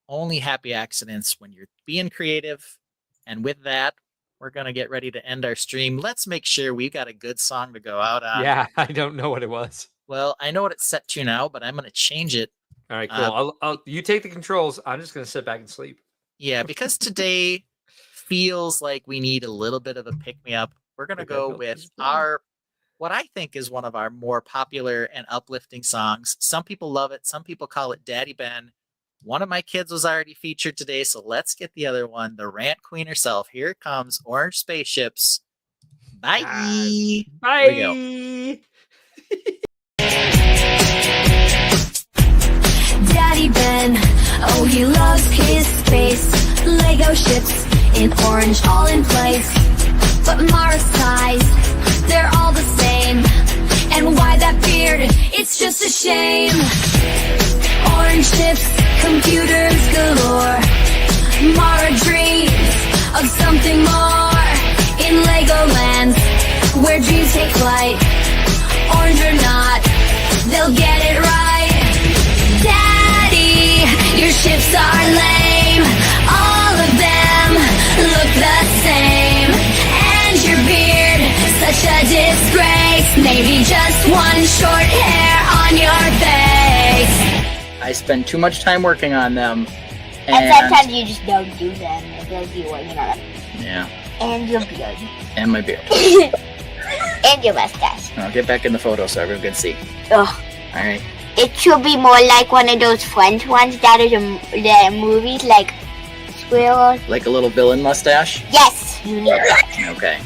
Only happy accidents when you're being creative. And with that, we're going to get ready to end our stream. Let's make sure we got a good song to go out on. Yeah, I don't know what it was. Well, I know what it's set to now, but I'm going to change it. All right, cool. I'll you take the controls. I'm just going to sit back and sleep. Yeah, because today feels like we need a little bit of a pick-me-up. We're going to go with what I think is one of our more popular and uplifting songs. Some people love it. Some people call it Daddy Ben. One of my kids was already featured today, so let's get the other one. The rant queen herself. Here it comes. Orange Spaceships. Bye. Bye. Here we go. Daddy Ben, oh, he loves his space. Lego ships in orange, all in place. But Mara sighs, they're all the same. And why that beard? It's just a shame. Orange ships, computers galore. Mara dreams of something more. In Legoland, where dreams take flight. Orange or not, they'll get it right. Daddy, your ships are lame. All of them look the same. And your beard, such a disgrace. Maybe just one short hair on your face. I spend too much time working on them. And sometimes you just don't do them. And they'll be working on them. Yeah. And your beard. And my beard. And your mustache. I'll get back in the photo so everyone can see. Ugh. Alright. It should be more like one of those French ones that is in the movies, like Squirrel. Like a little villain mustache? Yes, you need that. Okay.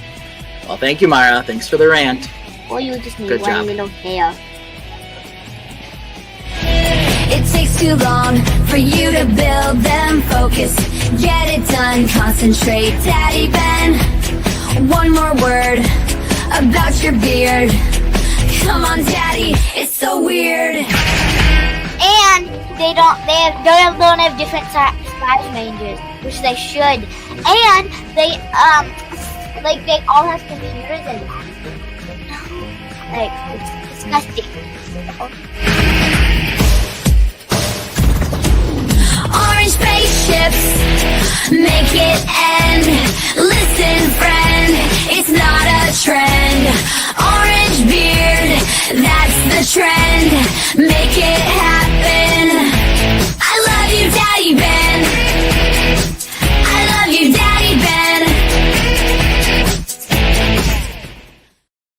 Well, thank you, Mara. Thanks for the rant. Or you just need Good one job. little hair. It takes too long for you to build them. Focus, get it done, concentrate. Daddy Ben, one more word about your beard. Come on, Daddy, it's so weird. And they don't have different size ranges, which they should. And they they all have computers in them. Like, it's disgusting. Orange spaceships, make it end. Listen, friend, it's not a trend. Orange beard, that's the trend.